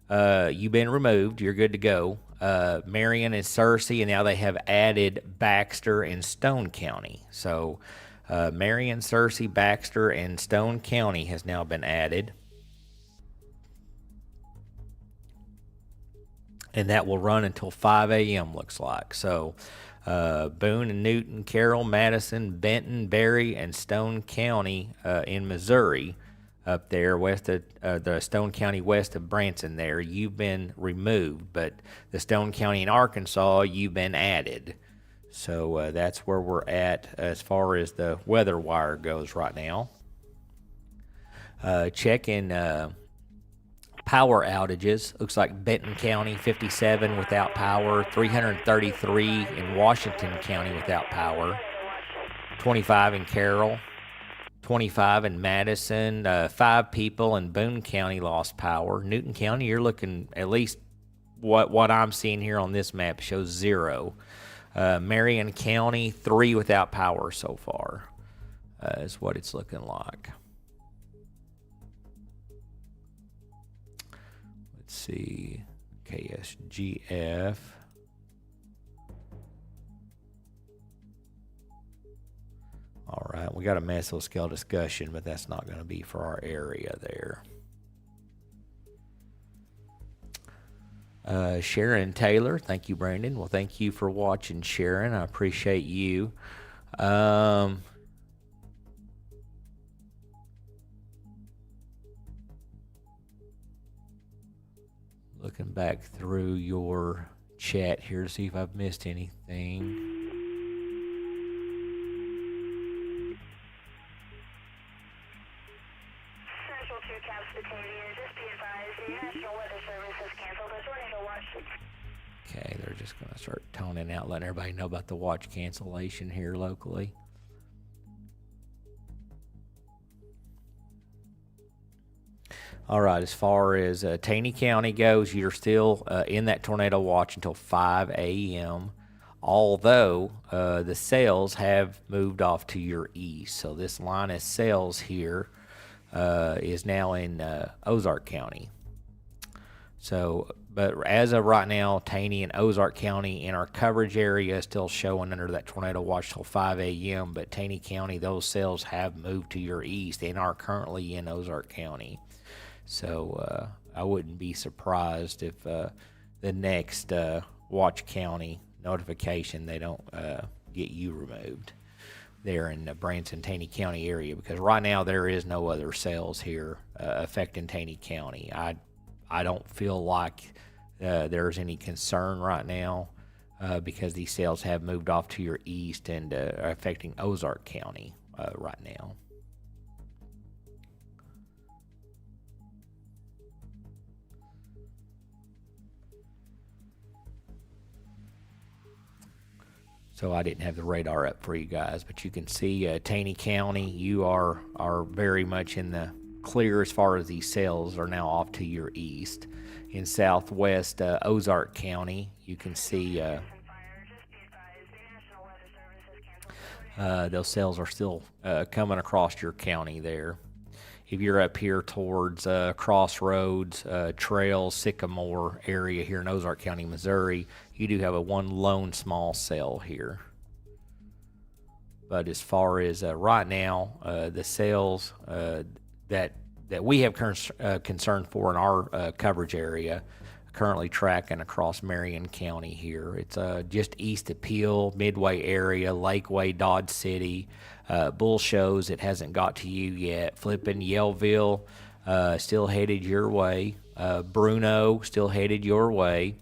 you've been removed. You're good to go. Marion and Searcy, and now they have added Baxter and Stone County. So Marion, Searcy, Baxter, and Stone County has now been added. And that will run until 5 a.m. looks like. So Boone and Newton, Carroll, Madison, Benton, Berry, and Stone County in Missouri, up there west of the Stone County west of Branson there, you've been removed. But the Stone County in Arkansas, you've been added. So that's where we're at as far as the weather wire goes right now. Checking power outages. Looks like Benton County, 57 without power, 333 in Washington County without power, 25 in Carroll, 25 in Madison, 5 people in Boone County lost power. Newton County, you're looking, at least what I'm seeing here on this map shows 0. Marion County, 3 without power so far, is what it's looking like. Let's see, KSGF. All right, we got a mesoscale discussion, but that's not going to be for our area there. Sharon Taylor, thank you, Brandon. Well, thank you for watching, Sharon. I appreciate you. Looking back through your chat here to see if I've missed anything.
Central 2 Caps Batavia, just be advised, the National Weather Service has canceled the tornado watch.
Okay, they're just going to start toning out, letting everybody know about the watch cancellation here locally. All right, as far as Taney County goes, you're still in that tornado watch until 5 a.m., although the cells have moved off to your east. So this line of cells here is now in Ozark County. So, but as of right now, Taney and Ozark County in our coverage area is still showing under that tornado watch till 5 a.m., but Taney County, those cells have moved to your east and are currently in Ozark County. So I wouldn't be surprised if the next Watch County notification, they don't get you removed there in the Branson, Taney County area, because right now there is no other cells here affecting Taney County. I don't feel like there's any concern right now because these cells have moved off to your east and are affecting Ozark County right now. So I didn't have the radar up for you guys, but you can see Taney County, you are very much in the clear as far as these cells are now off to your east. In southwest Ozark County, you can see those cells are still coming across your county there. If you're up here towards Crossroads, Trail, Sycamore area here in Ozark County, Missouri, you do have a one lone small cell here. But as far as right now, the cells that we have concern for in our coverage area, currently tracking across Marion County here. It's just east of Peel, Midway area, Lakeway, Dodge City, Bull Shows. It hasn't got to you yet. Flipping Yellville, still headed your way. Bruno, still headed your way.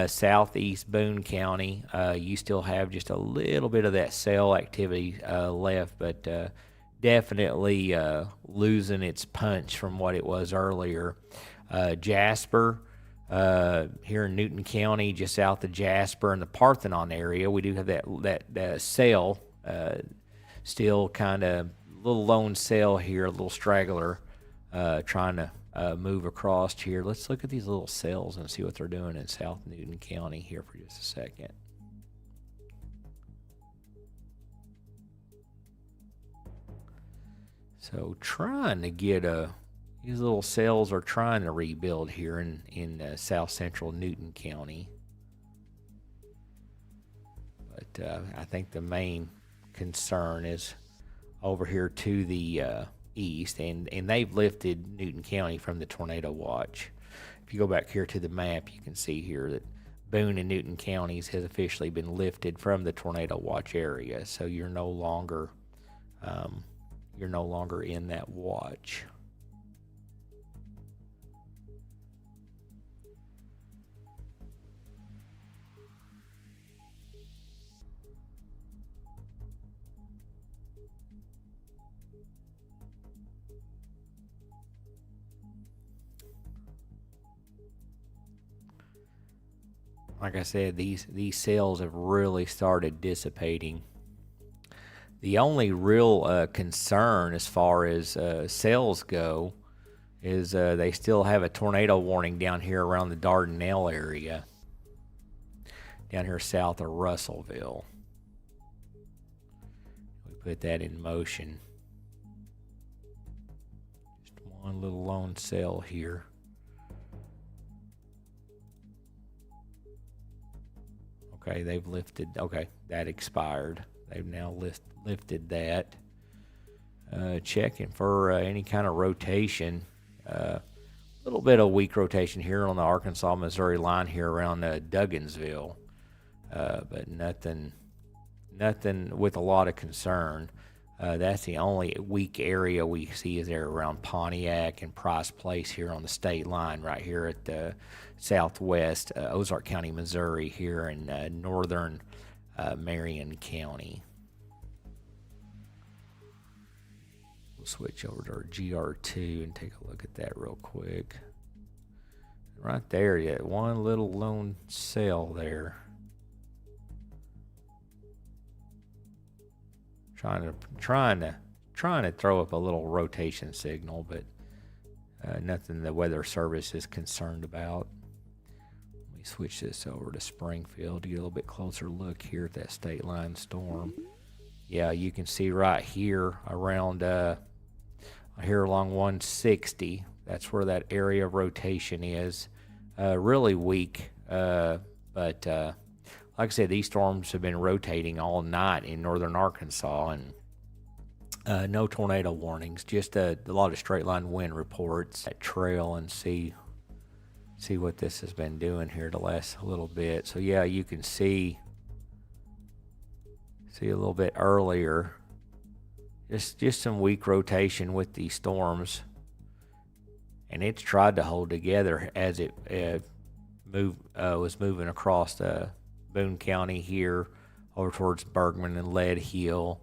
Southeast Boone County, you still have just a little bit of that cell activity left, but definitely losing its punch from what it was earlier. Jasper, here in Newton County, just south of Jasper in the Parthenon area, we do have that cell, still kind of little lone cell here, a little straggler, trying to move across here. Let's look at these little cells and see what they're doing in South Newton County here for just a second. So trying to get these little cells are trying to rebuild here in south central Newton County. But I think the main concern is over here to the east, and they've lifted Newton County from the tornado watch. If you go back here to the map, you can see here that Boone and Newton counties has officially been lifted from the tornado watch area, so you're no longer in that watch. Like I said, these cells have really started dissipating. The only real concern as far as cells go is they still have a tornado warning down here around the Dardanelle area, down here south of Russellville. We put that in motion. Just one little lone cell here. Okay, they've lifted. Okay, that expired. They've now lifted that. Checking for any kind of rotation. A little bit of weak rotation here on the Arkansas-Missouri line here around Duggansville. But nothing with a lot of concern. That's the only weak area we see is there around Pontiac and Price Place here on the state line, right here at the southwest Ozark County, Missouri, here in northern Marion County. We'll switch over to our GR2 and take a look at that real quick. Right there, you got one little lone cell there. Trying to throw up a little rotation signal, but nothing the Weather Service is concerned about. Let me switch this over to Springfield to get a little bit closer look here at that state line storm. Yeah, you can see right here around here along 160. That's where that area of rotation is. Really weak, but like I said, these storms have been rotating all night in northern Arkansas, and no tornado warnings, just a lot of straight line wind reports. That trail and see what this has been doing here the last little bit. So yeah, you can see a little bit earlier, just some weak rotation with these storms, and it's tried to hold together as it was moving across Boone County here over towards Bergman and Lead Hill,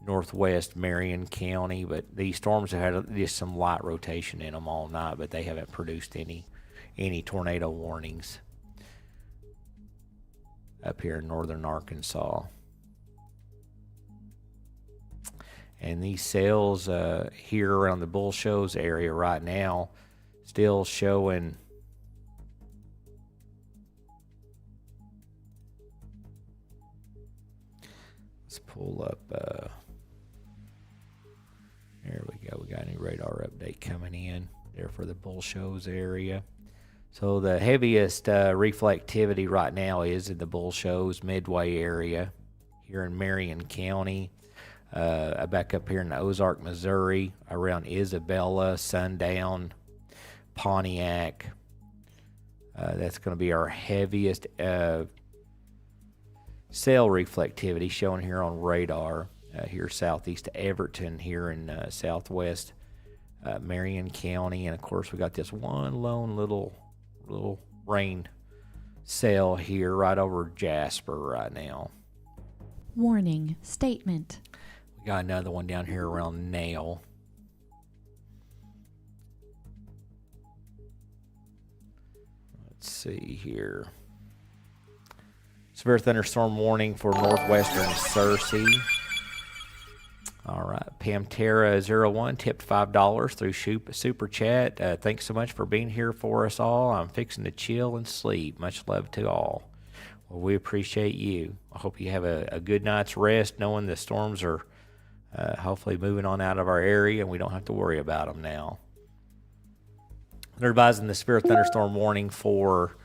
northwest Marion County. But these storms have had just some light rotation in them all night, but they haven't produced any tornado warnings up here in northern Arkansas. And these sales here around the bull shows area right now still showing let's pull up there we go. We got a new radar update coming in there for the bull shows area. So the heaviest reflectivity right now is in the bull shows midway area here in Marion County. Back up here in Ozark, Missouri, around Isabella, Sundown, Pontiac. That's going to be our heaviest cell reflectivity shown here on radar. Here southeast of Everton, here in southwest Marion County, and of course we got this one lone little rain cell here right over Jasper right now.
Warning statement.
We got another one down here around Nail. Let's see here. Severe thunderstorm warning for northwestern Searcy. All right, Pamtera01 tipped $5 through Super Chat. Thanks so much for being here for us all. I'm fixing to chill and sleep. Much love to all. Well, we appreciate you. I hope you have a good night's rest, knowing the storms are hopefully moving on out of our area and we don't have to worry about them now. They're advising the severe thunderstorm warning for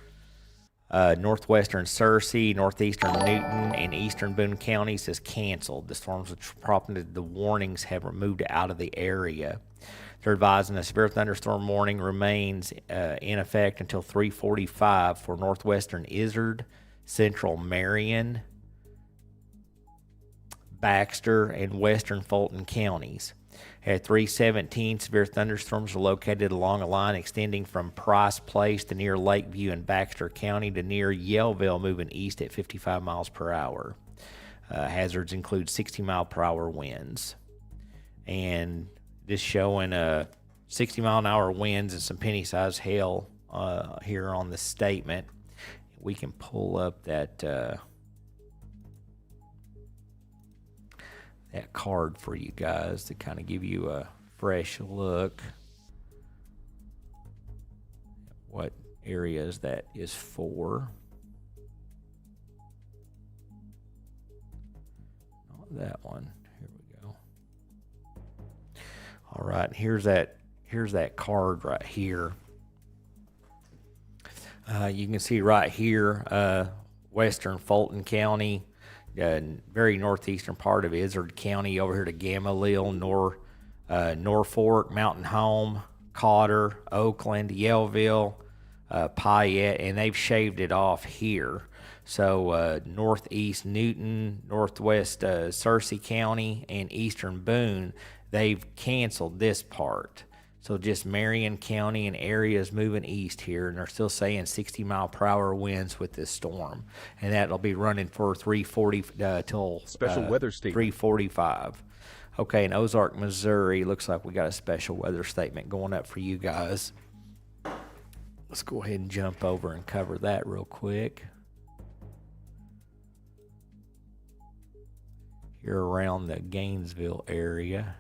northwestern Searcy, northeastern Newton, and eastern Boone counties is canceled. The storms which prompted the warnings have removed out of the area. They're advising the severe thunderstorm warning remains in effect until 3:45 for northwestern Izard, central Marion, Baxter, and western Fulton counties. At 3:17, severe thunderstorms are located along a line extending from Price Place to near Lakeview in Baxter County to near Yellville, moving east at 55 miles per hour. Hazards include 60-mile-per-hour winds. And just showing 60-mile-an-hour winds and some penny-sized hail here on the statement. We can pull up that card for you guys to kind of give you a fresh look at what areas that is for. Not that one. Here we go. All right, here's that card right here. You can see right here, western Fulton County, very northeastern part of Izard County, over here to Gamaliel, Norfolk, Mountain Home, Cotter, Oakland, Yellville, Payette, and they've shaved it off here. So northeast Newton, northwest Searcy County, and eastern Boone, they've canceled this part. So just Marion County and areas moving east here, and they're still saying 60-mile-per-hour winds with this storm, and that'll be running for 3:40 till
special weather statement
3:45. Okay, in Ozark, Missouri, looks like we got a special weather statement going up for you guys. Let's go ahead and jump over and cover that real quick. Here around the Gainesville area.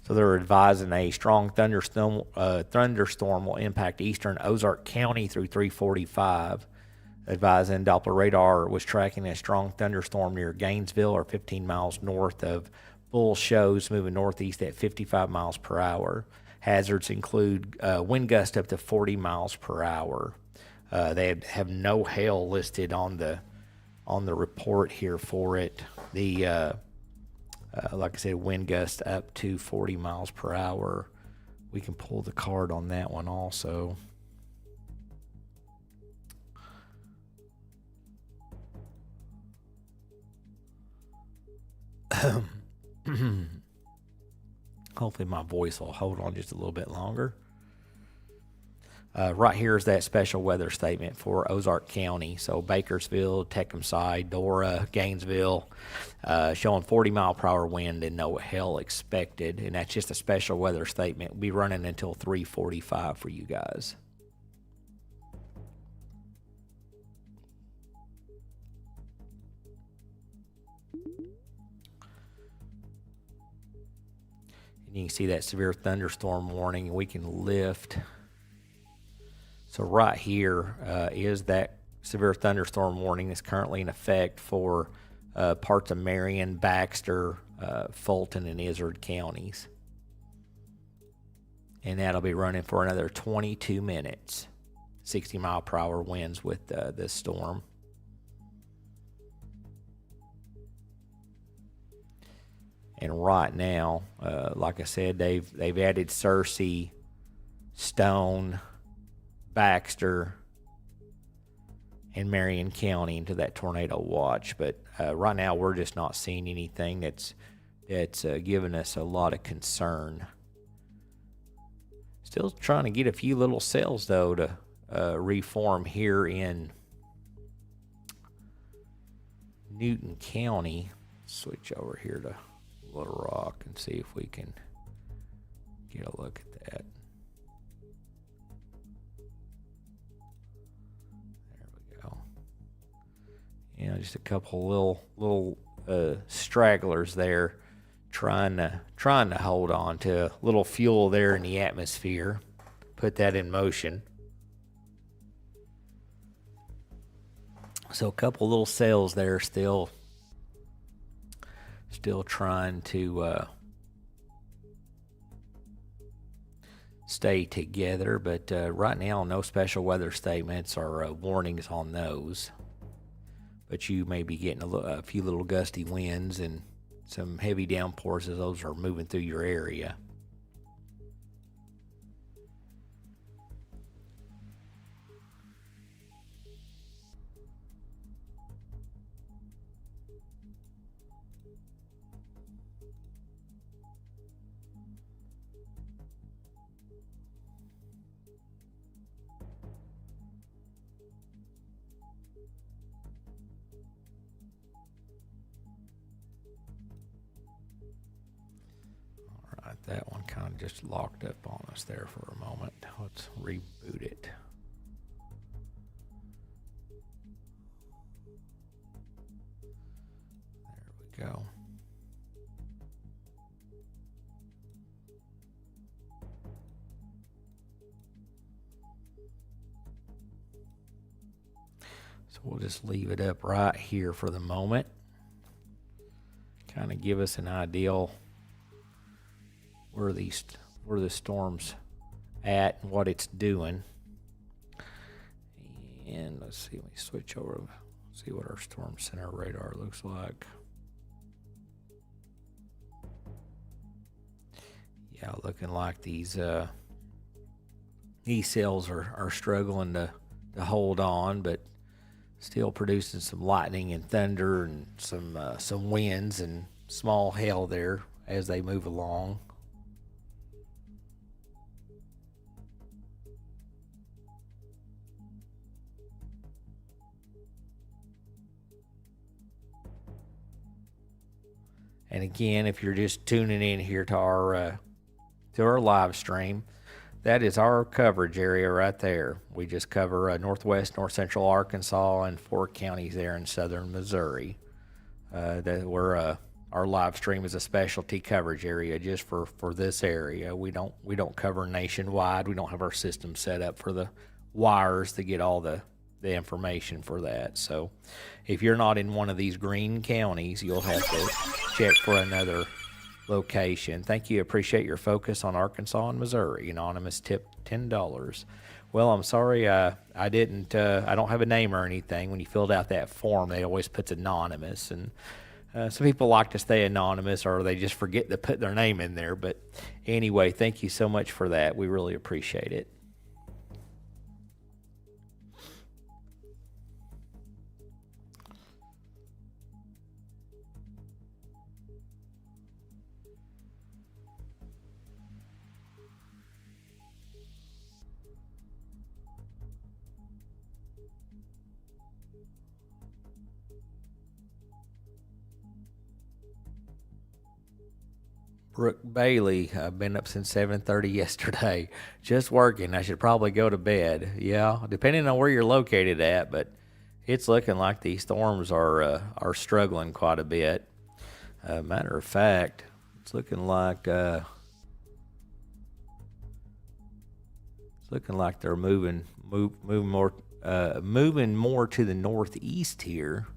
So they're advising a strong thunderstorm will impact eastern Ozark County through 3:45. Advising Doppler radar was tracking a strong thunderstorm near Gainesville, or 15 miles north of Bull Shows, moving northeast at 55 miles per hour. Hazards include wind gusts up to 40 miles per hour. They have no hail listed on the report here for it. Like I said, wind gusts up to 40 miles per hour. We can pull the card on that one also. Hopefully my voice will hold on just a little bit longer. Right here is that special weather statement for Ozark County. So Bakersfield, Tecumseh, Dora, Gainesville, showing 40-mile-per-hour wind and no hail expected. And that's just a special weather statement. We'll be running until 3:45 for you guys. And you can see that severe thunderstorm warning, and we can lift. So right here is that severe thunderstorm warning that's currently in effect for parts of Marion, Baxter, Fulton, and Izard counties. And that'll be running for another 22 minutes. 60-mile-per-hour winds with this storm. And right now, like I said, they've added Searcy, Stone, Baxter, and Marion County into that tornado watch. But right now, we're just not seeing anything that's giving us a lot of concern. Still trying to get a few little cells, though, to reform here in Newton County. Switch over here to Little Rock and see if we can get a look at that. There we go. Yeah, just a couple little stragglers there, trying to hold on to a little fuel there in the atmosphere. Put that in motion. So a couple little cells there still trying to stay together, but right now no special weather statements or warnings on those. But you may be getting a few little gusty winds and some heavy downpours as those are moving through your area. That one kind of just locked up on us there for a moment. Let's reboot it. There we go. So we'll just leave it up right here for the moment. Kind of give us an ideal where the storm's at and what it's doing. And let's see, let me switch over, see what our storm center radar looks like. Yeah, looking like these cells are struggling to hold on, but still producing some lightning and thunder and some winds and small hail there as they move along. And again, if you're just tuning in here to our live stream, that is our coverage area right there. We just cover northwest, north central Arkansas, and 4 counties there in southern Missouri. Our live stream is a specialty coverage area just for this area. We don't cover nationwide. We don't have our system set up for the wires to get all the information for that. So if you're not in one of these green counties, you'll have to check for another location. Thank you. Appreciate your focus on Arkansas and Missouri. Anonymous tip $10. Well, I'm sorry I don't have a name or anything. When you filled out that form, they always put anonymous, and some people like to stay anonymous, or they just forget to put their name in there. But anyway, thank you so much for that. We really appreciate it. Brooke Bailey, I've been up since 7:30 yesterday, just working. I should probably go to bed. Yeah, depending on where you're located at, but it's looking like these storms are struggling quite a bit. Matter of fact, it's looking like It's looking like they're moving more to the northeast here,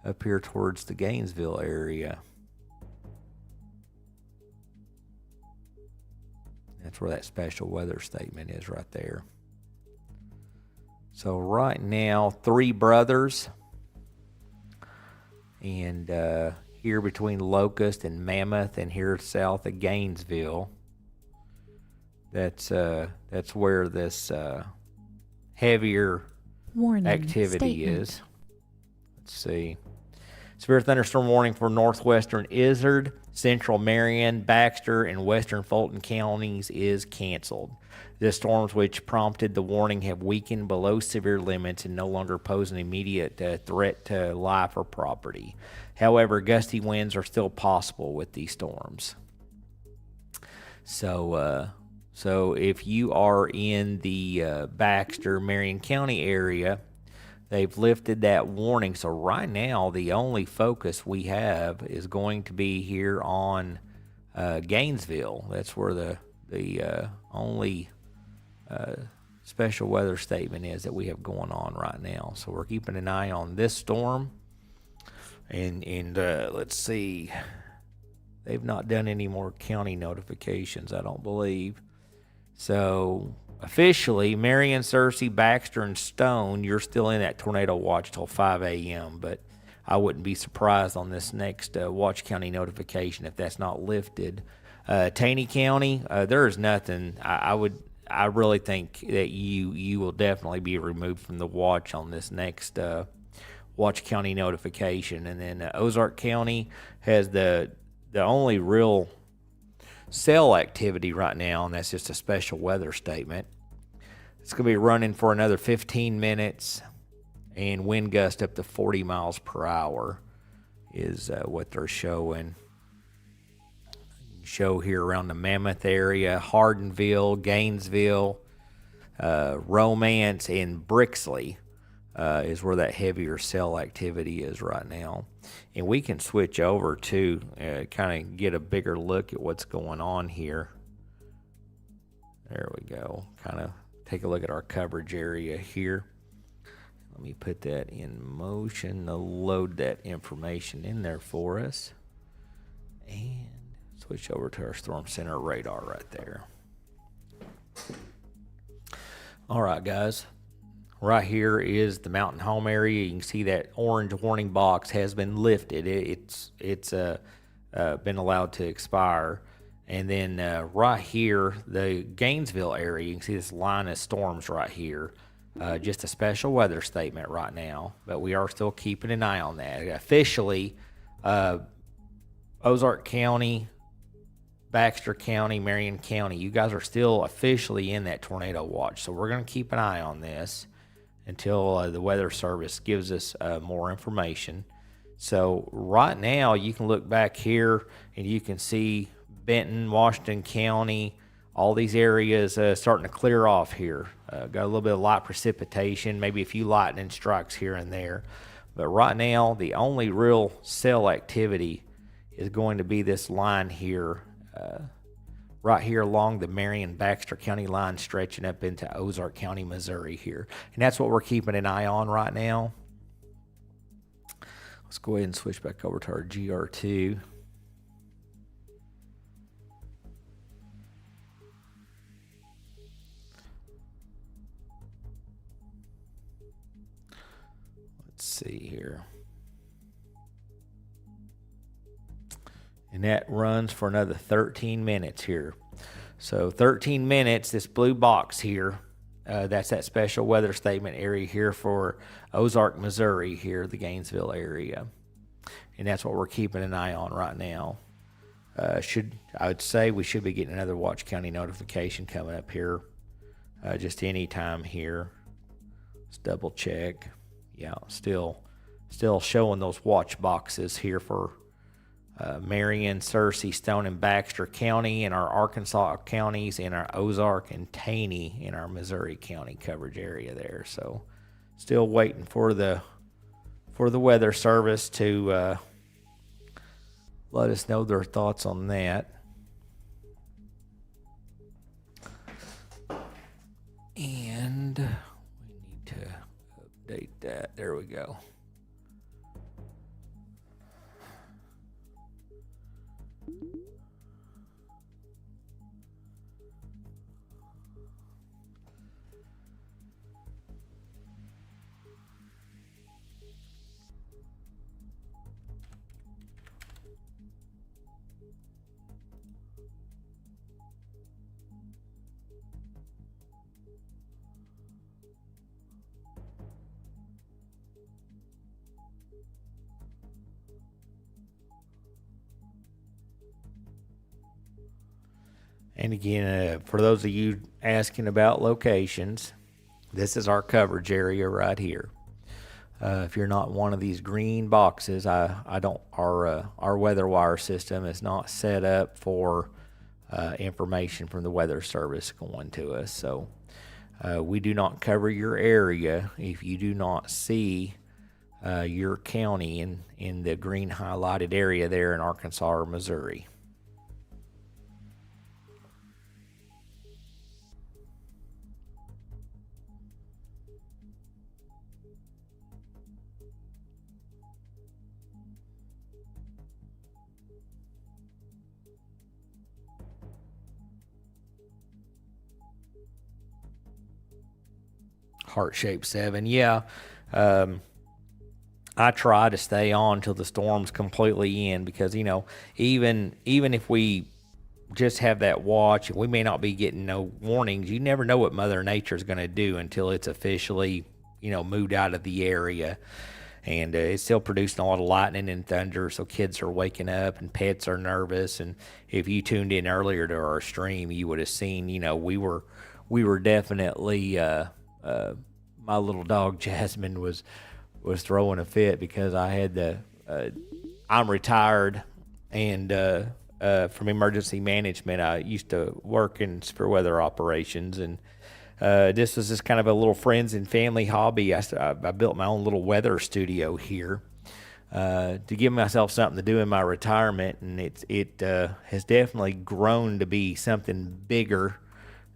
up here towards the Gainesville area. That's where that special weather statement is right there. So right now, Three Brothers, and here between Locust and Mammoth, and here south of Gainesville, that's where this heavier
Warning,
activity
statement.
is. Let's see. Severe thunderstorm warning for northwestern Izard, central Marion, Baxter, and western Fulton counties is canceled. The storms which prompted the warning have weakened below severe limits and no longer pose an immediate threat to life or property. However, gusty winds are still possible with these storms. So if you are in the Baxter, Marion County area, they've lifted that warning. So right now, the only focus we have is going to be here on Gainesville. That's where the only special weather statement is that we have going on right now. So we're keeping an eye on this storm. And let's see. They've not done any more county notifications, I don't believe. So officially, Marion, Searcy, Baxter, and Stone, you're still in that tornado watch till 5 a.m., but I wouldn't be surprised on this next watch county notification if that's not lifted. Taney County, there is nothing. I really think that you will definitely be removed from the watch on this next watch county notification. And then Ozark County has the only real cell activity right now, and that's just a special weather statement. It's going to be running for another 15 minutes, and wind gust up to 40 miles per hour is what they're showing. Show here around the Mammoth area, Hardinville, Gainesville, Romance, and Brixley is where that heavier cell activity is right now. And we can switch over to kind of get a bigger look at what's going on here. There we go. Kind of take a look at our coverage area here. Let me put that in motion to load that information in there for us. And switch over to our Storm Center radar right there. All right, guys. Right here is the Mountain Home area. You can see that orange warning box has been lifted. It's been allowed to expire. And then right here, the Gainesville area, you can see this line of storms right here. Just a special weather statement right now, but we are still keeping an eye on that. Officially, Ozark County, Baxter County, Marion County, you guys are still officially in that tornado watch. So we're going to keep an eye on this until the Weather Service gives us more information. So right now, you can look back here and you can see Benton, Washington County, all these areas starting to clear off here. Got a little bit of light precipitation, maybe a few lightning strikes here and there. But right now, the only real cell activity is going to be this line here, right here along the Marion-Baxter County line, stretching up into Ozark County, Missouri here. And that's what we're keeping an eye on right now. Let's go ahead and switch back over to our GR2. Let's see here. And that runs for another 13 minutes here. So 13 minutes, this blue box here, that's that special weather statement area here for Ozark, Missouri here, the Gainesville area. And that's what we're keeping an eye on right now. I would say we should be getting another Watch County notification coming up here just any time here. Let's double check. Yeah, still showing those watch boxes here for Marion, Searcy, Stone, and Baxter County in our Arkansas counties, and our Ozark and Taney in our Missouri County coverage area there. So still waiting for the Weather Service to let us know their thoughts on that. And again, for those of you asking about locations, this is our coverage area right here. If you're not one of these green boxes, our weather wire system is not set up for information from the Weather Service going to us. So we do not cover your area if you do not see your county in the green highlighted area there in Arkansas or Missouri. Heart-shaped 7, yeah. I try to stay on till the storm's completely in, because even if we just have that watch, we may not be getting no warnings. You never know what Mother Nature's going to do until it's officially moved out of the area. And it's still producing a lot of lightning and thunder, so kids are waking up and pets are nervous. And if you tuned in earlier to our stream, you would have seen we were definitely my little dog Jasmine was throwing a fit, because I had I'm retired, and from emergency management, I used to work in severe weather operations, and this was just kind of a little friends and family hobby. I built my own little weather studio here to give myself something to do in my retirement, and it has definitely grown to be something bigger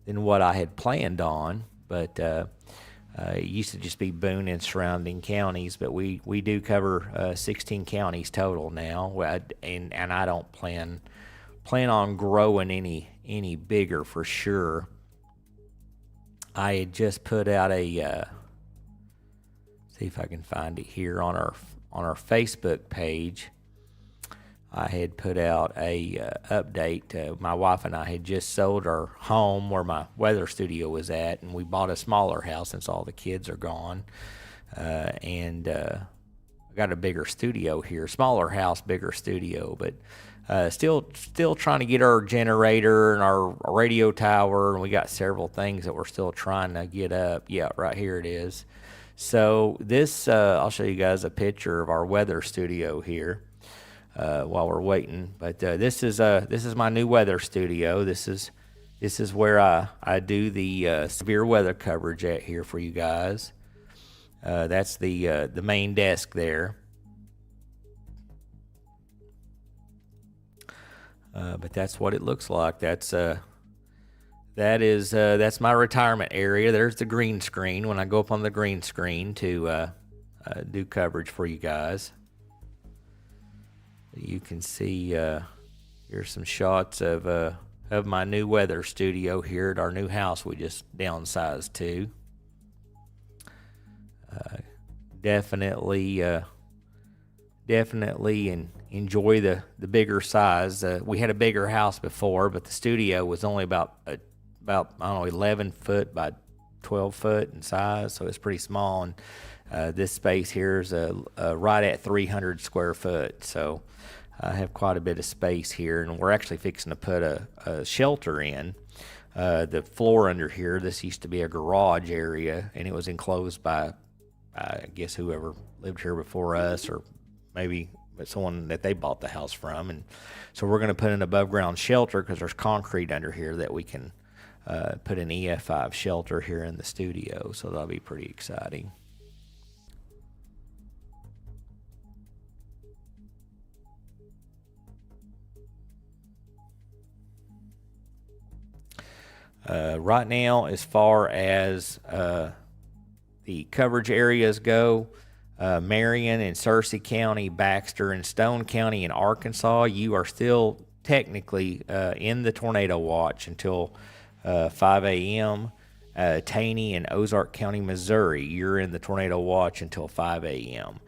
than what I had planned on. But it used to just be Boone and surrounding counties, but we do cover 16 counties total now, and I don't plan on growing any bigger for sure. I had just put out a see if I can find it here on our Facebook page. I had put out a update. My wife and I had just sold our home where my weather studio was at, and we bought a smaller house since all the kids are gone. And I got a bigger studio here, smaller house, bigger studio, but still trying to get our generator and our radio tower, and we got several things that we're still trying to get up. Yeah, right here it is. So this, I'll show you guys a picture of our weather studio here. While we're waiting, but this is my new weather studio. This is where I do the severe weather coverage at here for you guys. That's the main desk there. But that's what it looks like. That's my retirement area. There's the green screen when I go up on the green screen to do coverage for you guys. You can see here's some shots of my new weather studio here at our new house we just downsized to. Definitely enjoy the bigger size. We had a bigger house before, but the studio was only about I don't know, 11 foot by 12 foot in size, so it's pretty small. And this space here is right at 300 square foot, so I have quite a bit of space here, and we're actually fixing to put a shelter in. The floor under here, this used to be a garage area, and it was enclosed by, I guess, whoever lived here before us, or maybe someone that they bought the house from. And so we're going to put an above-ground shelter, because there's concrete under here that we can put an EF5 shelter here in the studio, so that'll be pretty exciting. Right now, as far as the coverage areas go, Marion and Searcy County, Baxter and Stone County in Arkansas, you are still technically in the tornado watch until 5 a.m. Taney and Ozark County, Missouri, you're in the tornado watch until 5 a.m.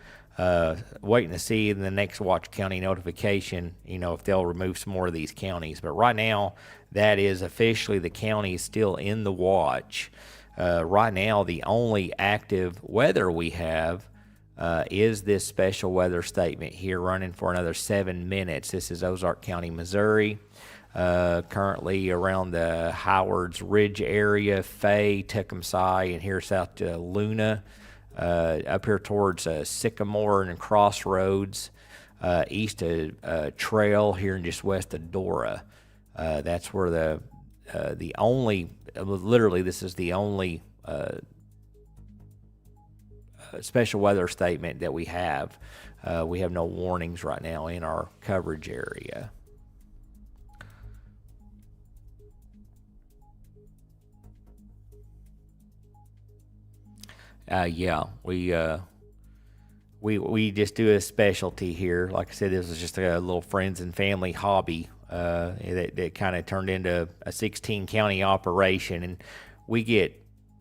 Waiting to see in the next watch county notification, if they'll remove some more of these counties. But right now, that is officially the county is still in the watch. Right now, the only active weather we have is this special weather statement here running for another 7 minutes. This is Ozark County, Missouri. currently around the Howard's Ridge area, Fay, Tecumseh, and here south to Luna, up here towards Sycamore and Crossroads, east of Trail here and just west of Dora. That's where the only, literally this is the only special weather statement that we have. We have no warnings right now in our coverage area. Yeah, we just do a specialty here. Like I said, this was just a little friends and family hobby that kind of turned into a 16 county operation, and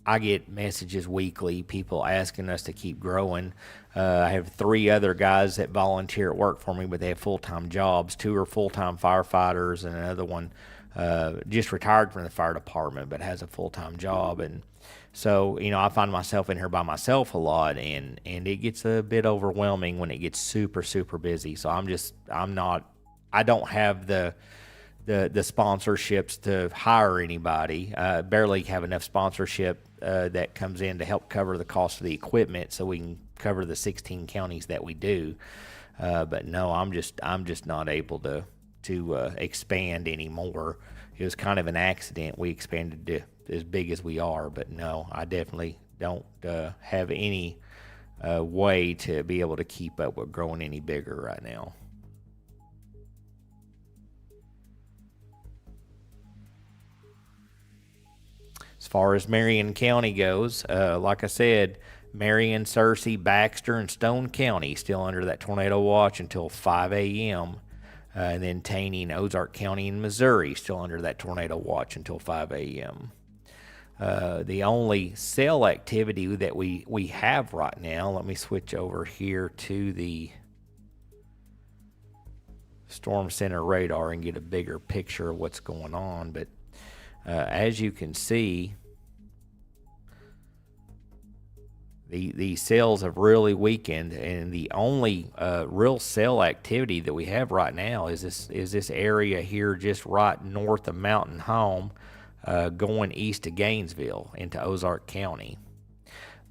I get messages weekly, people asking us to keep growing. I have 3 other guys that volunteer at work for me, but they have full-time jobs. 2 are full-time firefighters, and another one just retired from the fire department but has a full-time job. And so, I find myself in here by myself a lot, and it gets a bit overwhelming when it gets super, super busy. So I don't have the sponsorships to hire anybody. Barely have enough sponsorship that comes in to help cover the cost of the equipment so we can cover the 16 counties that we do. But no, I'm just not able to expand anymore. It was kind of an accident. We expanded to as big as we are, but no, I definitely don't have any way to be able to keep up with growing any bigger right now. As far as Marion County goes, like I said, Marion, Searcy, Baxter, and Stone County still under that tornado watch until 5 a.m. And then Taney and Ozark County in Missouri still under that tornado watch until 5 a.m. The only cell activity that we have right now, let me switch over here to the Storm Center radar and get a bigger picture of what's going on. But as you can see, the cells have really weakened, and the only real cell activity that we have right now is this area here just right north of Mountain Home, going east to Gainesville into Ozark County.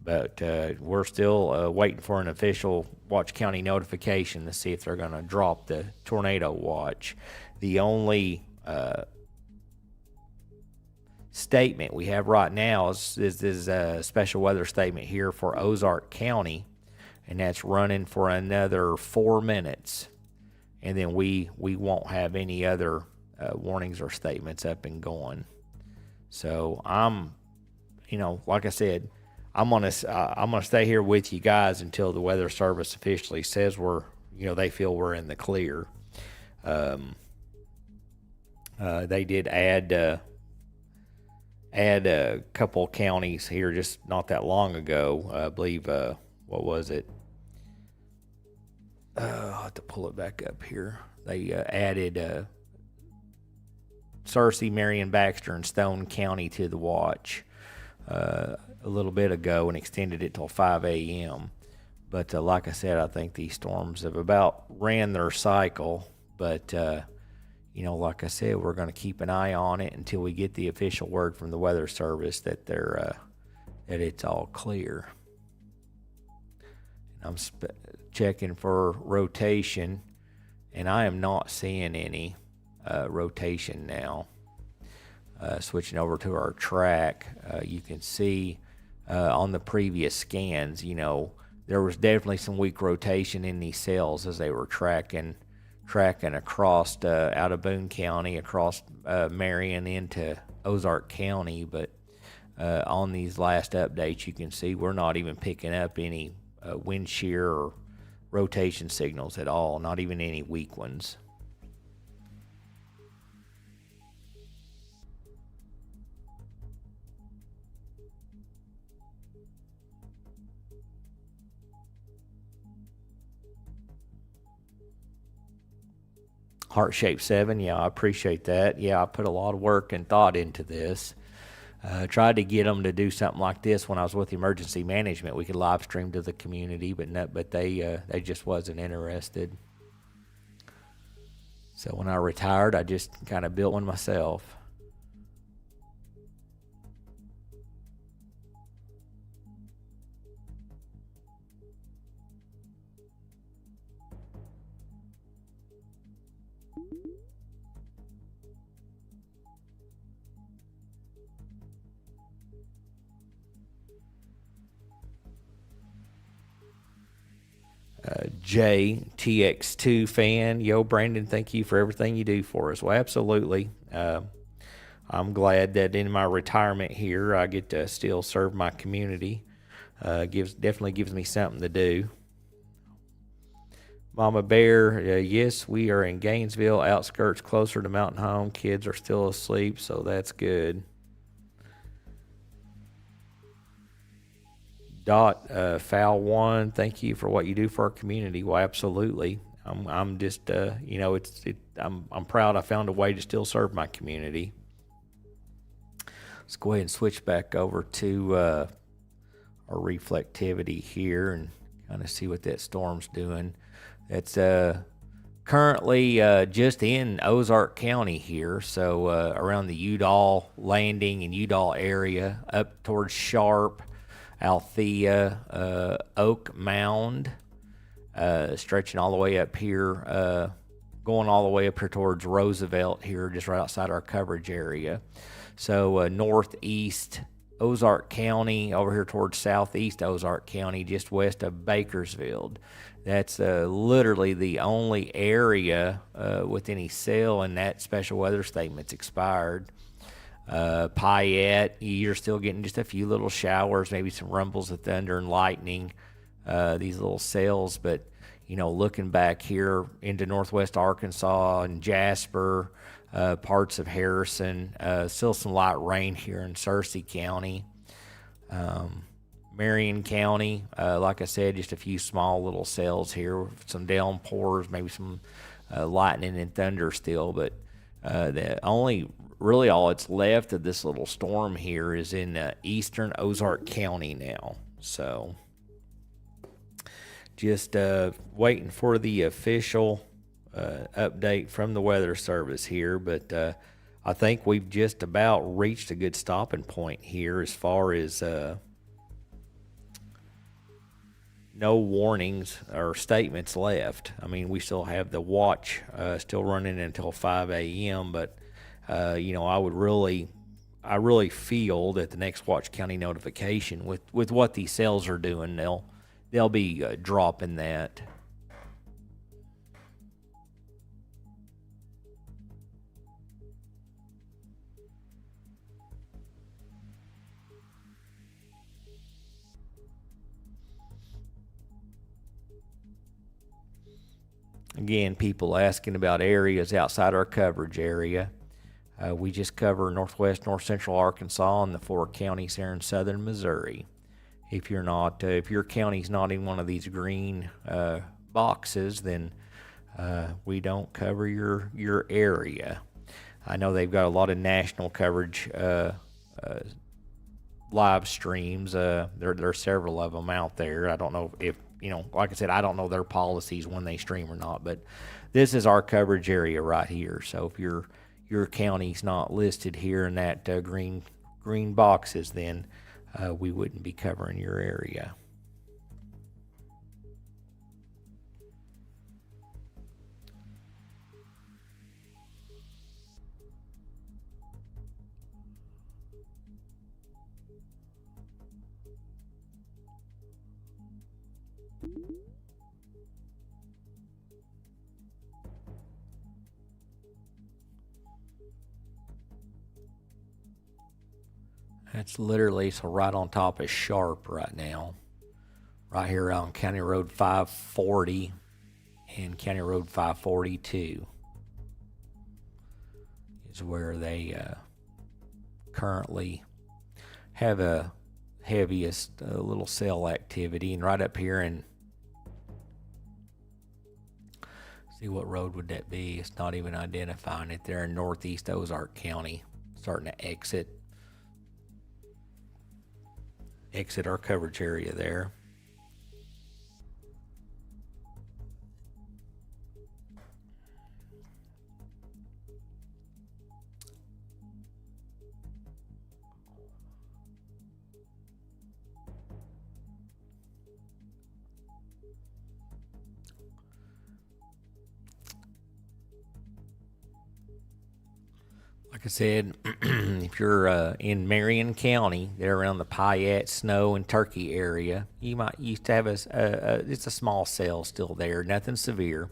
But we're still waiting for an official Watch County notification to see if they're going to drop the tornado watch. The only statement we have right now is a special weather statement here for Ozark County, and that's running for another 4 minutes, and then we won't have any other warnings or statements up and going. So I'm, like I said, I'm gonna stay here with you guys until the Weather Service officially says they feel we're in the clear. They did add a couple counties here just not that long ago. I believe, what was it? I'll have to pull it back up here. They added Searcy, Marion, Baxter, and Stone County to the watch a little bit ago and extended it till 5 a.m. But like I said, I think these storms have about ran their cycle. But like I said, we're going to keep an eye on it until we get the official word from the Weather Service that that it's all clear. I'm checking for rotation, and I am not seeing any rotation now. Switching over to our track, you can see on the previous scans, there was definitely some weak rotation in these cells as they were tracking across out of Boone County, across Marion into Ozark County. But on these last updates, you can see we're not even picking up any wind shear or rotation signals at all, not even any weak ones. Heart Shape 7, yeah, I appreciate that. Yeah, I put a lot of work and thought into this. Tried to get them to do something like this when I was with emergency management. We could live stream to the community, but they just wasn't interested. So when I retired, I just kind of built one myself. JTX2 fan, yo, Brandon, thank you for everything you do for us. Well, absolutely. I'm glad that in my retirement here, I get to still serve my community. Definitely gives me something to do. Mama Bear, yes, we are in Gainesville, outskirts closer to Mountain Home. Kids are still asleep, so that's good. Foul one, thank you for what you do for our community. Well, absolutely. I'm just I'm proud I found a way to still serve my community. Let's go ahead and switch back over to our reflectivity here and kind of see what that storm's doing. It's currently just in Ozark County here, so around the Udall Landing and Udall area, up towards Sharp, Althea, Oak Mound, stretching all the way up here, going all the way up here towards Roosevelt here, just right outside our coverage area. So northeast Ozark County, over here towards southeast Ozark County, just west of Bakersfield. That's literally the only area with any cell in that special weather statement's expired. Payette, you're still getting just a few little showers, maybe some rumbles of thunder and lightning, these little cells. But, looking back here into northwest Arkansas and Jasper, parts of Harrison, still some light rain here in Searcy County. Marion County, like I said, just a few small little cells here, some downpours, maybe some lightning and thunder still. But the only really all that's left of this little storm here is in eastern Ozark County now. So just waiting for the official update from the Weather Service here. But I think we've just about reached a good stopping point here as far as no warnings or statements left. I mean, we still have the watch still running until 5 a.m., but I really feel that the next Watch County notification with what these cells are doing, they'll be dropping that. Again, people asking about areas outside our coverage area. We just cover northwest, north central Arkansas and the 4 counties here in southern Missouri. If your county's not in one of these green boxes, then we don't cover your area. I know they've got a lot of national coverage live streams. There are several of them out there. I don't know if, like I said, I don't know their policies when they stream or not, but this is our coverage area right here. So if your county's not listed here in that green boxes, then we wouldn't be covering your area. It's literally right on top of Sharp right now. Right here on County Road 540 and County Road 542 is where they currently have a heaviest little cell activity. And right up here in, see what road would that be? It's not even identifying it. There in northeast Ozark County, starting to exit our coverage area there. Like I said, if you're in Marion County, there around the Payette, Snow, and Turkey area, you might used to have it's a small cell still there, nothing severe.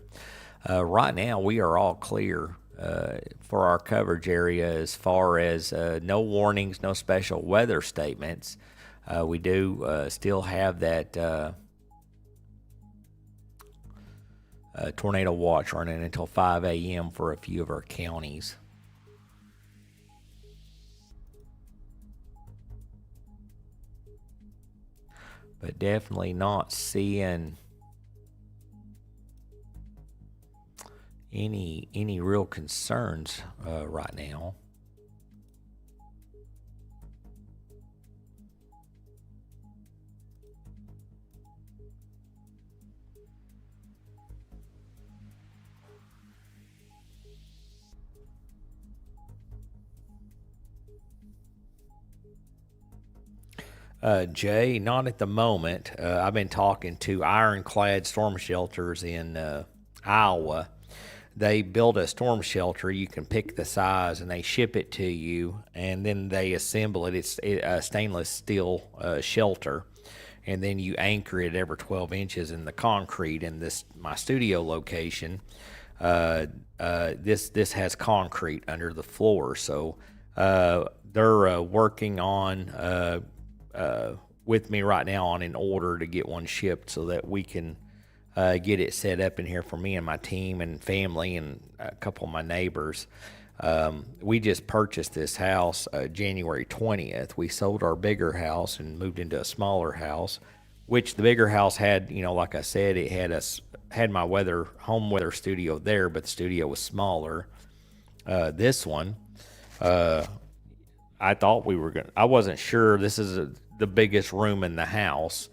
Right now, we are all clear for our coverage area as far as no warnings, no special weather statements. We do still have that tornado watch running until 5 a.m. for a few of our counties. But definitely not seeing any real concerns right now. Jay, not at the moment. I've been talking to Ironclad Storm Shelters in Iowa. They build a storm shelter. You can pick the size, and they ship it to you, and then they assemble it. It's a stainless steel shelter, and then you anchor it every 12 inches in the concrete. In my studio location, this has concrete under the floor, so they're working on with me right now on an order to get one shipped so that we can get it set up in here for me and my team and family and a couple of my neighbors. We just purchased this house January 20th. We sold our bigger house and moved into a smaller house, which the bigger house had, like I said, it had my home weather studio there, but the studio was smaller. This one, I thought I wasn't sure. This is the biggest room in the house.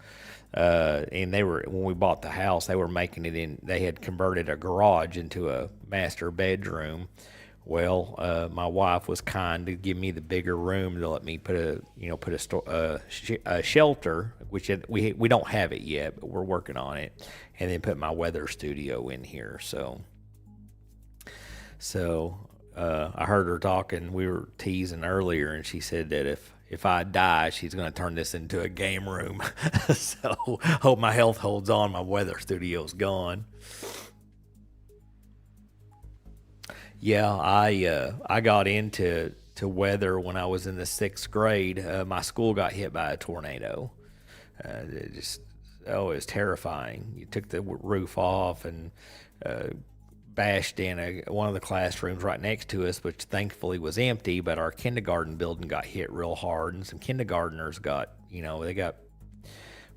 And when we bought the house, they were making it they had converted a garage into a master bedroom. Well, my wife was kind to give me the bigger room to let me put a shelter, which we don't have it yet, but we're working on it, and then put my weather studio in here. So I heard her talking. We were teasing earlier, and she said that if I die, she's going to turn this into a game room. So hope my health holds on. My weather studio's gone. Yeah, I got into weather when I was in the 6th grade. My school got hit by a tornado. It was terrifying. You took the roof off and bashed in one of the classrooms right next to us, which thankfully was empty, but our kindergarten building got hit real hard, and some kindergartners got, they got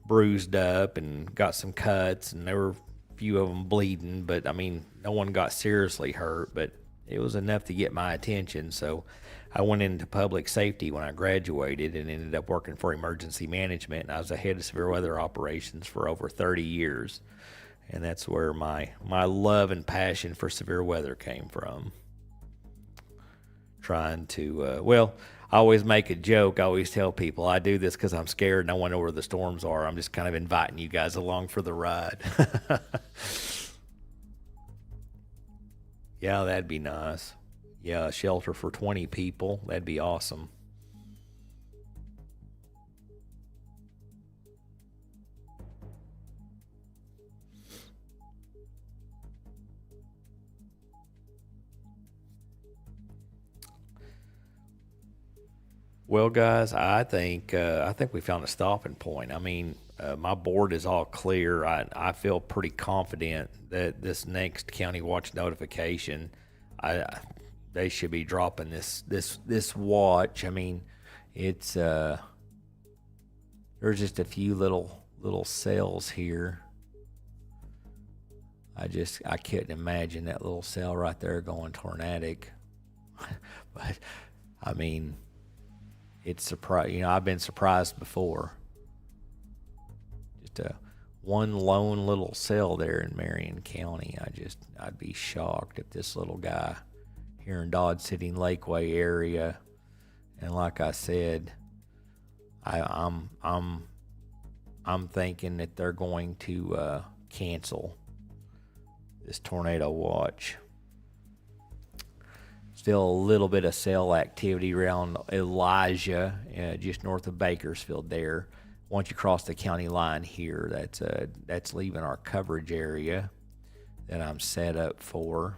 bruised up and got some cuts, and there were a few of them bleeding, but no one got seriously hurt, but it was enough to get my attention. So I went into public safety when I graduated and ended up working for emergency management, and I was the head of severe weather operations for over 30 years. And that's where my love and passion for severe weather came from. Trying to, I always make a joke. I always tell people I do this because I'm scared and I want to know where the storms are. I'm just kind of inviting you guys along for the ride. Yeah, that'd be nice. Yeah, a shelter for 20 people. That'd be awesome. Well, guys, I think we found a stopping point. My board is all clear. I feel pretty confident that this next County Watch notification, they should be dropping this watch. It's there's just a few little cells here. I couldn't imagine that little cell right there going tornadic. But it's surprised. I've been surprised before. Just one lone little cell there in Marion County. I'd be shocked if this little guy here in Dodge City and Lakeway area. And like I said, I'm thinking that they're going to cancel this tornado watch. Still a little bit of cell activity around Elijah, just north of Bakersfield there. Once you cross the county line here, that's leaving our coverage area that I'm set up for.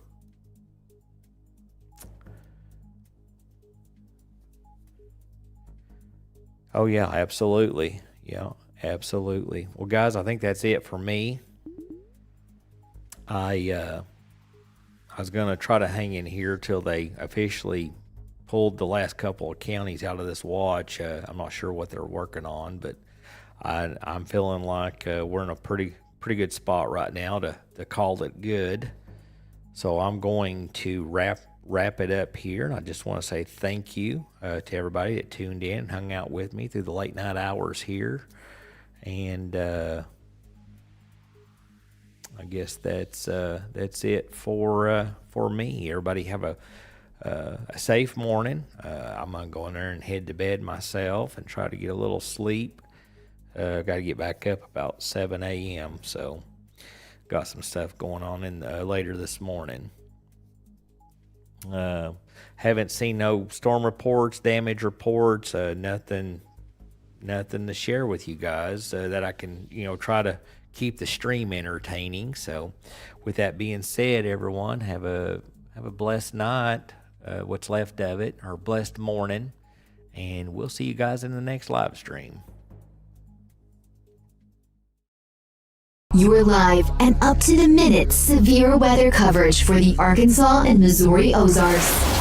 Oh yeah, absolutely. Yeah, absolutely. Well, guys, I think that's it for me. I was going to try to hang in here till they officially pulled the last couple of counties out of this watch. I'm not sure what they're working on, but I'm feeling like we're in a pretty good spot right now to call it good. So I'm going to wrap it up here, and I just want to say thank you to everybody that tuned in and hung out with me through the late night hours here. And I guess that's it for me. Everybody have a safe morning. I'm gonna go in there and head to bed myself and try to get a little sleep. Got to get back up about 7 a.m. So got some stuff going on in later this morning. Haven't seen no storm reports, damage reports, nothing to share with you guys that I can try to keep the stream entertaining. So with that being said, everyone have a blessed night, what's left of it, or blessed morning, and we'll see you guys in the next live stream.
Your live and up-to-the-minute severe weather coverage for the Arkansas and Missouri Ozarks.